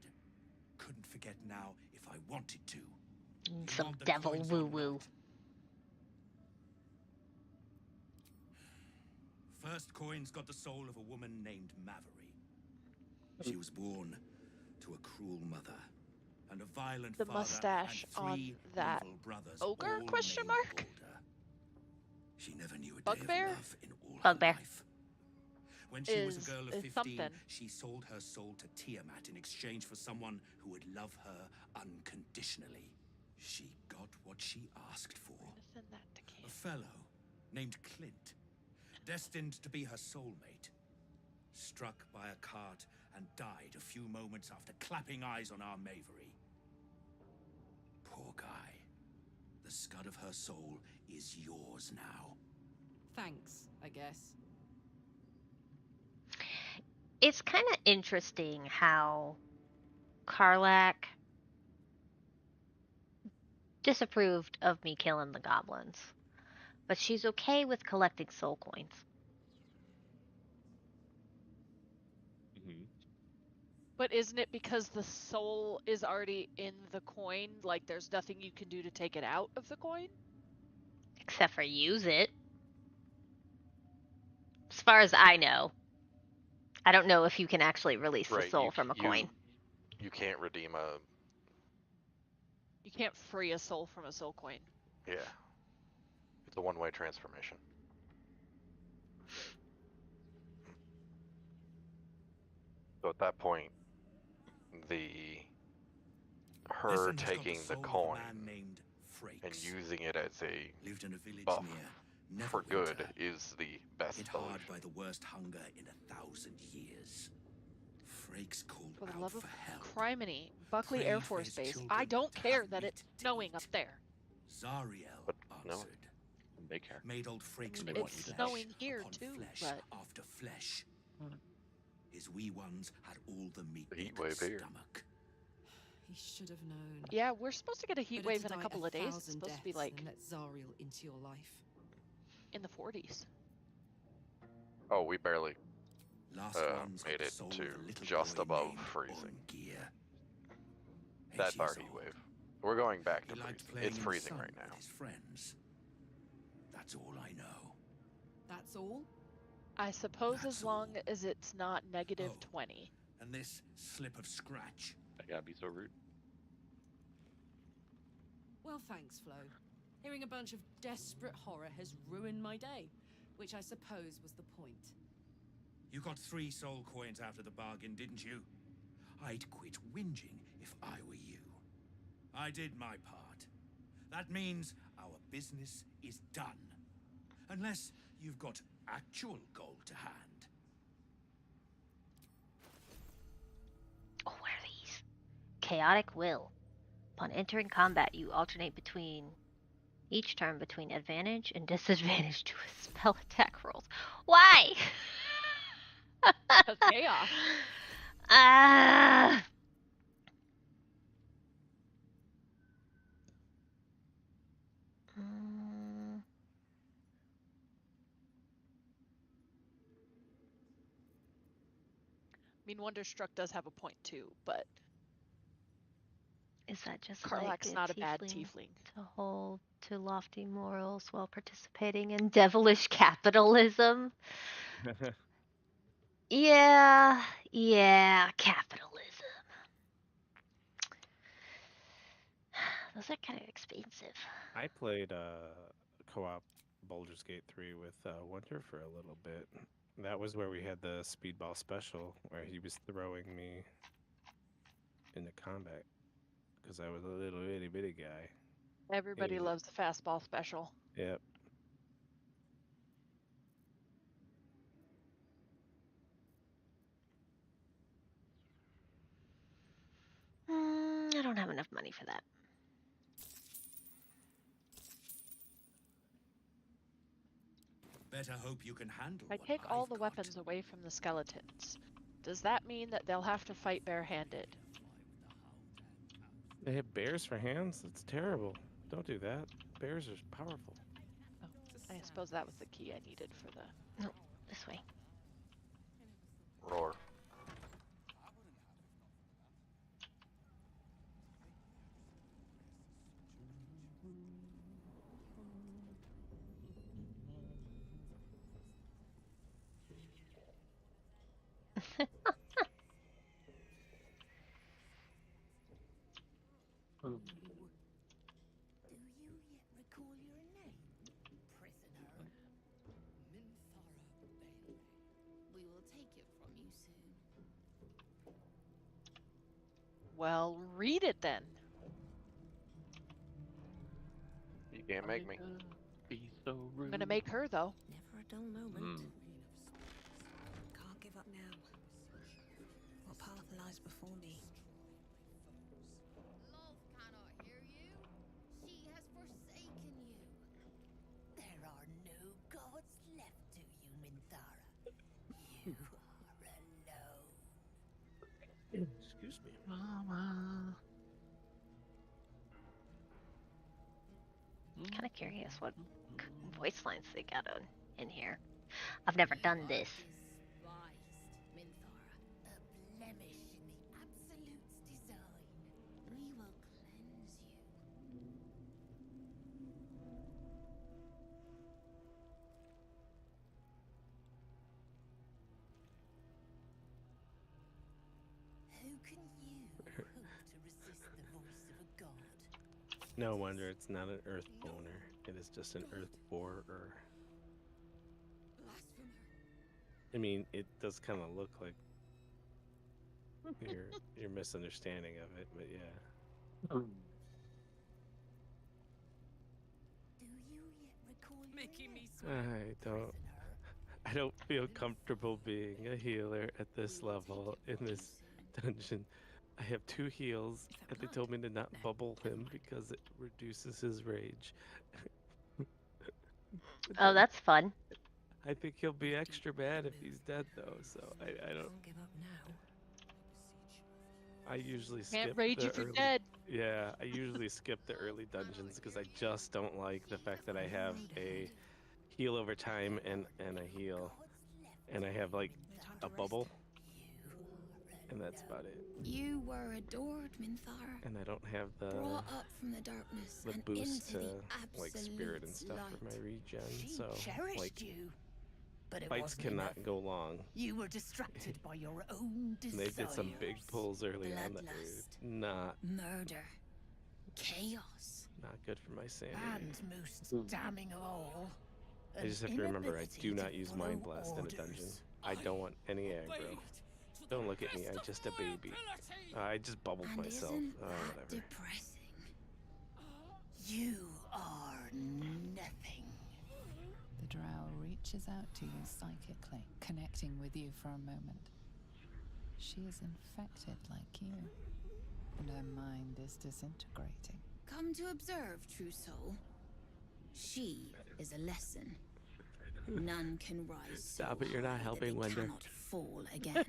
Couldn't forget now if I wanted to. You Some want the devil coins or woo-woo. not? First coin's got the soul of a woman named Mavery. She was born to a cruel mother and a violent The father mustache and on 3 that evil brothers, ogre? all Question named mark. Baldur. She never knew a day Bugbear? of love in all Bugbear. her life. When she was a girl of Is 15, something. she sold her soul to Tiamat in exchange for someone who would love her unconditionally. She got what she asked for. Send that to A fellow named Clint, destined to be her soulmate, struck by a cart and died a few moments after clapping eyes on our Mavery. Poor guy. The scud of her soul is yours now. Thanks, I guess. It's kind of interesting how Karlach disapproved of me killing the goblins, but she's okay with collecting soul coins. But isn't it because the soul is already in the coin? Like, there's nothing you can do to take it out of the coin? Except for use it. As far as I know. I don't know if you can actually release the soul from a coin. You can't redeem a... You can't free a soul from a soul coin. Yeah. It's a one-way transformation. So at that point, her taking the coin and using it as a buff for good is the best Hard solution. by the worst hunger in 1,000 years. Frakes called For the out love for of help. criminy, Buckley Prayed Air for Force his Base. children I don't to care have that meat it's to snowing eat. up there. Zariel answered. They care. Made old Frakes I mean, want it's flesh snowing here upon too, flesh but after flesh. His wee ones had all the meat The they heat could wave here. stomach. He should have known. yeah, we're supposed to get a heat Better wave to in a die couple of days. It's 1,000 supposed to be deaths like than let Zariel into your life. in the 40s. Oh, we barely Last one's got made the it soul to of a little just boy above named freezing. Gear. That's our heat wave. We're going back to He liked freezing. playing It's in the freezing sun right with now. his friends. That's all I know. That's all? I suppose That's as long as it's not negative 20. And this slip of scratch. I gotta be so rude. Well, thanks, Flo. Hearing a bunch of desperate horror has ruined my day, which I suppose was the point. You got 3 soul coins after the bargain, didn't you? I'd quit whinging if I were you. I did my part. That means our business is done. Unless you've got actual gold to hand. Oh, what are these? Chaotic Will. Upon entering combat, you alternate between each turn between advantage and disadvantage to a spell attack rolls. Why? That's chaos. Ah. I mean, Wonderstruck does have a point too, but Is that just Karlach's like not a bad tiefling? To hold to lofty morals while participating in devilish capitalism? Yeah, capitalism. Those are kind of expensive. I played co-op Baldur's Gate 3 with Wonder for a little bit. That was where we had the speedball special, where he was throwing me into combat because I was a little itty bitty guy. Everybody loves the fastball special. Yep. I don't have enough money for that. Better hope you can handle I take all the weapons away from the skeletons. Does that mean that they'll have to fight barehanded? They have bears for hands? That's terrible. Don't do that. Bears are powerful. Oh, I suppose that was the key I needed for the... No, this way. Roar. Do you yet recall your name, prisoner? We will take it from you soon. Well, read it then. You can't make me. Be so rude. I'm gonna make her, though. Never a dull moment. Can't give up now. What path lies before me? Love cannot hear you. She has forsaken you. There are no gods left to you, Minthara. You are alone. Excuse me. Mama. I'm kind of curious what voice lines they got on in here. I've never done this. Despised, Minthara. A blemish in the Absolute's design. We will cleanse you. Who can you hope to resist the voice of a god? No wonder it's not an earth boner. It is just an earth borer. I mean, it does kind of look like your misunderstanding of it, but yeah. Do you yet recall Making me I don't feel comfortable being a healer at this level in this dungeon. I have 2 heals, and they told me to not bubble him because it reduces his rage. Oh, that's fun. I think he'll be extra bad if he's dead, though. So I don't. Give up now. I usually Can't skip rage the if you're early. dead. Yeah, I usually skip the early dungeons because I just don't like the fact that I have a heal over time and a heal, and I have like a bubble, and that's about it. You were adored, Minthara. And I don't have the Brought up from the darkness and boost into to the like spirit and Absolute's stuff for my light. regen, She so cherished like you, but it fights wasn't cannot enough. go long. You were distracted by your own And desires. they did some big pulls early on that were not Murder, chaos, not good for my sanity. and most damning of all, I just have to remember I do not use Mind Blast in a dungeon. I don't want any aggro. Don't look at me, I'm just a baby. I just bubbled And myself. isn't Oh, that whatever. depressing? You are nothing. The drow reaches out to you psychically, connecting with you for a moment. She is infected like you, and her mind is disintegrating. Come to observe, true soul. She is a lesson. None can rise. Stop it, you're not helping, Wender. Cannot fall again.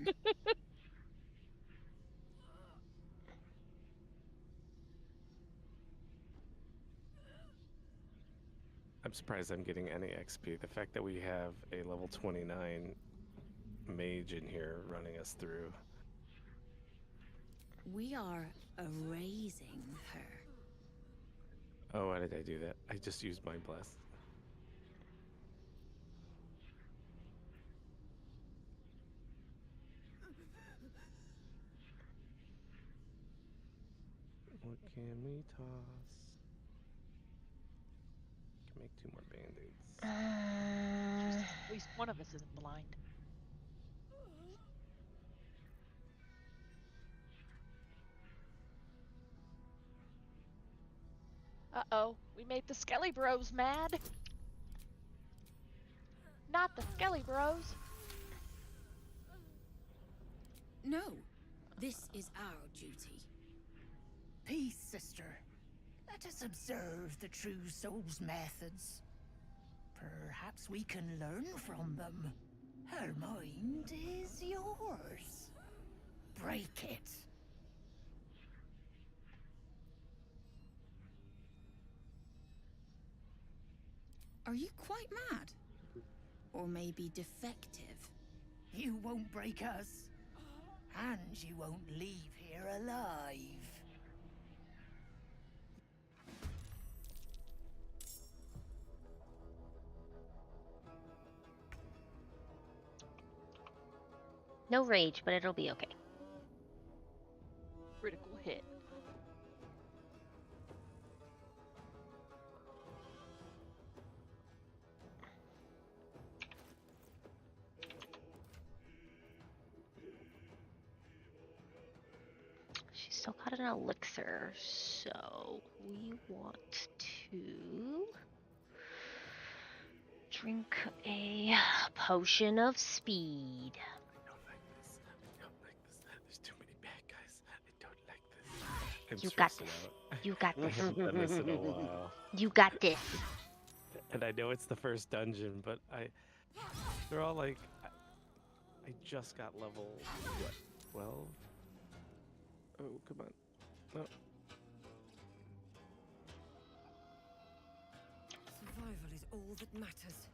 I'm surprised I'm getting any XP. The fact that we have a level 29 mage in here running us through. We are erasing her. Oh, why did I do that? I just used Mind Blast. What can we toss? Can make 2 more band-aids. At least one of us isn't blind. Uh-oh, we made the Skelly Bros mad. Not the Skelly Bros. No, this is our duty. Peace, sister. Let us observe the true soul's methods. Perhaps we can learn from them. Her mind is yours. Break it. I Are you quite mad? Or maybe defective? You won't break us. And you won't leave here alive. No rage, but it'll be okay. Critical hit. She's still got an elixir, so we want to drink a potion of speed. There's too many bad guys. I don't like this. I'm You got stressing this. out. You got I this. haven't done this in a while. You got this. And I know it's the first dungeon, but they're all like, I just got level, what, 12? Oh, come on. No. Survival is all that matters.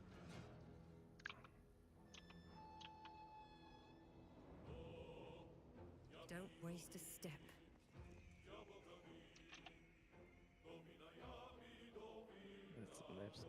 Don't waste a step. That's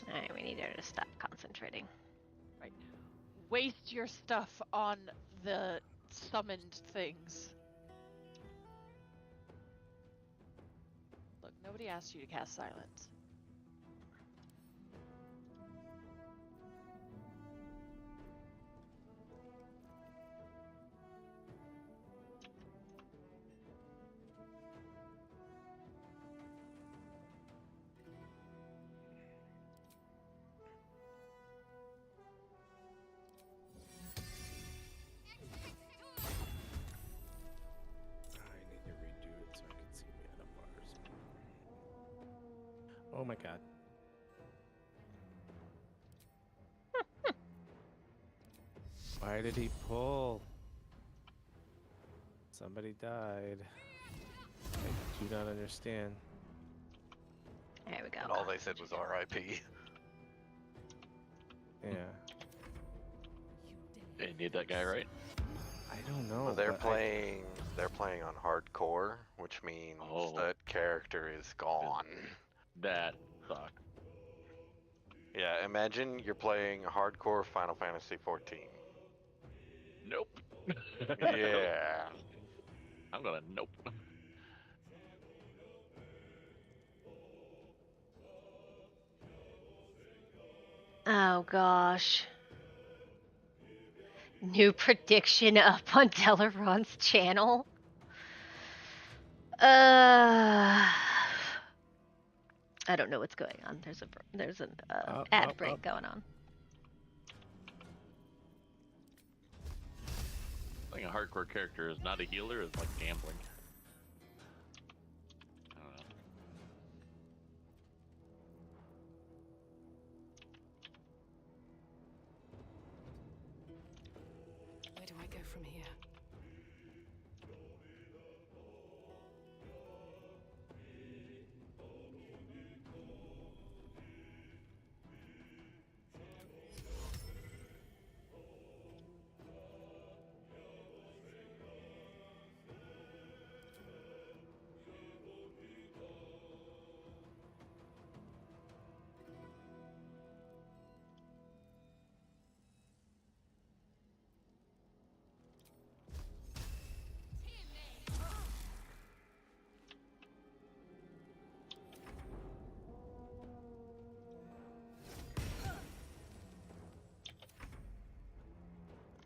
Alright, we need her to stop concentrating. Right. Waste your stuff on the summoned things. Look, nobody asked you to cast silence. Oh my god. Why did he pull? Somebody died. I do not understand. There we go. And all they said was RIP. Yeah. They need that guy, right? I don't know. Well, they're playing on hardcore, which means that character is gone. That sucks. Yeah, imagine you're playing hardcore Final Fantasy 14. Nope. Yeah. I'm gonna nope. Oh gosh. New prediction up on Delaron's channel. I don't know what's going on. There's an ad break going on. Playing a hardcore character is not a healer, is like gambling. I don't know. Where do I go from here?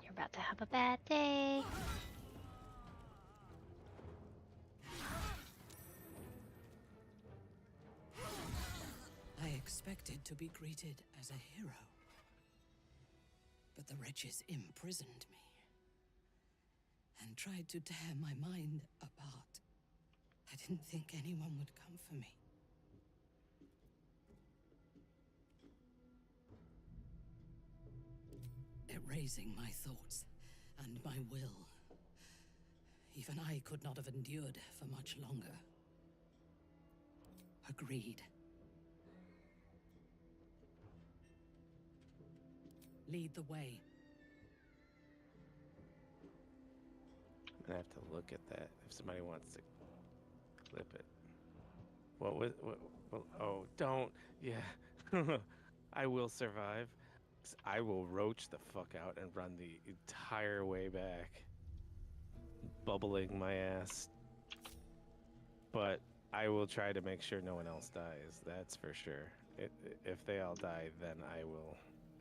You're about to have a bad day. expected to be greeted as a hero. But the wretches imprisoned me and tried to tear my mind apart. I didn't think anyone would come for me. Erasing my thoughts and my will. Even I could not have endured for much longer. Agreed. Lead the way. I'm gonna have to look at that if somebody wants to clip it. What was what oh, don't. Yeah. I will survive. I will roach the fuck out and run the entire way back, bubbling my ass. But I will try to make sure no one else dies. That's for sure. If they all die, then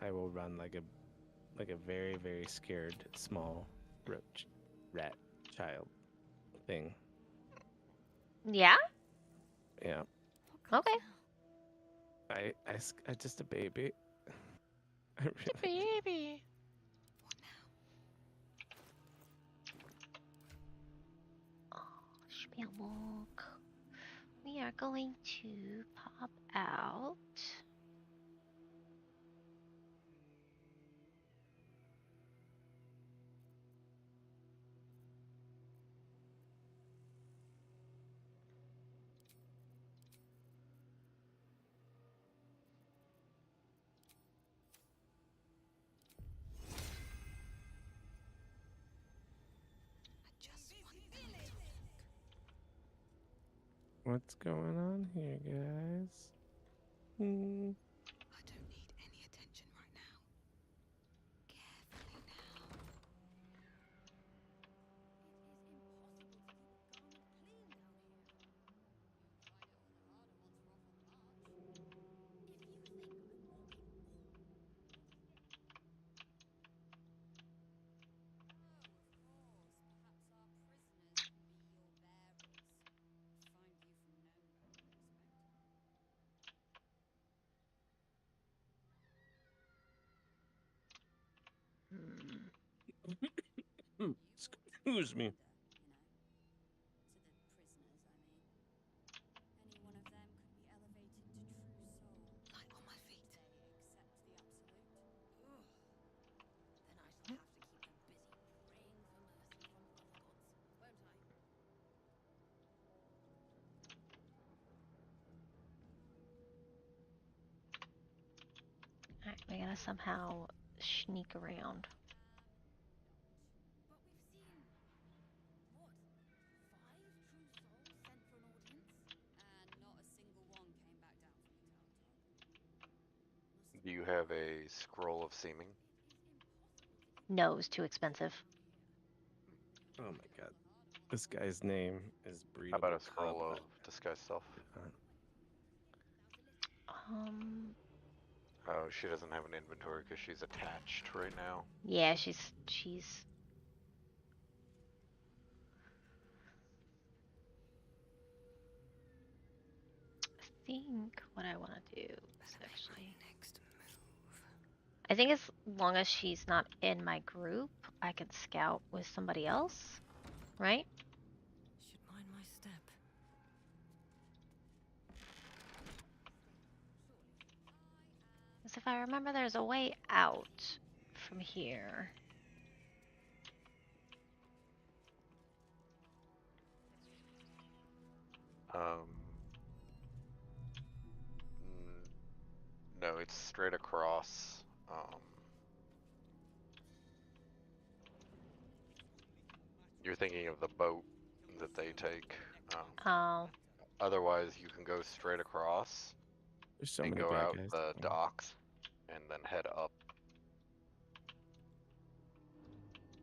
I will run like a very, very scared small roach rat child thing. Yeah? Yeah. Okay. I just a baby. I really... Just a baby. Oh, Spielbook. We are going to pop out. What's going on here, guys? I don't need any attention right now. Carefully now. Excuse me. Light on my feet. Then I shall have to keep them busy praying for mercy from other gods, won't I? Alright, we gotta somehow sneak around. But we've seen, what, 5 true souls sent for an audience? And not a single one came back down from the mountain. Do you have a scroll of seeming? No, it's too expensive. Oh my god. This guy's name is Breedable. How about a scroll Cub. of disguise self? Oh, she doesn't have an inventory because she's attached right now. Yeah, she's I think what I want to do is actually I think as long as she's not in my group, I can scout with somebody else, right? Should mind my step. Because if I remember, there's a way out from here. No, it's straight across. You're thinking of the boat that they take. Oh. Otherwise, you can go straight across There's so and many go bad out guys. the docks and then head up.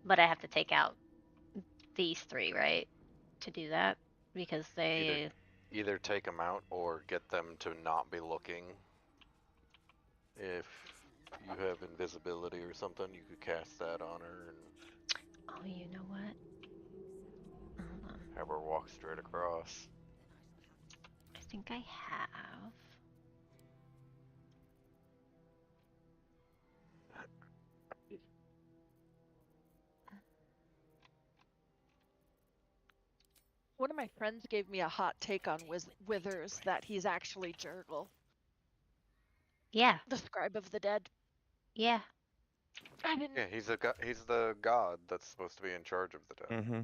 But I have to take out these 3, right? To do that? Because they... Either take them out or get them to not be looking. If you have invisibility or something, you could cast that on her and Oh, you know what? Hold on. have her walk straight across. I think I have. one of my friends gave me a hot take on Withers that he's actually Jurgle. Yeah. The Scribe of the Dead. Yeah. I didn't. Yeah, he's the god that's supposed to be in charge of the dead. Mm-hmm.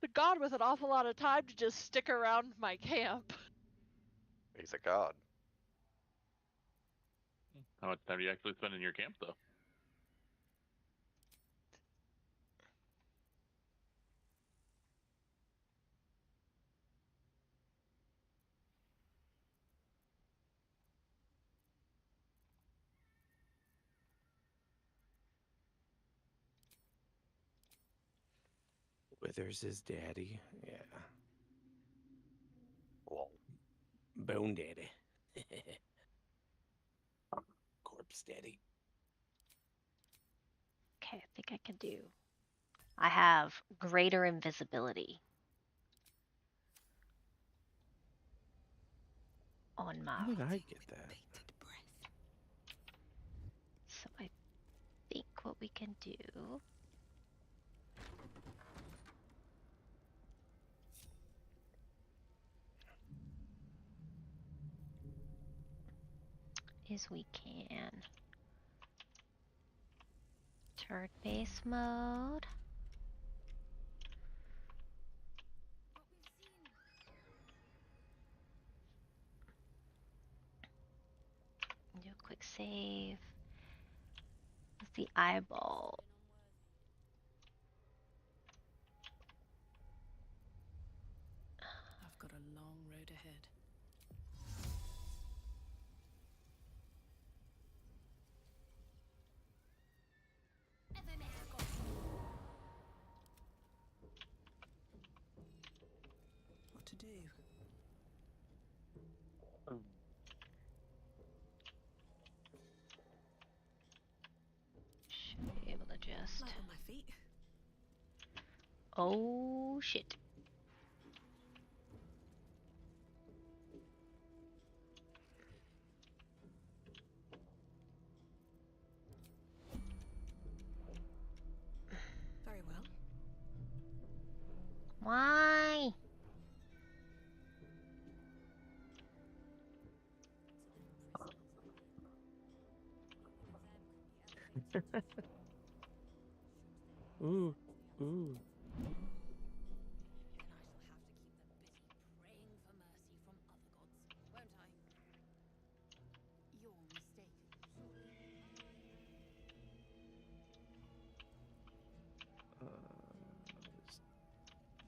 The god with an awful lot of time to just stick around my camp. He's a god. How much time do you actually spend in your camp, though? Withers is daddy. Yeah. Lol. Bone daddy. Corpse daddy. Okay, I think I can do. I have greater invisibility on my. How did I get that? So I think what we can do is we can turn base mode. Do a quick save. With the eyeball. I've got a long road ahead. What to do? Should be able to just. Light on my feet. Oh shit. Very well. Why? Ooh, ooh.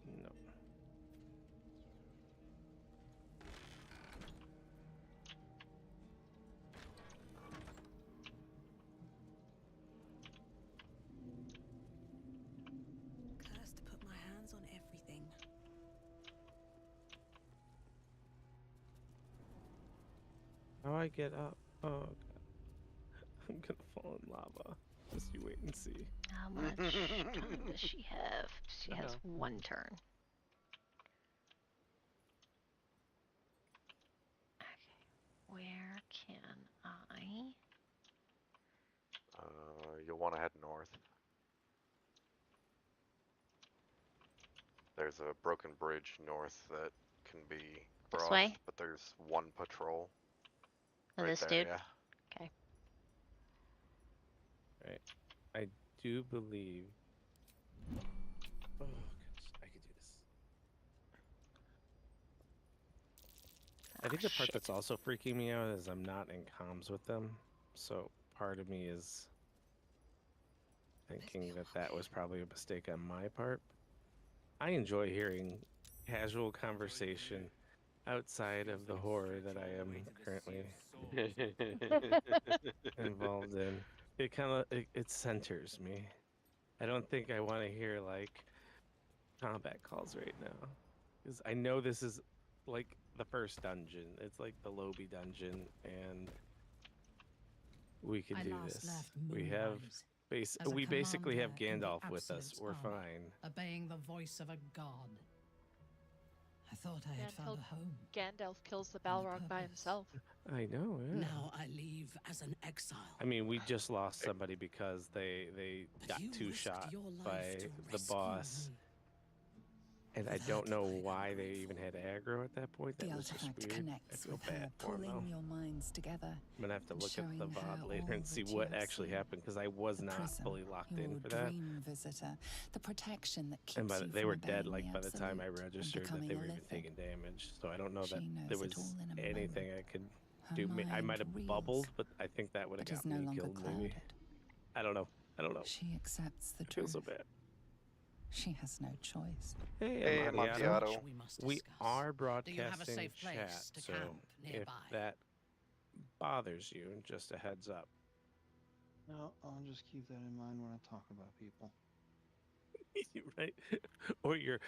No. Cursed to put my hands on everything. How I get up? Oh, God. I'm gonna fall in lava. Just you wait and see. How much time does she have? She has one turn. Okay. Where can I? You'll want to head north. There's a broken bridge north that can be crossed, way? but there's one patrol. Oh, right this there, dude? yeah. Okay. Right. I do believe. Oh, gosh, I could do this. I think the part that's also freaking me out is I'm not in comms with them. So part of me is thinking that that was probably a mistake on my part. I enjoy hearing casual conversation outside of the horror that I am currently involved in. It kind of it centers me. I don't think I want to hear like combat calls right now, because I know this is like the first dungeon. It's like the Lobby dungeon, and we can do this. We have we basically have Gandalf with us. We're fine. Obeying the voice of a god. I thought I had found a home. Gandalf kills the Balrog by himself. I know, yeah. Now I leave as an exile. I mean, we just lost somebody because they got two-shot by the boss. And I don't know why they even had aggro at that point. That The was just artifact weird. I connects feel with her, bad for him, though. pulling your minds together. I'm gonna have to and look at the showing her VOD later all and see that you what have actually seen. happened because I was The not prism, fully locked your in for that. dream visitor, the protection that keeps And you they from were dead obeying like by the time I absolute and registered that they becoming were a even lithic. taking damage. So I don't know that She knows there it was all in a anything moment. I could Her do. I mind might have reels, bubbled, but I think that would have but is got no me longer killed maybe. clouded. I don't know. I don't know. She accepts the I feel truth. so bad. She has no choice. Hey, Amontillado. We must We discuss. are Do you have a broadcasting safe place chat, to so camp if nearby? that bothers you, just a heads up. No, I'll just keep that in mind when I talk about people. Right? Or your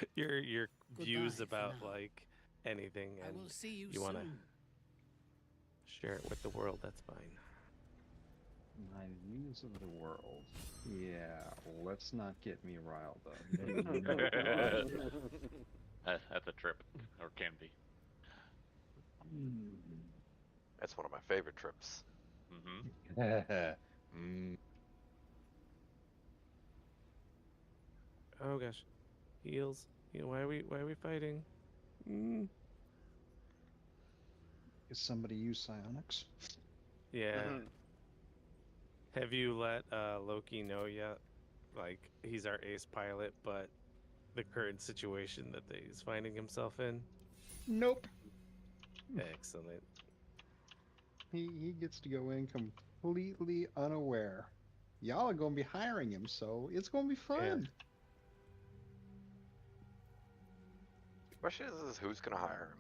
views Goodbye for about now. like anything, I and will see you want to soon. share it with the world. That's fine. My views of the world. Yeah, let's not get me riled up. That's a trip, or can be. That's one of my favorite trips. Oh gosh, heals. Why are we fighting? Is somebody use psionics? Yeah. Have you let Loki know yet? Like he's our ace pilot, but the current situation that he's finding himself in. Nope. Excellent. He gets to go in completely unaware. Y'all are gonna be hiring him, so it's gonna be fun. The question is who's gonna hire him?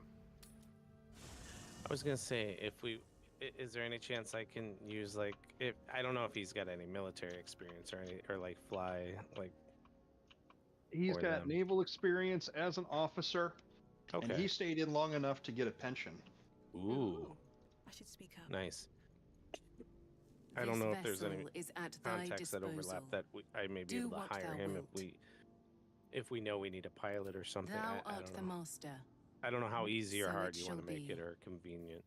I was gonna say, is there any chance I can use like I don't know if he's got any military experience or like fly like. He's got naval experience as an officer, and he stayed in long enough to get a pension. Ooh. I should speak up. Nice. I don't know if there's any is at thy contacts that overlap that I may be Do able to what hire thou him wilt. if we know we need a pilot or something. Thou I art don't the know. master. I don't know how easy or So hard it you want shall to make be. it or convenient.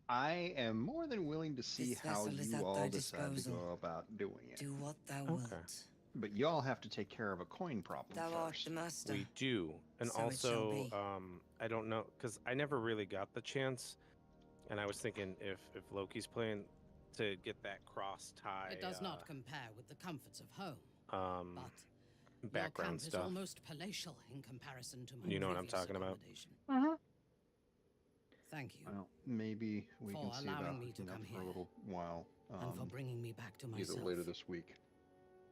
I am more than willing to see This how vessel is you at all thy decide to disposal. go about doing it. Do what thou wilt. But y'all have to take care of a coin problem Thou art first. the master. We do, and So it shall also be. I don't know because I never really got the chance, and I was thinking if Loki's playing to get that cross tie. It does not compare with the comforts of home. But background your camp stuff. is almost palatial in comparison to my You know what I'm previous talking about? accommodation. Thank you. Well, maybe we For can see allowing about me to come for here. a little while. And for bringing me back to myself. Either later this week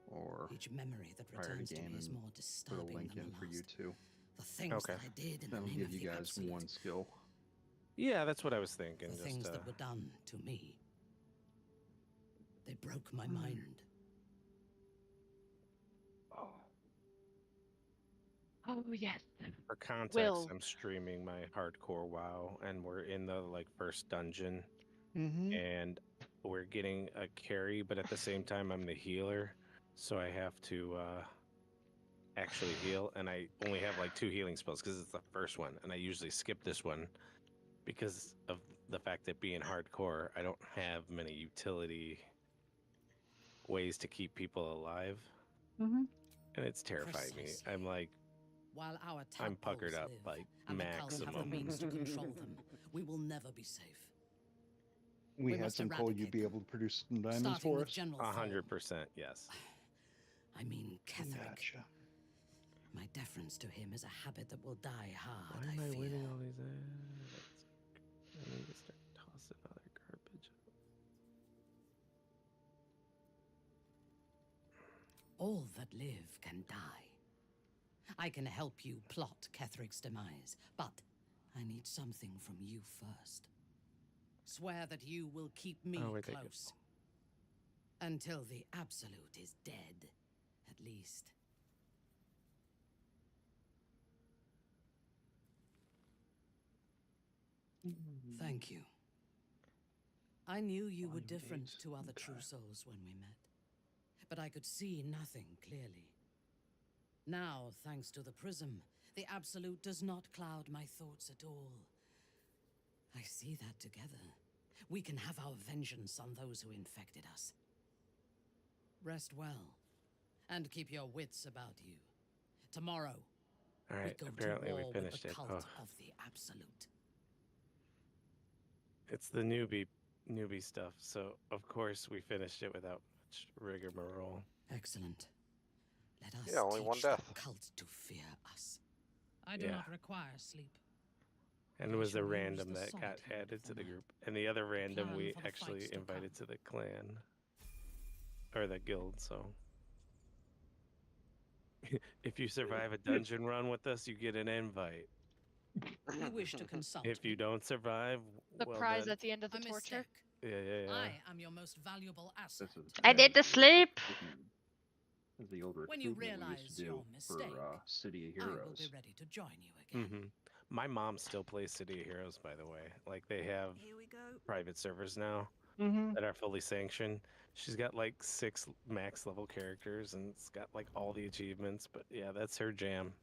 or Each memory that prior to returns to game, me is and more put a disturbing link than in the for you last. too. The things that I did in the That'll name give of you the guys absolute. one skill. Yeah, that's what I was thinking. The Just things that were done to me. They broke my mind. Oh yes. for context, Will. I'm streaming my hardcore WoW, and we're in the like first dungeon, and we're getting a carry, but at the same time, I'm the healer, so I have to actually heal, and I only have like 2 healing spells because it's the first one, and I usually skip this one because of the fact that being hardcore, I don't have many utility ways to keep people alive, and it's terrifying me. I'm like, While our I'm puckered up live, like and the Khal have the maximum. means to control them, we will never be safe. We had must some coal. You'd be able to produce some diamonds Starting for with us. General 100%, yes. I mean, Cleric. Gotcha. My deference to him is a habit that will die hard. Why am I fear. winning all these ads? I need to start tossing other garbage. All that live can die. I can help you plot Kethric's demise, but I need something from you first. Swear that you will keep me close. Until the Absolute is dead, at least. Thank you. I knew you were different to other true souls when we met, but I could see nothing clearly. Now, thanks to the prism, The Absolute does not cloud my thoughts at all. I see that together, we can have our vengeance on those who infected us. Rest well, and keep your wits about you. Tomorrow, All right, we go apparently to we war finished with it. the cult Oh, of the Absolute. it's the newbie stuff. So of course we finished it without much rigmarole. Excellent. Let us Yeah, only teach one death. the cult to fear us. I do Yeah. not require sleep. And I it was a shall use random the that got solitude added for to the my group, and the other random plan we for the actually fights to invited come. to the clan or the guild. So if you survive a dungeon run with us, you get an invite. You wish to consult If you me? don't survive, The well prize then, at the end of the A torture. mistake. yeah. I am your most valuable asset. I need to sleep. That's the old When you recruitment we used realize to do your for mistake, City of I will Heroes. be ready to join you again. Mm-hmm. My mom still plays City of Heroes, by the way. Like they have Here we go. private servers now that are fully sanctioned. She's got like 6 max level characters and it's got like all the achievements. But yeah, that's her jam.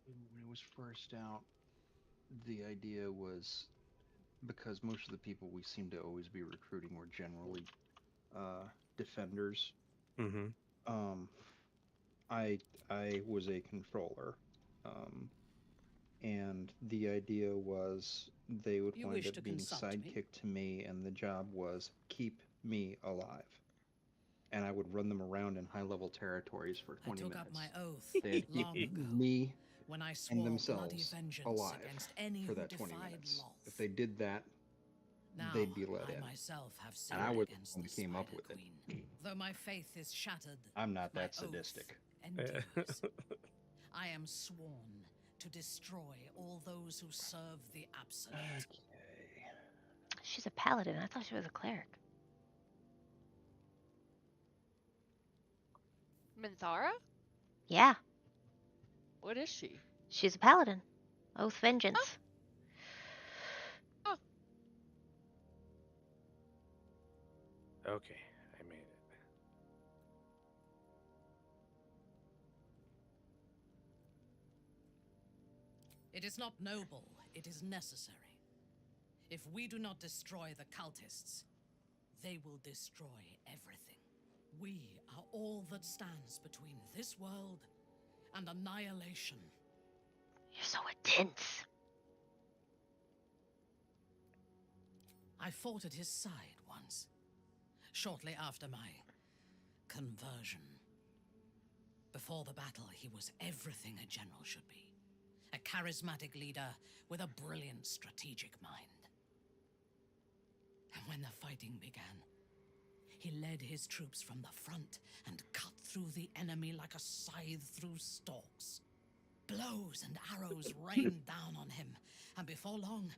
When it was first out, the idea was because most of the people we seem to always be recruiting were generally defenders. Mm-hmm. I was a controller, and the idea was they would You wind wish up to being consult me? sidekicked to me, and the job was keep me alive. And I would run them around in high-level territories for 20 I took minutes. up my oath They'd keep long ago me when I and swore bloody themselves vengeance alive against any for who that 20 defied minutes. law. If they did that, Now, they'd be let I in. myself have And I sinned was the against one the who came up Spider with Queen. it. Though my faith is shattered, I'm not my that oath sadistic. endures. I am sworn to destroy all those who serve the Absolute. She's a paladin. I thought she was a cleric. Minthara? Yeah, What is she? she's a paladin. Oath vengeance. Oh. Okay, I made it. It is not noble, it is necessary. If we do not destroy the cultists, they will destroy everything. We are all that stands between this world and annihilation. You're so intense. I fought at his side once, shortly after my conversion. Before the battle, he was everything a general should be. A charismatic leader with a brilliant strategic mind. And when the fighting began, he led his troops from the front and cut through the enemy like a scythe through stalks. Blows and arrows rained down on him, and before long,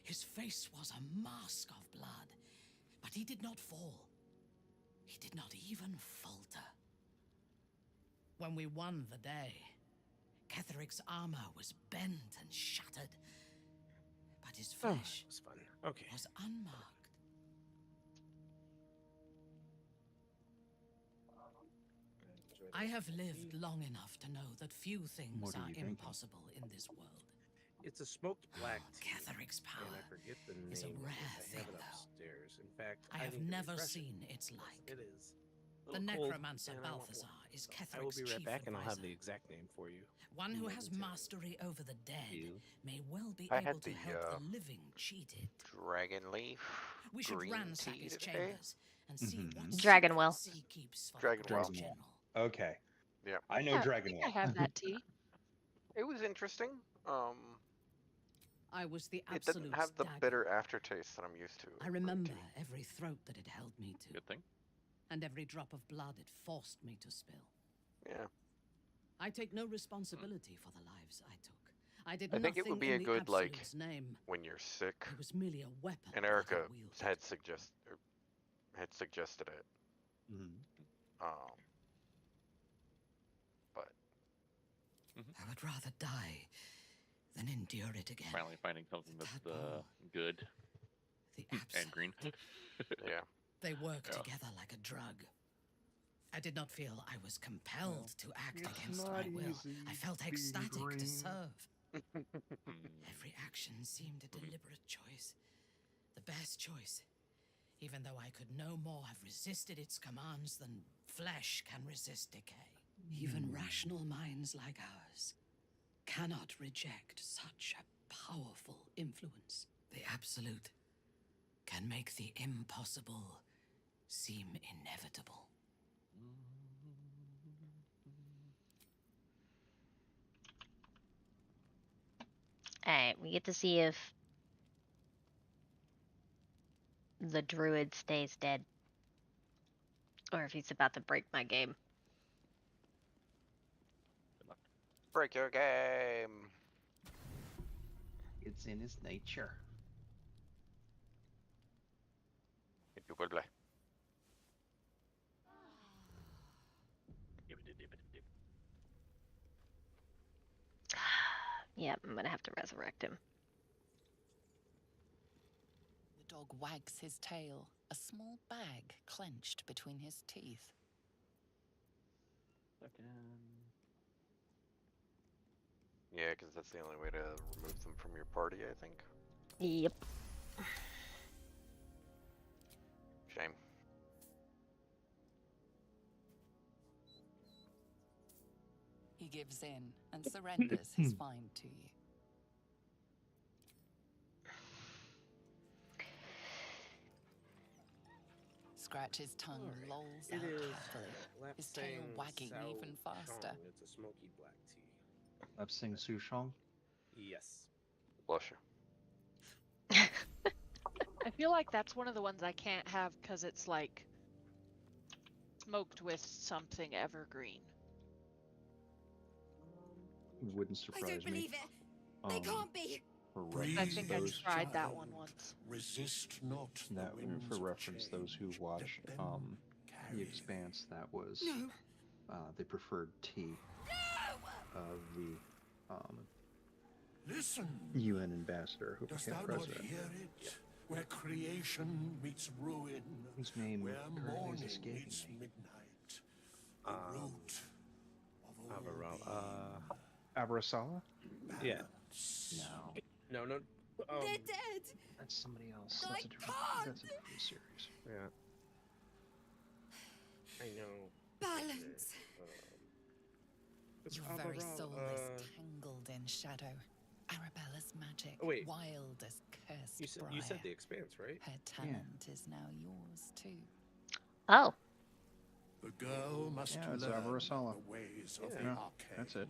his face was a mask of blood. But he did not fall. He did not even falter. When we won the day, Ketheric's armor was bent and shattered, but his flesh was fun. Okay. was unmarked. I have lived long enough to know that few things What are are you drinking? impossible in this world. It's a smoked black tea. Ketheric's power and I forget the name is a of it. rare I thing, have it though. upstairs. In fact, I have need to never refresh it. seen its like. It is. a The little cold, necromancer and I want Balthazar one. is So I will Ketheric's be right chief back, and I'll have advisor. the exact name for you. One who has momentarily. mastery over the dead may well be I able had to the help the living cheat it. dragon leaf. We should green ransack tea his today. chambers and see what Dragonwell. secrets he keeps for Dragonwell. the Grand Dragonwell. General. Okay. Yeah. I know Yeah, I Dragonwell. think I have that tea. It was interesting. I was the It didn't Absolute's have the dagger. bitter aftertaste that I'm used to. I remember every throat that it held me to. Good thing. And every drop of blood it forced me to spill. Yeah. I take no responsibility for the lives I took. I did I think it would be nothing a in the good, like, Absolute's name. when you're sick. It was merely a weapon. And that Erica I wielded. had suggested it. But I would rather die than endure it again. Finally finding something that's good The and green. yeah. They work Yeah. together like a drug. I did not feel I was compelled to act against my will. I felt ecstatic to serve. Every action seemed a deliberate choice. The best choice. Even though I could no more have resisted its commands than flesh can resist decay. Even rational minds like ours cannot reject such a powerful influence. The Absolute can make the impossible seem inevitable. Alright, we get to see if the Druid stays dead. Or if he's about to break my game. Break your game! It's in his nature. If you will play. Yep, I'm gonna have to resurrect him. The dog wags his tail, a small bag clenched between his teeth. Yeah, because that's the only way to remove them from your party, I think. Yep. Shame. He gives in and surrenders his find to you. Scratch his tongue, lolls out happily, his tail wagging even faster. It's a smoky black tea. Lapsing Souchong? Yes. Bless you. I feel like that's one of the ones I can't have because it's like smoked with something evergreen. Wouldn't surprise me. I don't believe it. They can't be. I think I tried that one once. Resist not that for reference, those who watched The Expanse, that was they preferred tea of the Listen. UN ambassador who Dost became thou president. not hear it? Where creation meets ruin, Whose name where currently morning is escaping meets me. midnight. The root of all Abrasala? Yeah. No. No. They're dead. That's somebody else. I That's a different series. Yeah. I know. Balance. Your very soul is tangled in shadow. Arabella's magic, Oh, wait. wild as cursed You said briar. The Expanse, right? Her talent is now yours too. Oh. The girl must Yeah, it's learn Abrasala. the ways of Yeah, the arcane. that's it.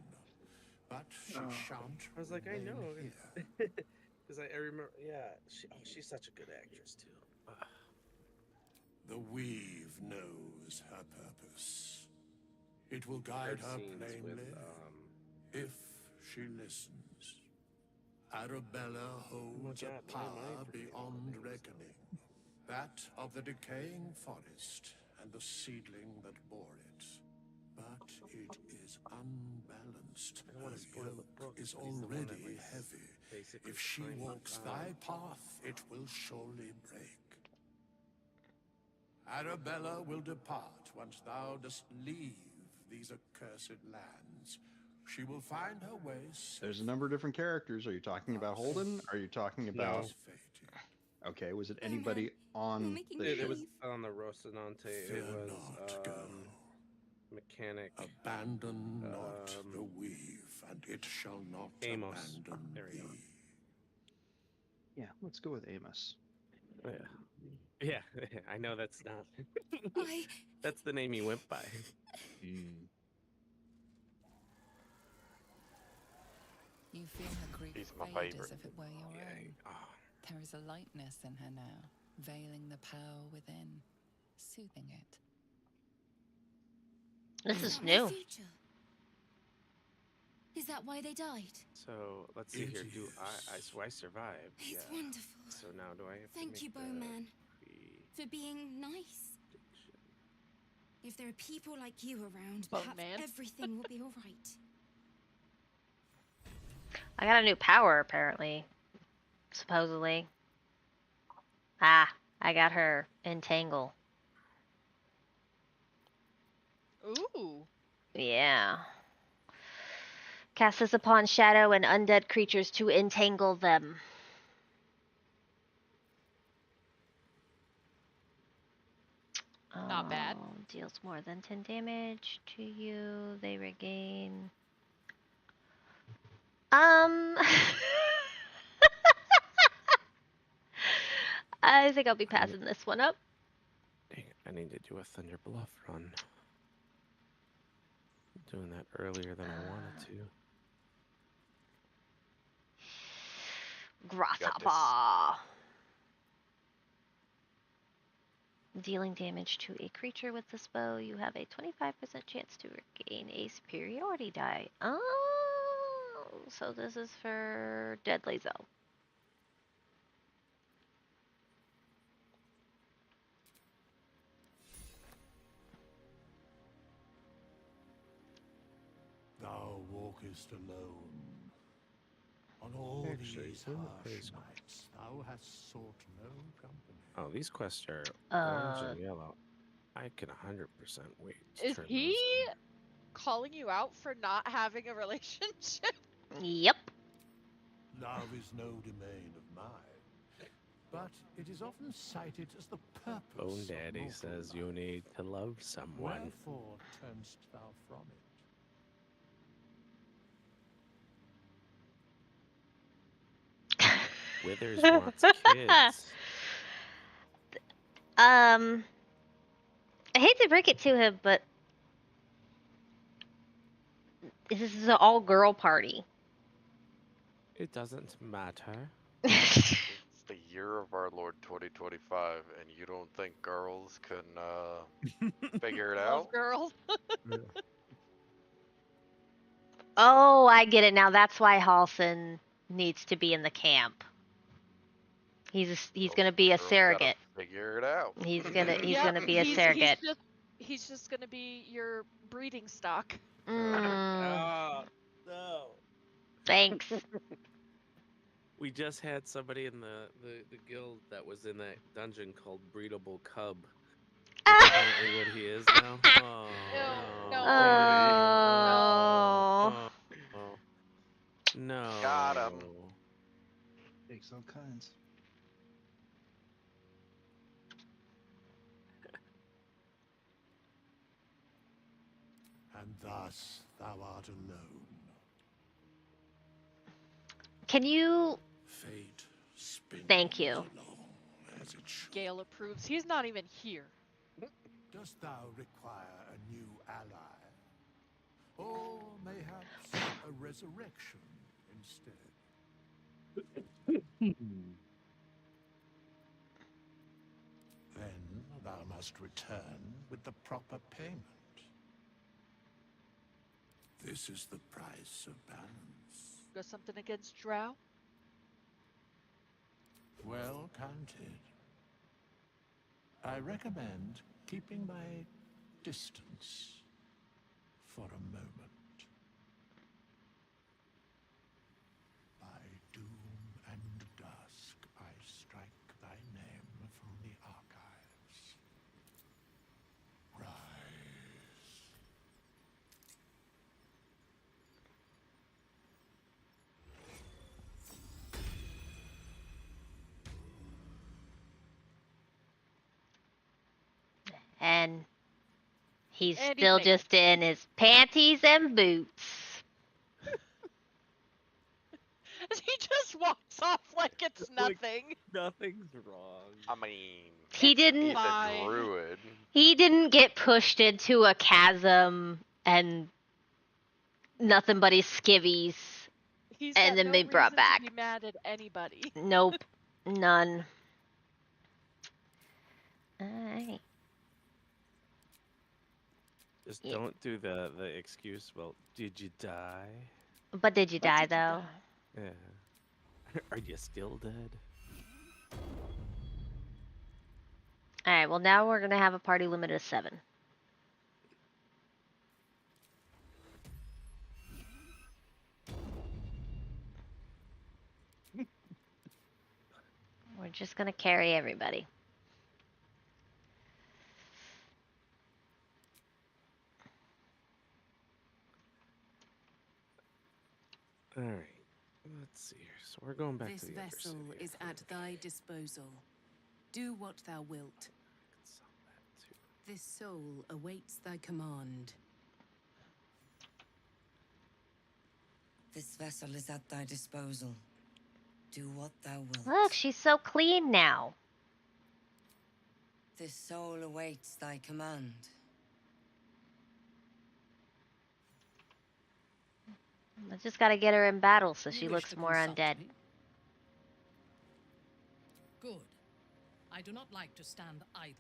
But she shan't. I was like, I know. remain Because I remember, yeah, she's such a good actress, too. The weave knows her purpose. It will guide her plainly if she listens. Arabella holds a power beyond reckoning, that of the decaying forest and the seedling that bore it. But it is unbalanced. Her yoke is already heavy. If she walks thy path, it will surely break. Arabella will depart once thou dost leave these accursed lands. She will find her way. There's a number of different characters. Are you talking about Holden? Are you talking about... Okay, was it anybody on the It ship? was on the Rocinante. It was mechanic. Abandon not the weave, and it shall not Amos. abandon There we go. thee. Yeah, let's go with Amos. Yeah, I know that's not. That's the name he went by. You feel her grief He's my fade favorite. as if it were your own. There is a lightness in her now, veiling the power within, soothing it. This is new. Is that why they died? So let's see here. Do I survived? It's Yeah. wonderful. So now do I have to Thank make you, Bowman, for being nice. If there are people like you around, perhaps Bowman? everything will be all right. I got a new power, apparently. Supposedly. Ah, I got her entangle. Ooh. Yeah. Cast this upon shadow and undead creatures to entangle them. Not bad. Deals more than 10 damage to you. They regain. I think I'll be passing this one up. Dang it, I need to do a Thunder Bluff run. I'm doing that earlier than I wanted to. Grasshopper. Dealing damage to a creature with this bow, you have a 25% chance to regain a superiority die. Oh, so this is for Deadly Zone. Thou walkest alone. On all these harsh nights, thou hast sought no company. Oh, these quests are orange and yellow. I can 100% wait to Is turn he those in. calling you out for not having a relationship? Yep. Love is no domain of mine, but it is often cited as the purpose Bone of Daddy mortal says life. you need to love someone. Wherefore turnst thou from it? Withers wants kids. I hate to break it to him, but this is an all-girl party. It doesn't matter. It's the year of our Lord 2025, and you don't think girls can figure it Love out? girls. Oh, I get it now. That's why Halson needs to be in the camp. He's gonna be a Girls gotta surrogate. figure it out. He's gonna Yep, gonna be a surrogate. He's just gonna be your breeding stock. No. Thanks. We just had somebody in the guild that was in that dungeon called Breedable Cub. That's apparently what he is now. Oh, no. Got him. Takes all kinds. And thus thou art alone. Can you? Fate spins Thank you. along as it should. Gale approves. He's not even here. Dost thou require a new ally? Or mayhaps a resurrection instead? Then thou must return with the proper payment. This is the price of balance. Got something against Drow? Well counted. I recommend keeping my distance for a moment. By doom and dusk, I strike thy name from the archives. Rise. And he's And he's still naked. just in his panties and boots. He just walks off like it's nothing. Nothing's wrong. I mean, He didn't. he's a druid. He didn't get pushed into a chasm and nothing but his skivvies, He's and got then no been brought reason back. to be mad at anybody. Nope, none. Alright. Just don't do the excuse, well, did you die? But did you die though? Yeah. Are you still dead? Alright, well now we're gonna have a party limit of 7. We're just gonna carry everybody. All right. Let's see here. So we're going back This to the other vessel city, I is at think. thy disposal. Do what thou wilt. This soul awaits thy command. This vessel is at thy disposal. Do what thou wilt. Look, she's so clean now. This soul awaits thy command. I just gotta get her in battle so You she wish looks to more consult undead. me? Good. I do not like to stand idle.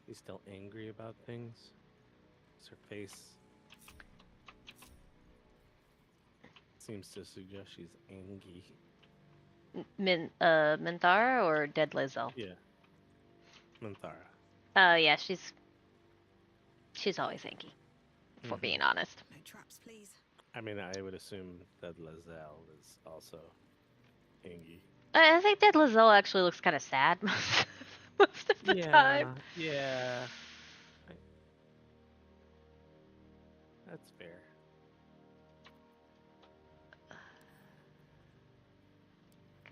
He's still angry about things. Is her face seems to suggest she's angry. Minthara or Dead Lizzo? Yeah. Minthara. Yeah, she's always angry, for being honest. No traps, please. I mean, I would assume that Lizelle is also angry. I think Dead Lizzo actually looks kind of sad most of the time. Yeah. That's fair.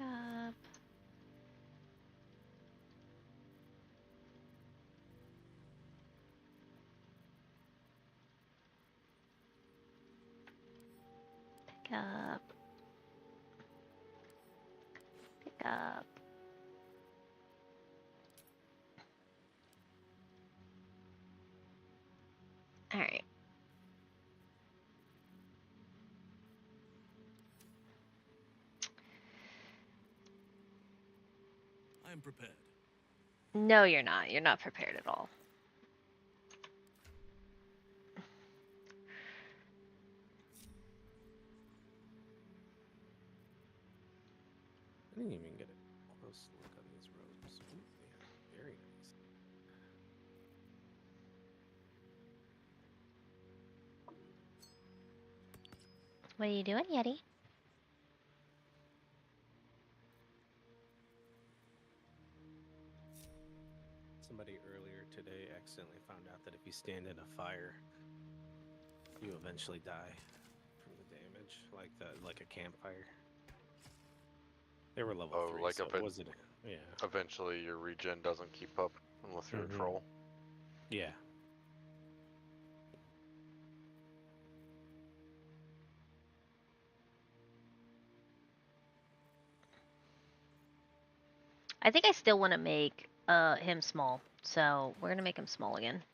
Up. Pick up. Pick up. All right. I am prepared. No, you're not. You're not prepared at all. I didn't even get a close look on these robes. Ooh, they are very nice. What are you doing, Yeti? Somebody earlier today accidentally found out that if you stand in a fire, you eventually die from the damage, like a campfire. They were level 3, like so it wasn't. Yeah. Eventually, your regen doesn't keep up unless you're a troll. Yeah. I think I still want to make him small, so we're gonna make him small again.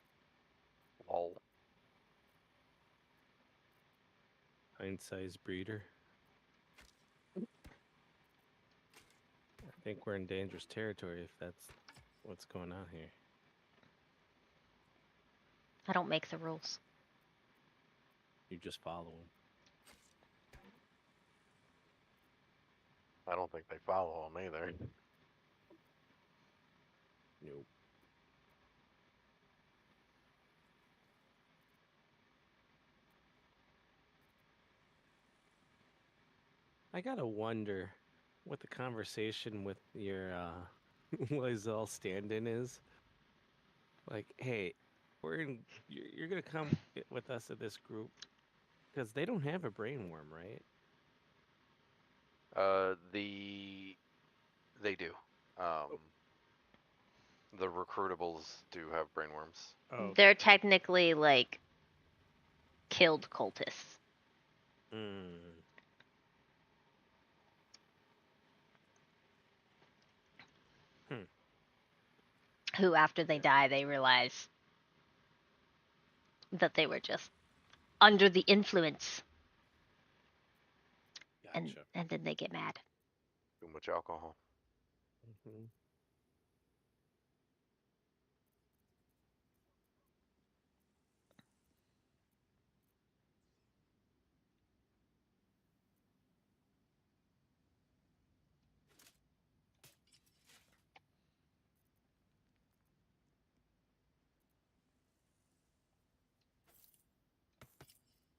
Lol. Pint-sized breeder. I think we're in dangerous territory if that's what's going on here. I don't make the rules. You just follow them. I don't think they follow them either. Nope. I gotta wonder what the conversation with your Lizelle stand-in is. Like, hey, you're gonna come with us in this group because they don't have a brain worm, right? They do. The recruitables do have brain worms. Oh. They're technically like killed cultists. Who, after they die, they realize that they were just under the influence. Gotcha. And then they get mad. Too much alcohol.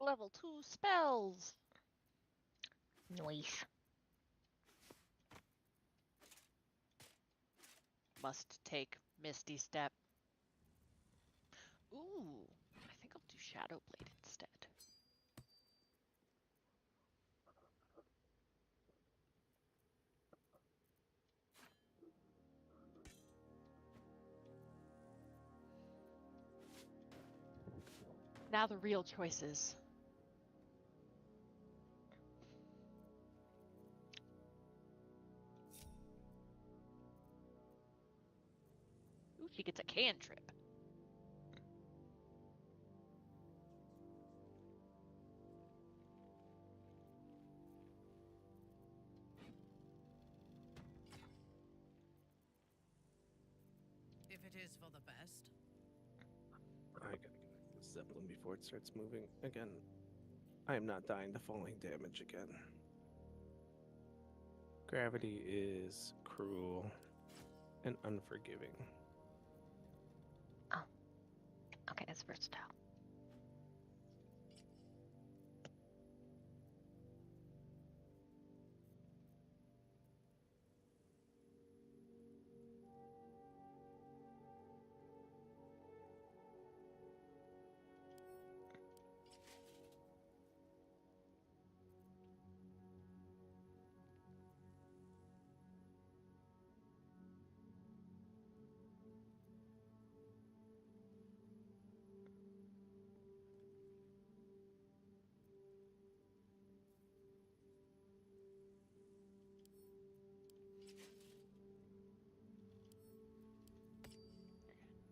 Level 2 spells. Nice. Must take Misty Step. Ooh, I think I'll do Shadow Blade instead. Now the real choices. Ooh, she gets a cantrip. If it is for the best. I gotta get the Zeppelin before it starts moving again. I am not dying to falling damage again. Gravity is cruel and unforgiving. Oh. Okay, that's versatile.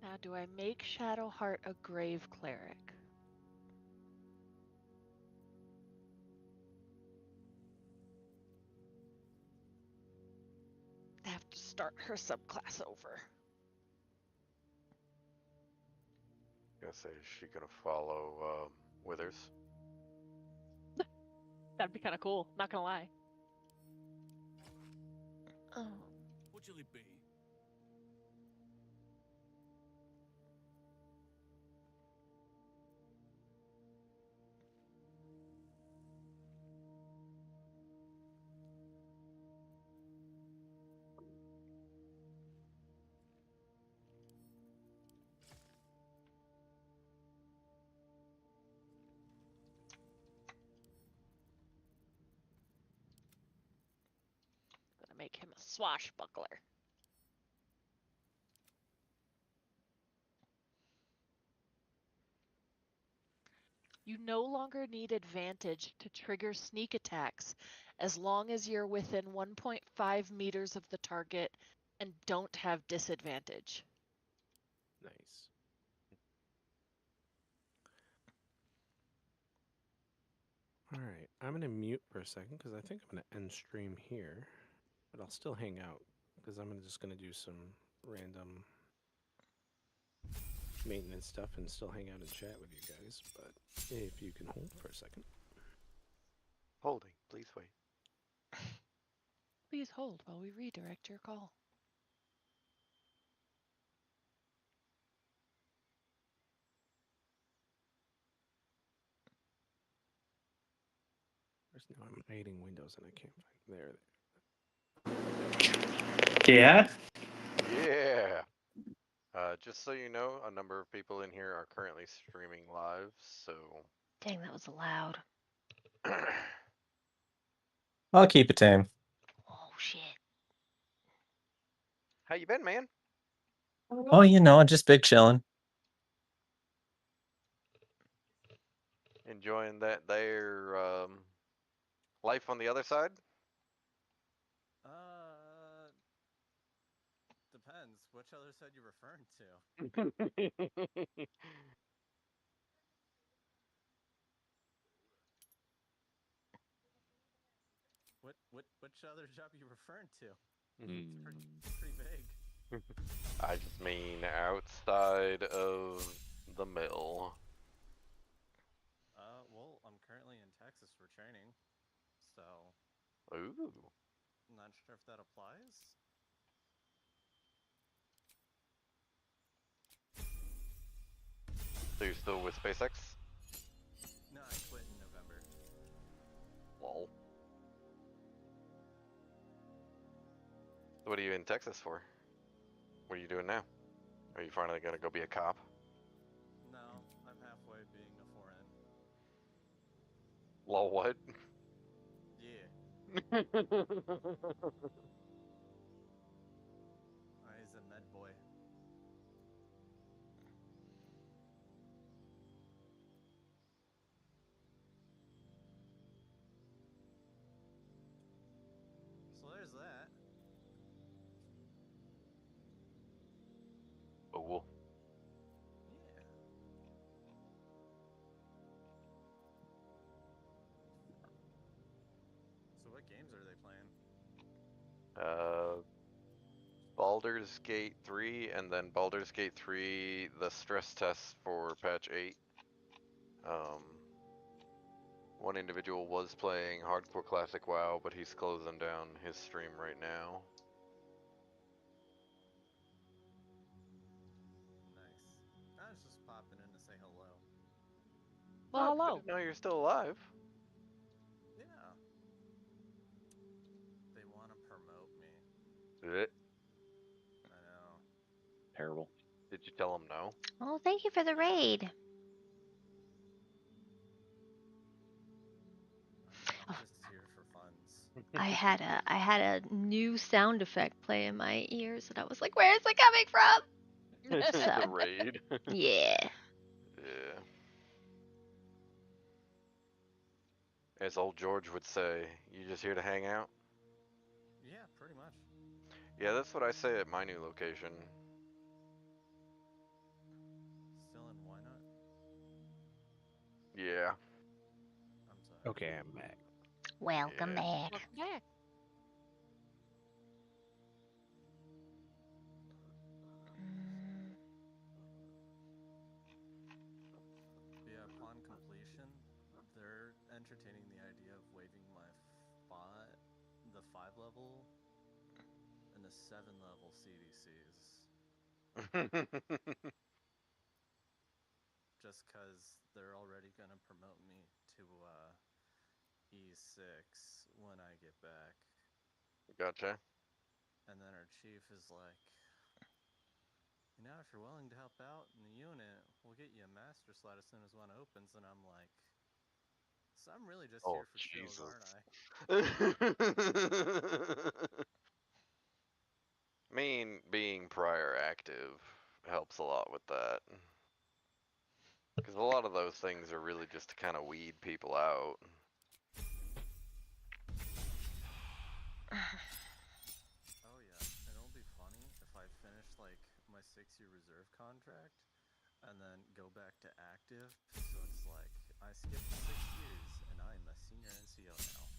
Now, do I make Shadowheart a Grave Cleric? I have to start her subclass over. Gonna say, is she gonna follow Withers? That'd be kind of cool, not gonna lie. Oh. What shall it be? Gonna make him a swashbuckler. You no longer need advantage to trigger sneak attacks as long as you're within 1.5 meters of the target and don't have disadvantage. Nice. Alright, I'm going to mute for a second because I think I'm going to end stream here. But I'll still hang out because I'm just going to do some random maintenance stuff and still hang out and chat with you guys. But if you can hold for a second. Holding, please wait. Please hold while we redirect your call. Now I'm hiding windows and I can't find there. Yeah. Yeah. Just so you know, a number of people in here are currently streaming live, so. Dang, that was loud. I'll keep it tame. Oh shit. How you been, man? Oh, you know, just big chilling. Enjoying their life on the other side? Depends. Which other side you're referring to? Which other job are you referring to? It's pretty vague. I just mean outside of the mill. Well, I'm currently in Texas for training, so. Ooh. Not sure if that applies. So you're still with SpaceX? No, I quit in November. Lol. So what are you in Texas for? What are you doing now? Are you finally gonna go be a cop? No, I'm halfway being a foreign. Lol, what? Yeah. He's a med boy. games are they playing? Baldur's Gate 3, and then Baldur's Gate 3, the stress test for patch 8. One individual was playing Hardcore Classic WoW, but he's closing down his stream right now. Nice. I was just popping in to say hello. Well, Oh, hello. good to know you're still alive. Yeah. They want to promote me. Did it? I know. Terrible. Did you tell him no? Oh, thank you for the raid. I'm just here for funds. I had a new sound effect play in my ears, and I was like, "Where is it coming from?" The raid. Yeah. Yeah. As old George would say, you just here to hang out? Yeah, pretty much. Yeah, that's what I say at my new location. Still in Why Not? Yeah. I'm sorry. Okay, I'm back. Welcome back. Welcome back. Yeah, upon completion, they're entertaining the idea of waiving my the 5 level and the 7 level CDCs. Just because they're already going to promote me to E6 when I get back. Gotcha. And then our chief is like, you know, if you're willing to help out in the unit, we'll get you a master slot as soon as one opens. And I'm like, so I'm really just here for chills, aren't I? I mean, being prior active helps a lot with that. Because a lot of those things are really just to kind of weed people out. Oh yeah, and it'll be funny if I finish like my 6-year reserve contract and then go back to active. So it's like I skipped 6 years and I'm a senior NCO now.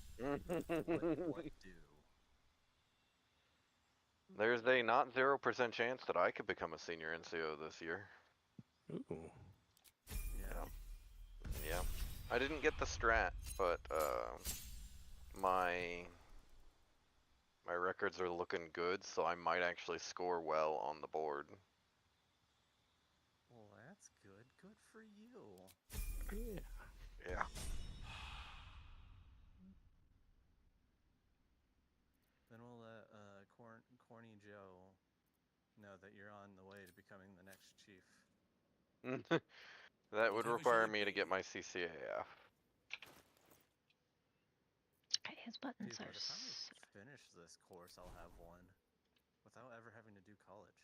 what do? There's a not 0% chance that I could become a senior NCO this year. Ooh. Yeah. Yeah. I didn't get the strat, but my records are looking good, so I might actually score well on the board. Well, that's good. Good for you. Yeah. Yeah. Then we'll let Corny Joe know that you're on the way to becoming the next chief. That would require me to get my CCAF. Okay, his buttons Dude, are. by the time I finish this course, I'll have one without ever having to do college.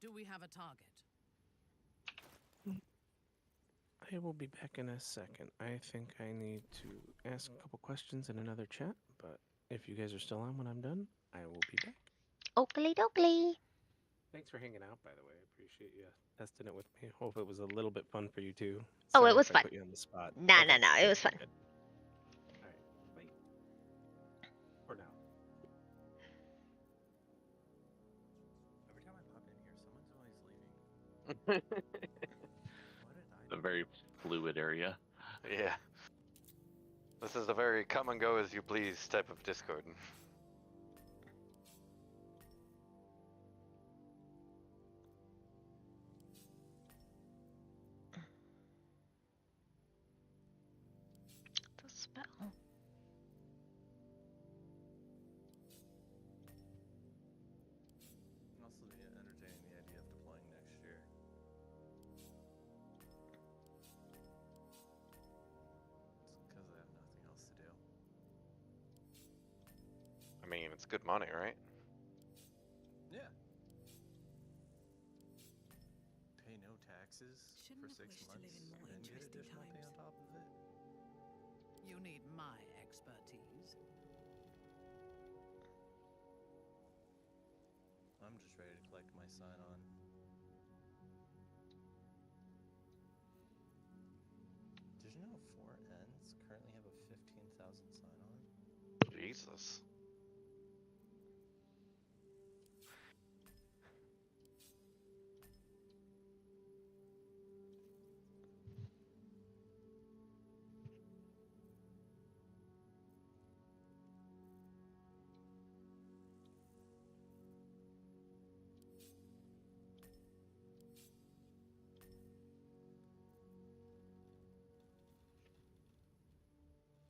Do we have a target? I will be back in a second. I think I need to ask a couple questions in another chat, but if you guys are still on when I'm done, I will be back. Oakley dokley. Thanks for hanging out, by the way. I appreciate you testing it with me. Hope it was a little bit fun for you too. Oh, Sorry it was if I fun. put you on the spot. No, Okay, no, it was fun. Good. All right, bye. For now. Every time I pop in here, someone's always leaving. It's a very fluid area. Yeah. This is a very come and go as you please type of Discord. The spell. And also be entertaining the idea of deploying next year. It's because I have nothing else to do. I mean, it's good money, right? Yeah. Pay no taxes for 6 months and get additional pay on top of it. You need my expertise. I'm just ready to collect my sign-on. Jesus.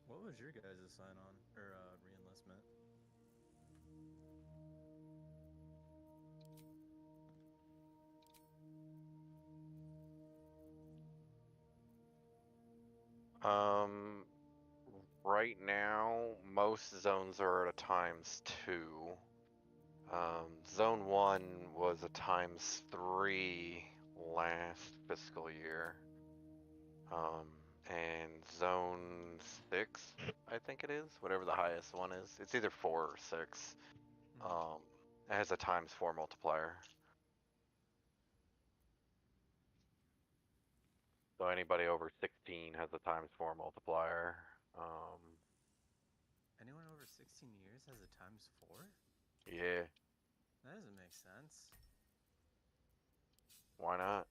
What was your guys' sign on or re-enlistment? Right now, most zones are at a ×2. Zone 1 was a ×3 last fiscal year. And Zone 6, I think it is, whatever the highest one is. It's either 4 or 6. It has a ×4 multiplier. So anybody over 16 has a ×4 multiplier. Anyone over 16 years has a ×4? Yeah. That doesn't make sense. Why not?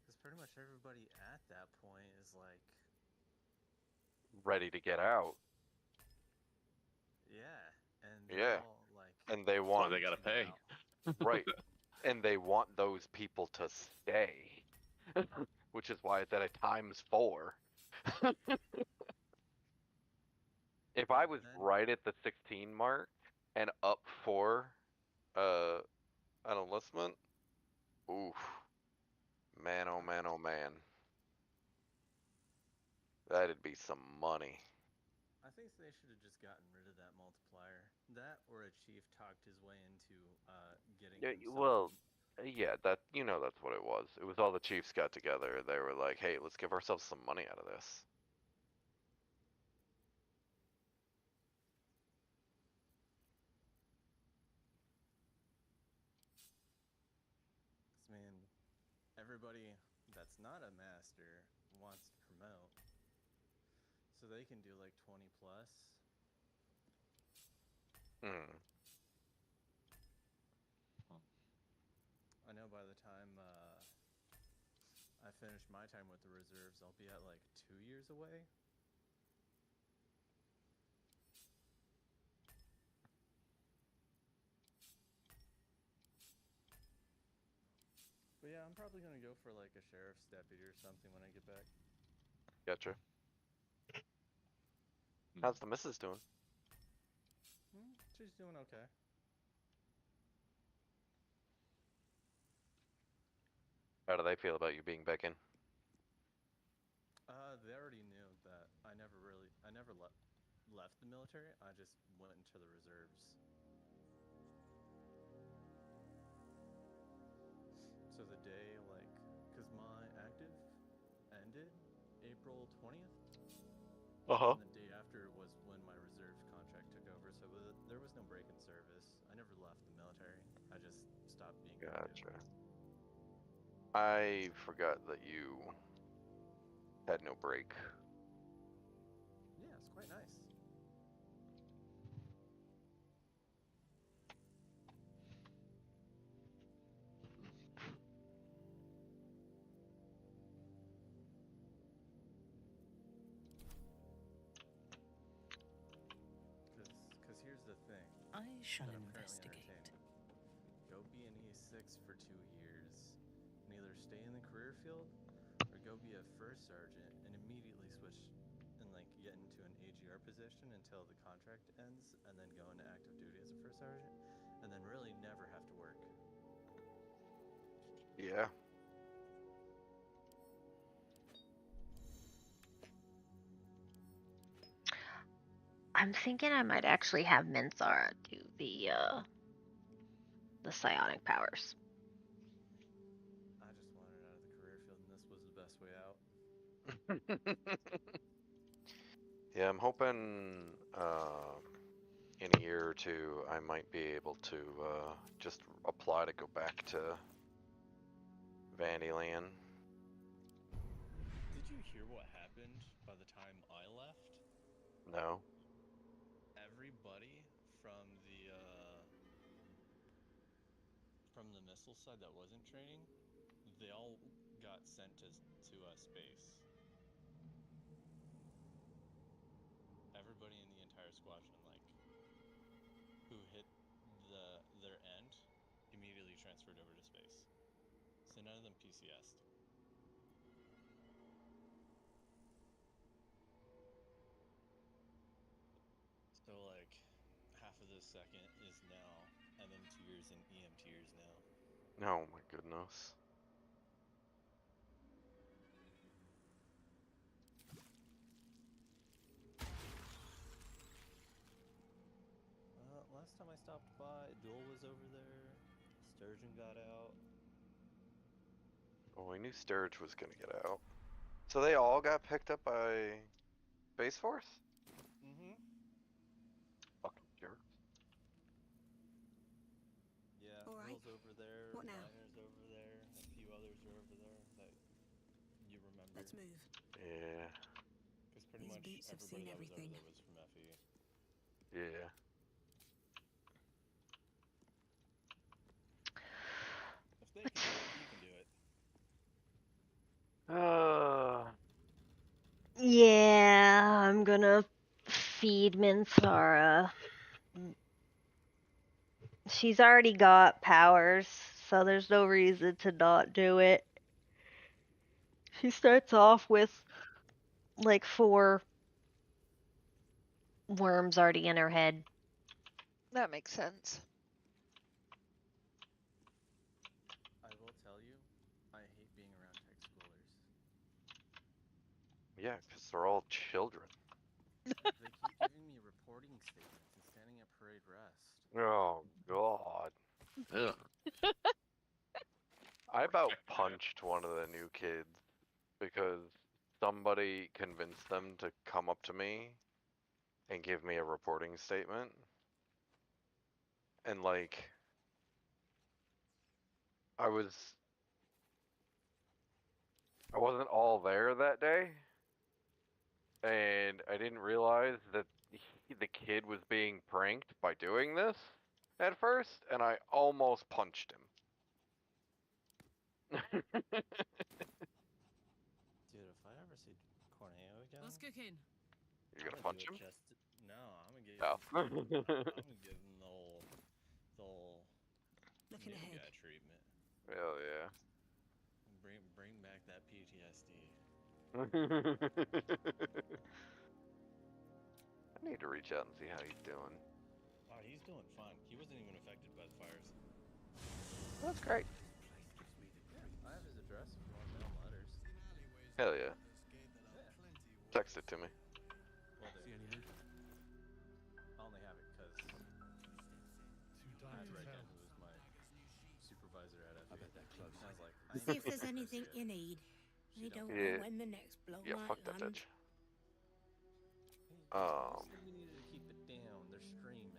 Because pretty much everybody at that point is like... Ready to get out. Yeah, and Yeah. all like... And they want... they gotta pay. Right. And they want those people to stay. Which is why it's at a ×4. If I was right at the 16 mark and up for an enlistment, oof. Man, oh man, oh man. That'd be some money. I think they should have just gotten rid of that multiplier. That or a chief talked his way into getting himself... Well, yeah, that's what it was. It was all the chiefs got together. They were like, hey, let's give ourselves some money out of this. I mean, everybody that's not a master wants to promote. So they can do like 20 plus. I know by the time I finish my time with the reserves, I'll be at like 2 years away. But yeah, I'm probably gonna go for like a sheriff's deputy or something when I get back. Gotcha. How's the missus doing? She's doing okay. How do they feel about you being back in? They already knew that I never left the military. I just went into the reserves. So the day, like, because my active ended April 20th. And the day after was when my reserve contract took over. So there was no break in service. I never left the military. I just stopped being active. Gotcha. I forgot that you had no break. Yeah, it's quite nice. Because here's the thing. I shall that I'm investigate. Go be an E6 for 2 years, and either stay in the career field, or go be a first sergeant and immediately switch and like get into an AGR position until the contract ends, and then go into active duty as a first sergeant, and then really never have to work. Yeah. I'm thinking I might actually have Minthara do the psionic powers. I just wanted out of the career field, and this was the best way out. Yeah, I'm hoping in a year or two I might be able to just apply to go back to Vandyland. Did you hear what happened by the time I left? No. missile side that wasn't training, they all got sent to space. Everybody in the entire squadron, like, who hit their end, immediately transferred over to space. So none of them PCS'd. So like, half of the second is now MM tiers and EM tiers now. Oh my goodness. Last time I stopped by, Duel was over there. Sturgeon got out. Well, we knew Sturge was gonna get out. So they all got picked up by Space Force? Mm-hmm. Fucking jerks. Yeah, All right. Will's over there. What now? Miner's over there. A few others are over there that you remember. Let's move. Yeah. Because pretty These much boots have everybody seen that was over everything. there was from FE. Yeah. If they can do it, you can do it. Yeah, I'm gonna feed Minthara. She's already got powers, so there's no reason to not do it. She starts off with like 4 worms already in her head. That makes sense. I will tell you, I hate being around tech schoolers. Yeah, because they're all children. They keep giving me reporting statements and standing at parade rest. Oh, God. I about punched one of the new kids because somebody convinced them to come up to me and give me a reporting statement. And like, I wasn't all there that day, and I didn't realize that the kid was being pranked by doing this at first, and I almost punched him. Dude, if I ever see Corneo again, What's cooking? You're gonna punch him? No, I'm gonna give. No. I'm gonna give him the whole Looking new ahead. guy treatment. Hell yeah. Bring back that PTSD. I need to reach out and see how he's doing. Oh, he's doing fine. He wasn't even affected by the fires. That's great. I have his address if you want to mail letters. Hell yeah. Text it to me. Well, see anything? I only have it because I had Reagan, who was my supervisor at FE. I bet that close. I was like, See if there's anything you need. We don't know when the next blow Yeah, might fuck that land. bitch. We needed to keep it down. They're streaming.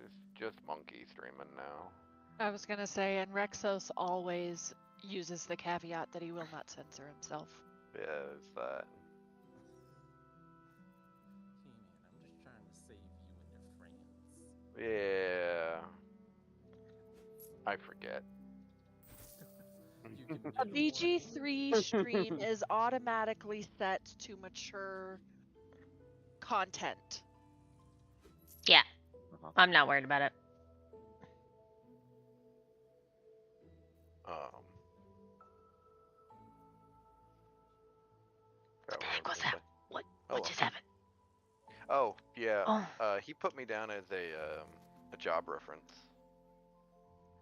It's just Monkey streaming now. I was gonna say, and Rexos always uses the caveat that he will not censor himself. Yeah, it's that. Hey man, I'm just trying to save you and your friends. Yeah. I forget. A BG3 stream is automatically set to mature content. Yeah, I'm not worried about it. What the heck was that? What just happened? Oh, yeah. Oh. He put me down as a job reference.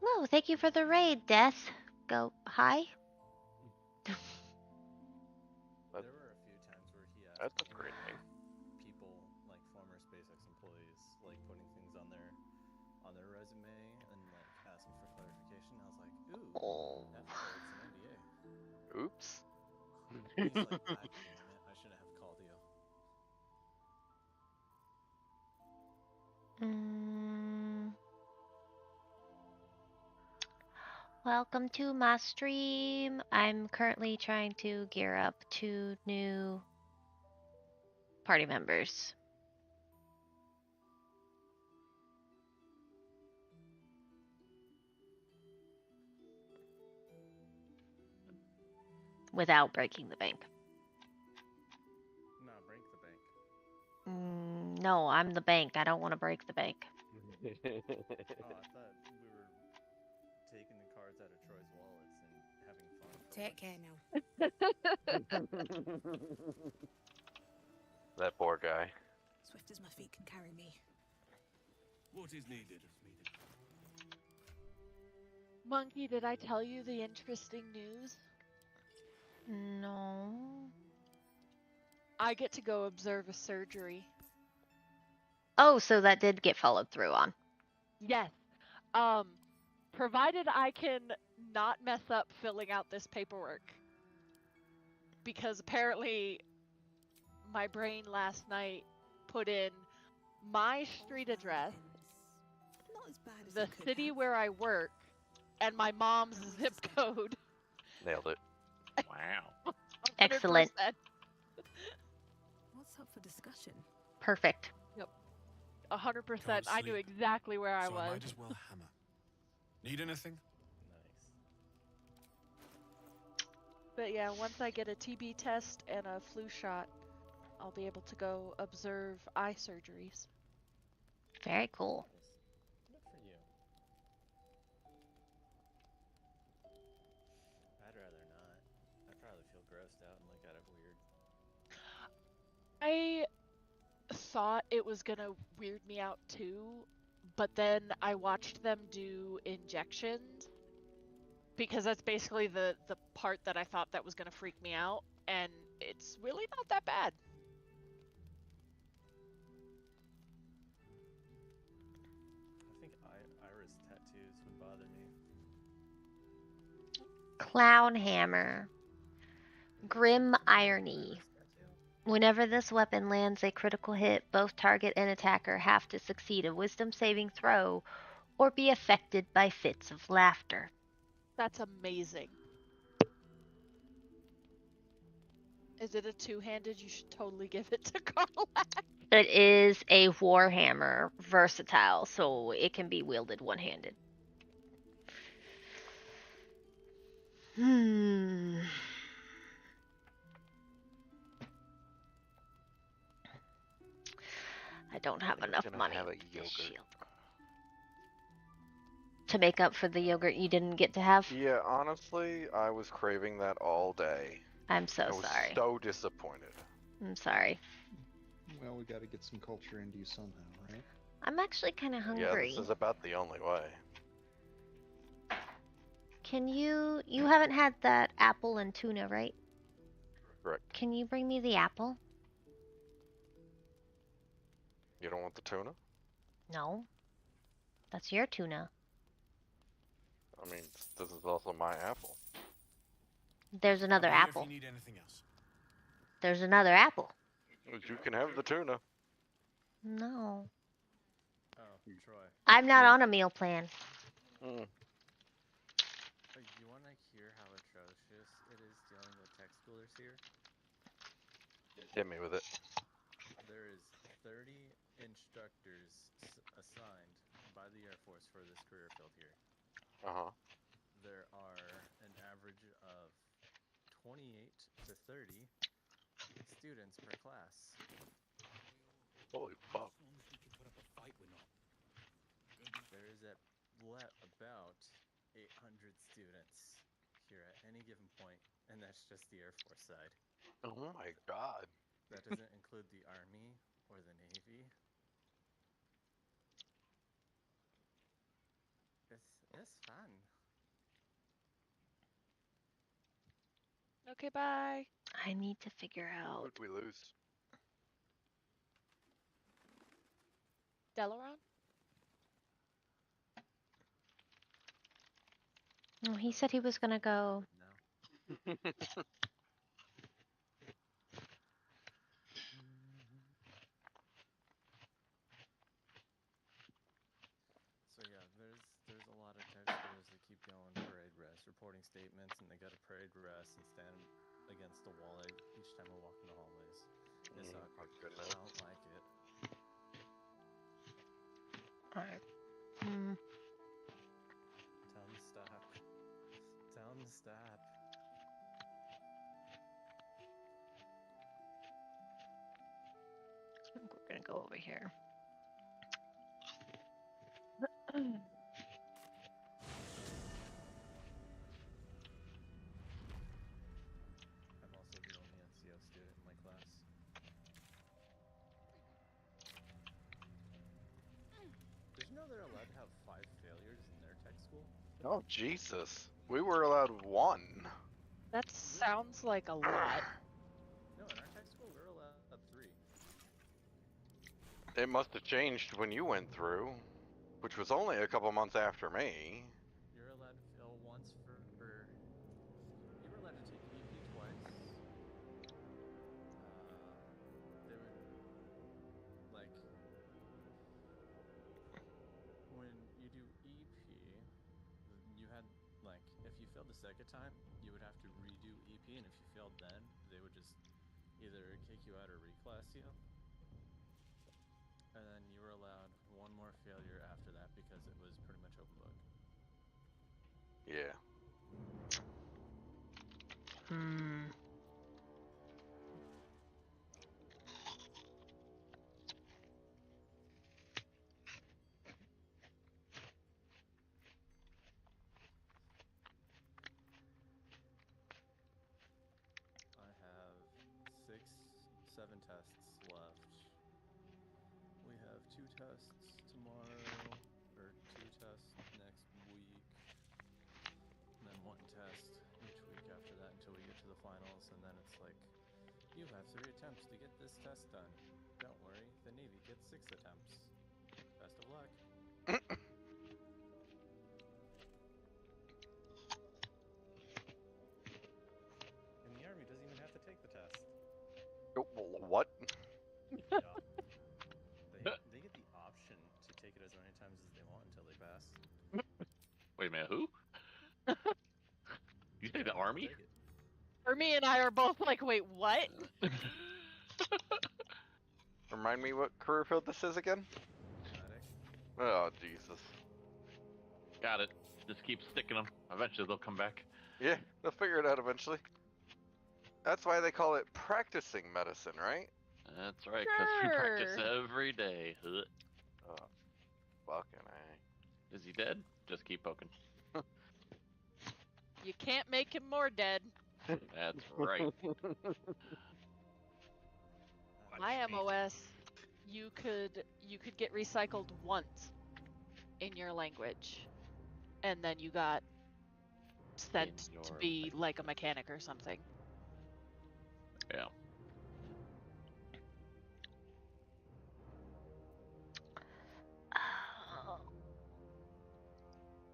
Whoa, thank you for the raid, Death. Go, hi? There were a few times where he asked That's a great thing. people, like former SpaceX employees, like putting things on their resume and like asking for clarification. I was like, ooh, that violates an NDA. Oops. He's like, damn it, I shouldn't have called you. Welcome to my stream. I'm currently trying to gear up 2 new party members. without breaking the bank. No, break the bank. No, I'm the bank. I don't want to break the bank. Oh, I thought we were taking the cards out of Troy's wallets and having fun. Take care now. That poor guy. Swift as my feet can carry me. What is needed? Monkey, did I tell you the interesting news? No. I get to go observe a surgery. Oh, so that did get followed through on. Yes. Provided I can not mess up filling out this paperwork. Because apparently my brain last night put in my street address, the city where I work, and my mom's zip code. Nailed it. Wow. Excellent. What's up for discussion? Perfect. Yep. 100%. I knew exactly where I So was. I might as well hammer. Need anything? But yeah, once I get a TB test and a flu shot, I'll be able to go observe eye surgeries. Very cool. Good for you. I'd rather not. I'd probably feel grossed out and look at it weird. I thought it was gonna weird me out too, but then I watched them do injections because that's basically the part that I thought that was gonna freak me out, and it's really not that bad. I think iris tattoos would bother me. Clown hammer. Grim irony. Whenever this weapon lands a critical hit, both target and attacker have to succeed a wisdom saving throw or be affected by fits of laughter. That's amazing. Is it a two-handed? You should totally give it to Carlac. It is a warhammer, versatile, so it can be wielded one-handed. I don't have enough money Have a to get yogurt. shield. To make up for the yogurt you didn't get to have? Yeah, honestly, I was craving that all day. I'm so sorry. I was so disappointed. I'm sorry. Well, we got to get some culture into you somehow, right? I'm actually kind of hungry. Yeah, this is about the only way. Can you haven't had that apple and tuna, right? Correct. Can you bring me the apple? You don't want the tuna? No. That's your tuna. I mean, this is also my apple. There's another I'm here apple. If you need anything else. There's another apple. You can have the tuna. No. Oh, Troy. I'm not on a meal plan. Mm. You want to hear how atrocious it is dealing with tech schoolers here? Hit me with it. There is 30 instructors assigned by the Air Force for this career field here. Uh-huh. There are an average of 28 to 30 students per class. Holy fuck. There is about 800 students here at any given point, and that's just the Air Force side. Oh my god. That doesn't include the Army or the Navy. It's fun. Okay, bye. I need to figure out. What did we lose? Delaron? No, he said he was gonna go. So yeah, there's a lot of tech schools that keep going parade rest, reporting statements, and they got to parade rest and stand against the wall each time we walk in the hallways. It's not my I goodness. don't like it. Alright. Tell them to stop. Tell them to stop. go over here. I'm also the only NCO student in my class. Did you know they're allowed to have 5 failures in their tech school? Oh, Jesus. We were allowed 1. That sounds like a lot. No, in our tech school, we're allowed 3. It must have changed when you went through, which was only a couple months after me. You're allowed to fail once for... You were allowed to take EP twice. They would... Like... When you do EP, you had, like, if you failed the second time, you would have to redo EP, and if you failed then, they would just either kick you out or reclass you. And then you were allowed 1 more failure after that because it was pretty much open book. Yeah. I have 7 tests left. We have 2 tests tomorrow, or 2 tests next week, and then 1 test each week after that until we get to the finals, and then it's like, you have 3 attempts to get this test done. Don't worry, the Navy gets 6 attempts. Best of luck. And the Army doesn't even have to take the test. What? Yeah. They get the option to take it as many times as they want until they pass. Wait a minute, who? You say the Army? Ermi and I are both like, wait, what? Remind me what career field this is again? Oh, Jesus. Got it. Just keep sticking them. Eventually they'll come back. Yeah, they'll figure it out eventually. That's why they call it practicing medicine, right? That's right, because we practice every day. Oh, fucking A. Is he dead? Just keep poking. You can't make him more dead. That's right. My MOS, you could get recycled once in your language, and then you got sent to be like a mechanic or something. Yeah.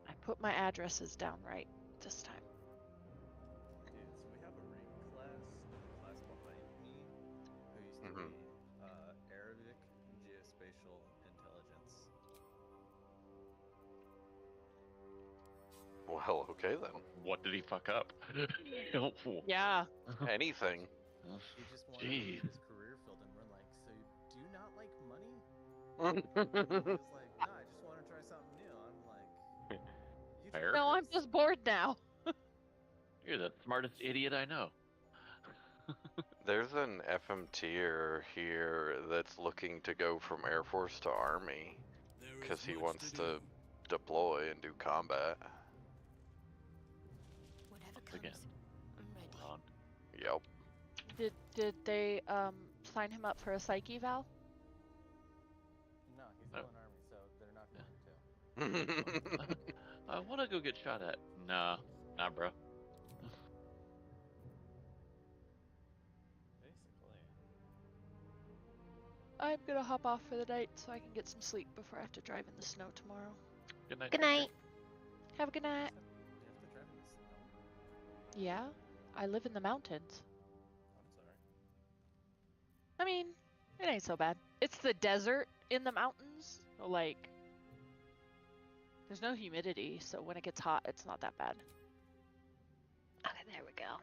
I put my addresses down right this time. Dude, so we have a ring class, the class behind me, who used to be Arabic Geospatial Intelligence. Well, okay then. What did he fuck up? Yeah. Anything. He just wanted to leave his career field, and we're like, so do you not like money? He was like, nah, I just want to try something new. I'm like, Fair. No, I'm just bored now. You're the smartest idiot I know. There's an FMTer here that's looking to go from Air Force to Army because he wants to deploy and do combat. Again. Ron. Yep. Did they sign him up for a psych eval? no, he's still in Army, so they're not going to. I want to go get shot at. Nah, bro. Basically. I'm gonna hop off for the night so I can get some sleep before I have to drive in the snow tomorrow. Good night. Good night. Have a good night. You have to drive in the snow? Yeah, I live in the mountains. I'm sorry. I mean, it ain't so bad. It's the desert in the mountains. So, like, there's no humidity, so when it gets hot, it's not that bad. Okay, there we go.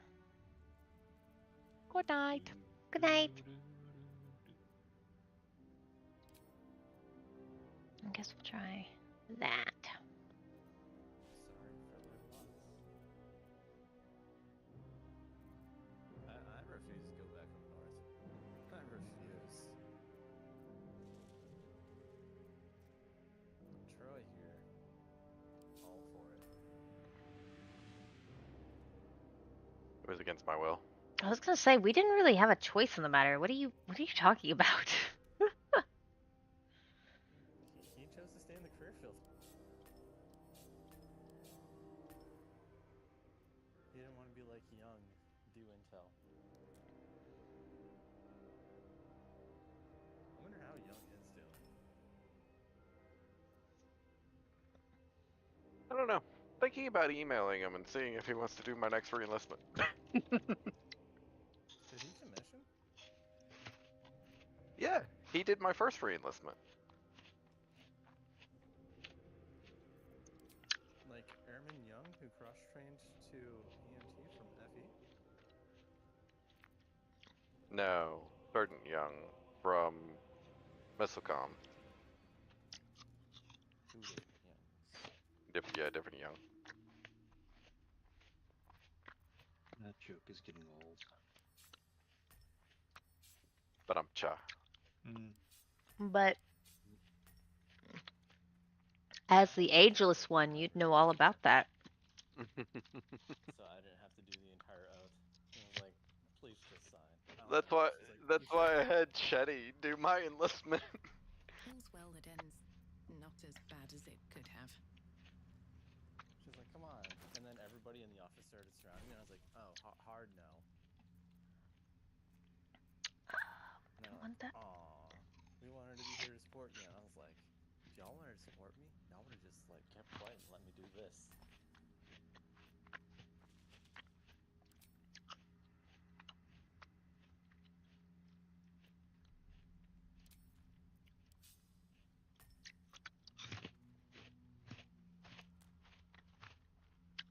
Good night. Good night. I guess we'll try that. Sorry for their loss. I refuse to go back up north. I refuse. It was against my will. I was gonna say we didn't really have a choice in the matter. What are you talking about? He chose to stay in the career field. He didn't want to be like young, do intel. I wonder how young is doing. I don't know. Thinking about emailing him and seeing if he wants to do my next reenlistment. Did he commission? Yeah, he did my first reenlistment. Like Airman Young, who cross-trained to EMT from FE? No, Sergeant Young from Missilecom. Two different Youngs. Different Young. That joke is getting old. But I'm cha. But as the ageless one, you'd know all about that. So I didn't have to do the entire oath. I was like, please just sign. That's why I had Chetty do my enlistment. All's well that ends not as bad as it could have. She's like, come on. And then everybody in the office started surrounding me, and I was like, oh, hard no. And I want that. Aw, we wanted to be here to support you. And I was like, if y'all wanted to support me, y'all would have just like kept quiet and let me do this.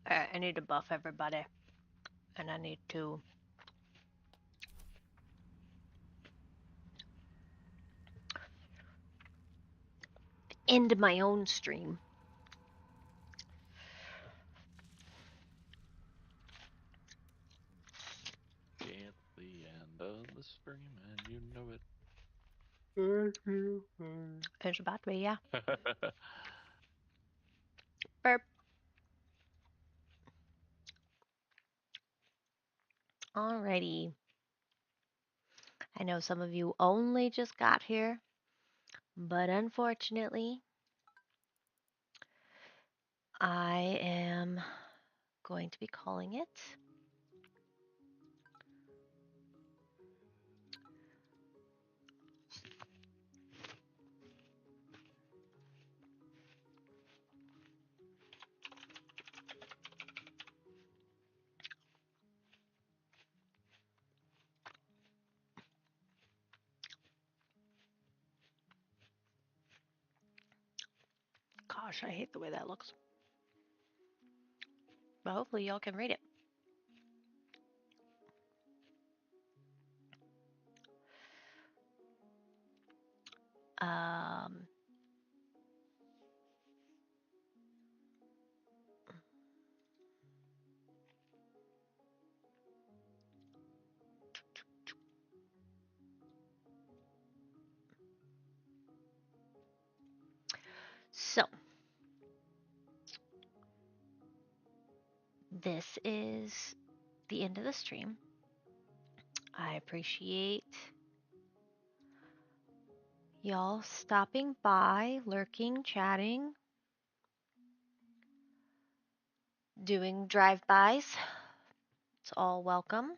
I need to buff everybody, and I need to end my own stream. It's the end of the stream, and you know it. It's about to be, yeah. Burp. Alrighty. I know some of you only just got here, but unfortunately, I am going to be calling it. Gosh, I hate the way that looks. But hopefully y'all can read it. So, this is the end of the stream. I appreciate y'all stopping by, lurking, chatting, doing drive-bys. It's all welcome.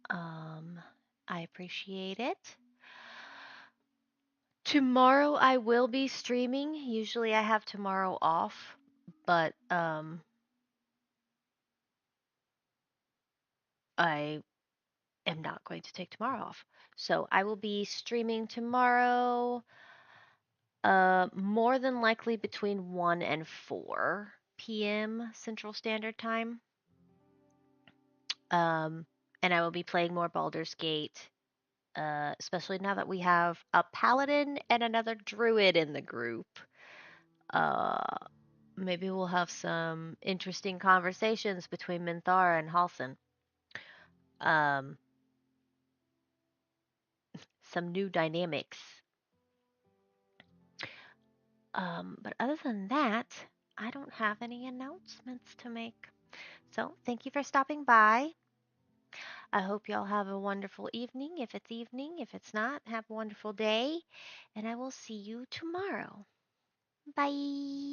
I appreciate it. Tomorrow I will be streaming. Usually I have tomorrow off, but I am not going to take tomorrow off. So I will be streaming tomorrow, more than likely between 1 and 4 p.m. Central Standard Time. And I will be playing more Baldur's Gate, especially now that we have a paladin and another druid in the group. Maybe we'll have some interesting conversations between Minthara and Halsin. Some new dynamics. But other than that, I don't have any announcements to make. So thank you for stopping by. I hope y'all have a wonderful evening. If it's evening, if it's not, have a wonderful day. And I will see you tomorrow. Bye.